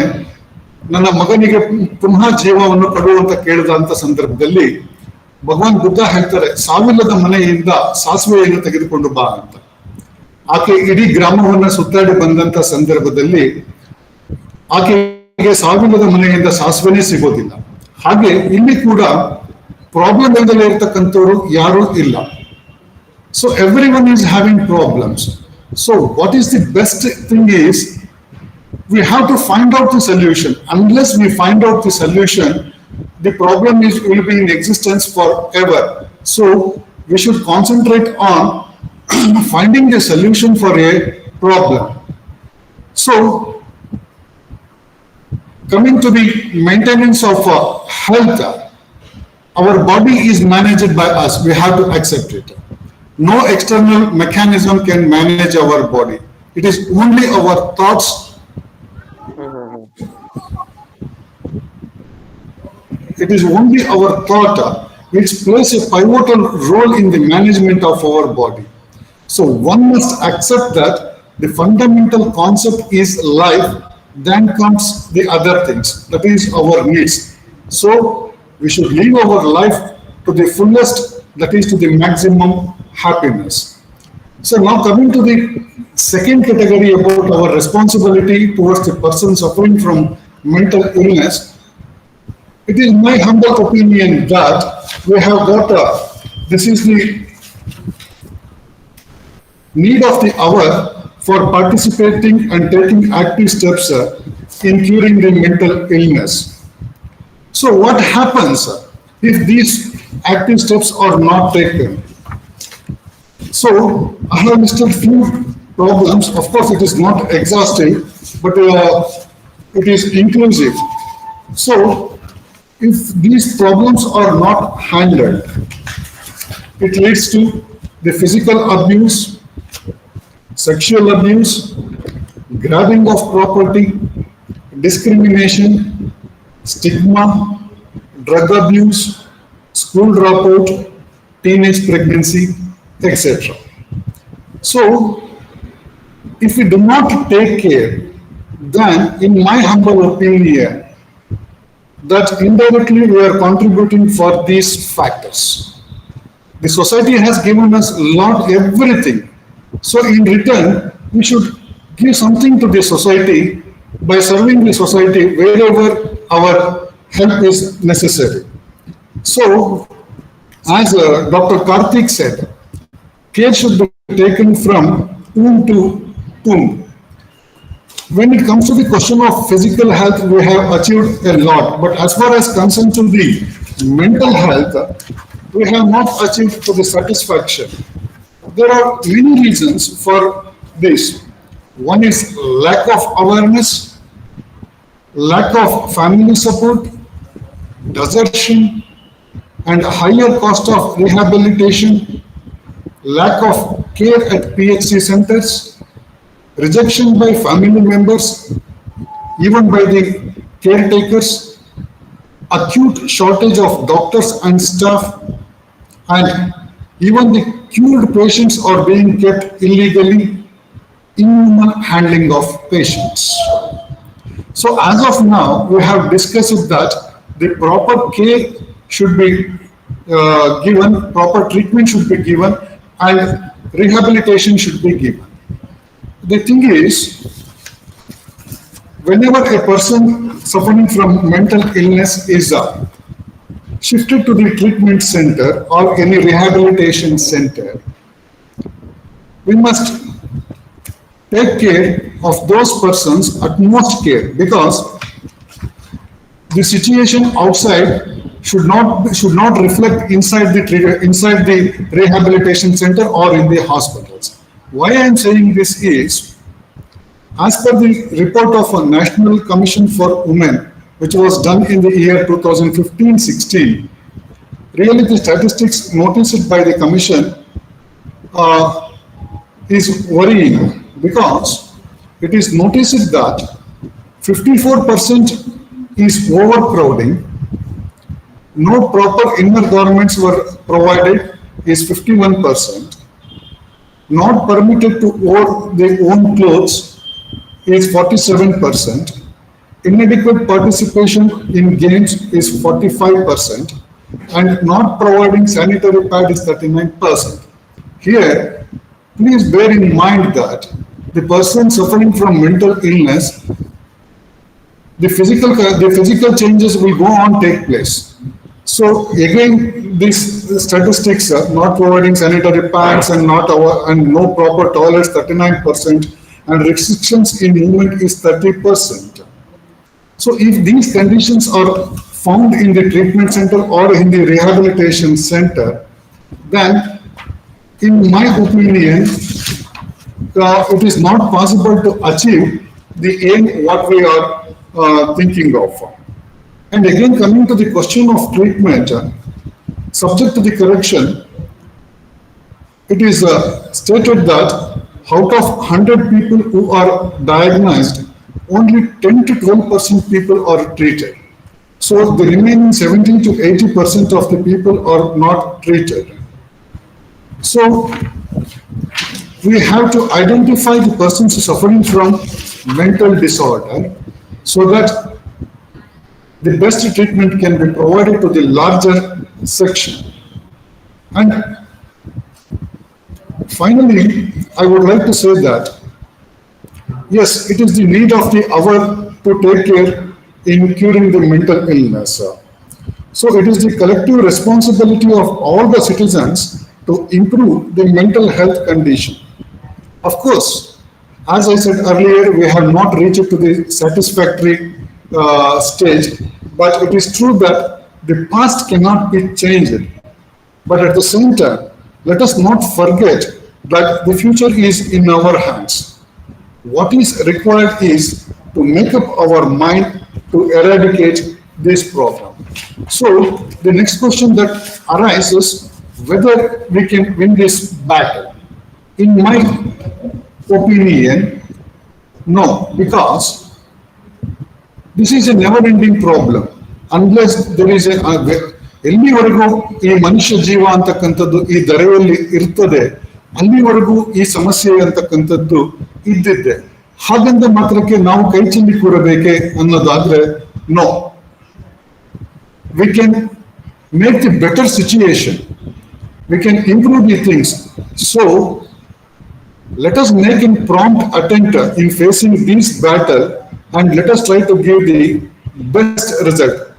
ನನ್ನ ಮಗನಿಗೆ ಪುನಃ ಜೀವವನ್ನು ಕೊಡು ಅಂತ ಕೇಳಿದಂತ ಸಂದರ್ಭದಲ್ಲಿ ಭಗವಾನ್ ಬುದ್ಧ ಹೇಳ್ತಾರೆ, ಸಾವಿಲ್ಲದ ಮನೆಯಿಂದ ಸಾಸಿವೆಯನ್ನು ತೆಗೆದುಕೊಂಡು ಬಾ ಅಂತ. ಆಕೆ ಇಡೀ ಗ್ರಾಮವನ್ನ ಸುತ್ತಾಡಿ ಬಂದಂತ ಸಂದರ್ಭದಲ್ಲಿ ಆಕೆಗೆ ಸಾವಿಲ್ಲದ ಮನೆಯಿಂದ ಸಾಸಿವೆನೇ ಸಿಗೋದಿಲ್ಲ. ಹಾಗೆ ಇಲ್ಲಿ ಕೂಡ ಪ್ರಾಬ್ಲಮ್ ಎಂದಲೇ ಇರತಕ್ಕಂಥವ್ರು ಯಾರೂ ಇಲ್ಲ. So everyone is having problems. So what is the best thing is, we have to find out the solution. Unless we find out the solution, the problem will be in existence forever. So we should concentrate on finding the solution for a problem. So coming to the maintenance of health, our body is managed by us. We have to accept it. No external mechanism can manage our body. It is only our thoughts. It is only our thought which plays a pivotal role in the management of our body. So one must accept that the fundamental concept is life, then comes the other things, that is our needs. So we should live our life to the fullest, that is to the maximum happiness. So now coming to the second category about our responsibility towards the person suffering from mental illness, it is my humble opinion that we have got this is the need of the hour for participating and taking active steps in curing the mental illness. So what happens if these active steps are not taken? So I have listed few problems. Of course, it is not exhaustive, but it is inclusive. So if these problems are not handled, it leads to the physical abuse, sexual abuse, grabbing of property, discrimination, stigma, drug abuse, school dropout, teenage pregnancy, etc. So, if we do not take care, then in my humble opinion, that indirectly we are contributing for these factors. The society has given us everything. So in return, we should give something to the society by serving the society wherever our help is necessary. So, as Dr. Karthik said, care should be taken from womb to tomb. When it comes to the question of physical health, we have achieved a lot. But as far as concerned to the mental health, we have not achieved to the satisfaction. There are many reasons for this. One is lack of awareness, lack of family support, desertion, and higher cost of rehabilitation, lack of care at PHC centers, rejection by family members, even by the caretakers, acute shortage of doctors and staff, and even the cured patients are being kept illegally, inhuman handling of patients. So as of now, we have discussed that the proper care should be given, proper treatment should be given, and rehabilitation should be given. The thing is, whenever a person suffering from mental illness is shifted to the treatment center or any rehabilitation center, we must take care of those persons utmost care, because the situation outside should not reflect inside the rehabilitation center or in the hospitals. Why I am saying this is, as per the report of a National Commission for Women, which was done in the year 2015-16, really the statistics noticed by the Commission is worrying, because it is noticed that 54% is overcrowding, no proper inner garments were provided is 51%, not permitted to wear their own clothes is 47%, inadequate participation in games is 45%, and not providing sanitary pad is 39%. Here, please bear in mind that the person suffering from mental illness, the physical changes will go on take place. So again, these statistics are not providing sanitary pads and no proper toilets 39%, and restrictions in movement is 30%. So if these conditions are found in the treatment center or in the rehabilitation center, then in my opinion, it is not possible to achieve the aim what we are thinking of. And again, coming to the question of treatment, subject to the correction, it is stated that out of 100 people who are diagnosed, only 10 to 12% people are treated. So the remaining 70 to 80% of the people are not treated. So we have to identify the persons suffering from mental disorder so that the best treatment can be provided to the larger section. And finally, I would like to say that, yes, it is the need of the hour to take care in curing the mental illness. So it is the collective responsibility of all the citizens to improve the mental health condition. Of course, as I said earlier, we have not reached to the satisfactory stage, but it is true that the past cannot be changed. But at the same time, let us not forget that the future is in our hands. What is required is to make up our mind to eradicate this problem. So the next question that arises, whether we can win this battle. In my opinion, no, because this is a never-ending problem. Unless there is ಎಲ್ಲಿವರೆಗೂ ಈ ಮನುಷ್ಯ ಜೀವ ಅಂತಕ್ಕಂಥದ್ದು ಈ ಧರೆಯಲ್ಲಿ ಇರ್ತದೆ, ಅಲ್ಲಿವರೆಗೂ ಈ ಸಮಸ್ಯೆ ಅಂತಕ್ಕಂಥದ್ದು ಇದ್ದಿದ್ದೆ. ಹಾಗಂತ ಮಾತ್ರಕ್ಕೆ ನಾವು ಕೈ ಚೆಲ್ಲಿ ಕೂರಬೇಕೆ ಅನ್ನೋದಾದ್ರೆ no. we can make the better situation. We can improve the things. So let us make a prompt attempt in facing this battle and let us try to give the best result.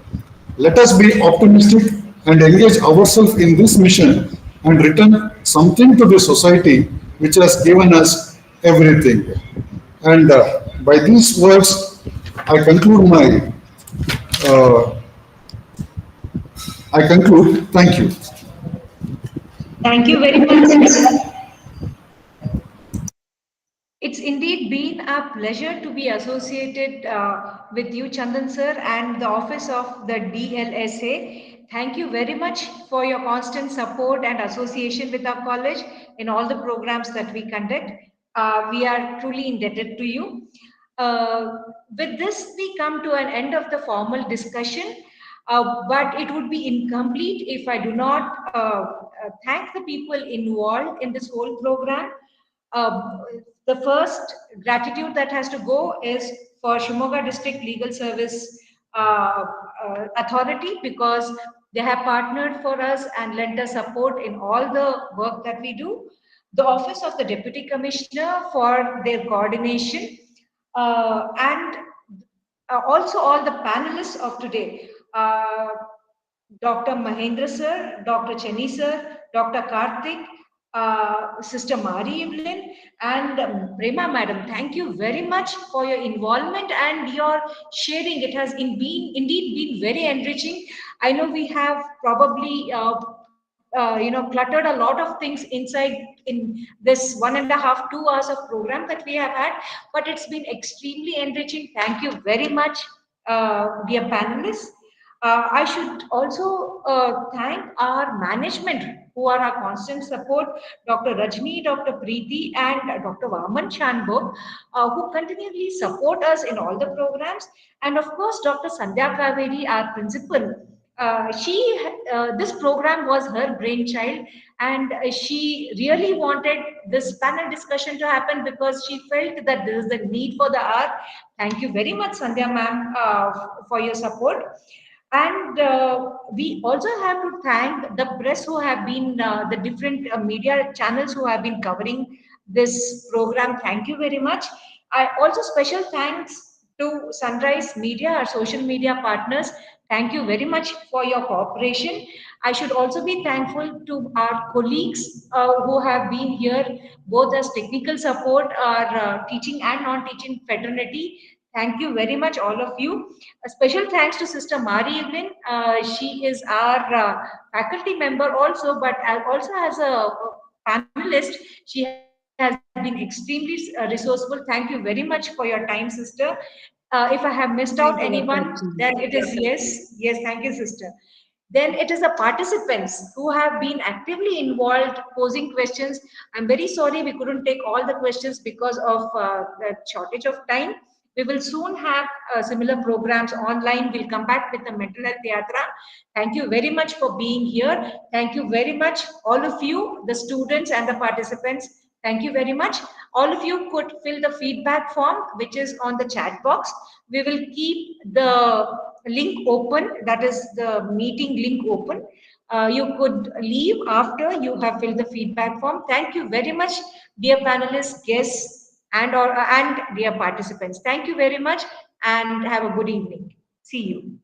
Let us be optimistic and engage ourselves in this mission and return something to the society which has given us everything. And by these words, I conclude my. Uh, I conclude. Thank you. Thank you very much. It's indeed been a pleasure to be associated with you, Chandan sir, and the office of the DLSA. Thank you very much for your constant support and association with our college in all the programs that we conduct. We are truly indebted to you. Uh, with this, we come to an end of the formal discussion, but it would be incomplete if I do not thank the people involved in this whole program. uh, the first gratitude that has to go is for Shivamogga District Legal Service Authority, because they have partnered for us and lent us support in all the work that we do. The Office of the Deputy Commissioner for their coordination, and also all the panelists of today. Dr. Mahendra sir, Dr. Chenny sir, Dr. Karthik, Sister Mari Evelyn, and Prema madam. Thank you very much for your involvement and your sharing. It has indeed been very enriching. I know we have probably cluttered a lot of things inside in this 1.5 2 hours of program that we have had, but it's been extremely enriching. Thank you very much, dear panelists. I should also thank our management who are our constant support, Dr. Rajni, Dr. Preeti, and Dr. Vaman Chanbok, who continually support us in all the programs. And of course, Dr. Sandhya Kaveri, our principal. This program was her brainchild, and she really wanted this panel discussion to happen because she felt that there is a need for the hour. Thank you very much, Sandhya ma'am, for your support. And we also have to thank the press who have been, the different media channels who have been covering this program. Thank you very much. I also special thanks to Sunrise Media, our social media partners. Thank you very much for your cooperation. I should also be thankful to our colleagues who have been here both as technical support, our teaching and non-teaching fraternity. Thank you very much, all of you. A special thanks to Sister Mari Evelyn. She is our faculty member also, but also as a panelist, she has been extremely resourceful. Thank you very much for your time, sister. If I have missed out Thank anyone, you, Dr. then it is yes. Yes, thank you, sister. Then it is the participants who have been actively involved posing questions. I'm very sorry we couldn't take all the questions because of the shortage of time. We will soon have similar programs online. We'll come back with the mental health yatra. Thank you very much for being here. Thank you very much, all of you, the students and the participants. Thank you very much. All of you could fill the feedback form, which is on the chat box. We will keep the link open, that is the meeting link open. You could leave after you have filled the feedback form. Thank you very much, dear panelists, guests, and dear participants. Thank you very much and have a good evening. See you.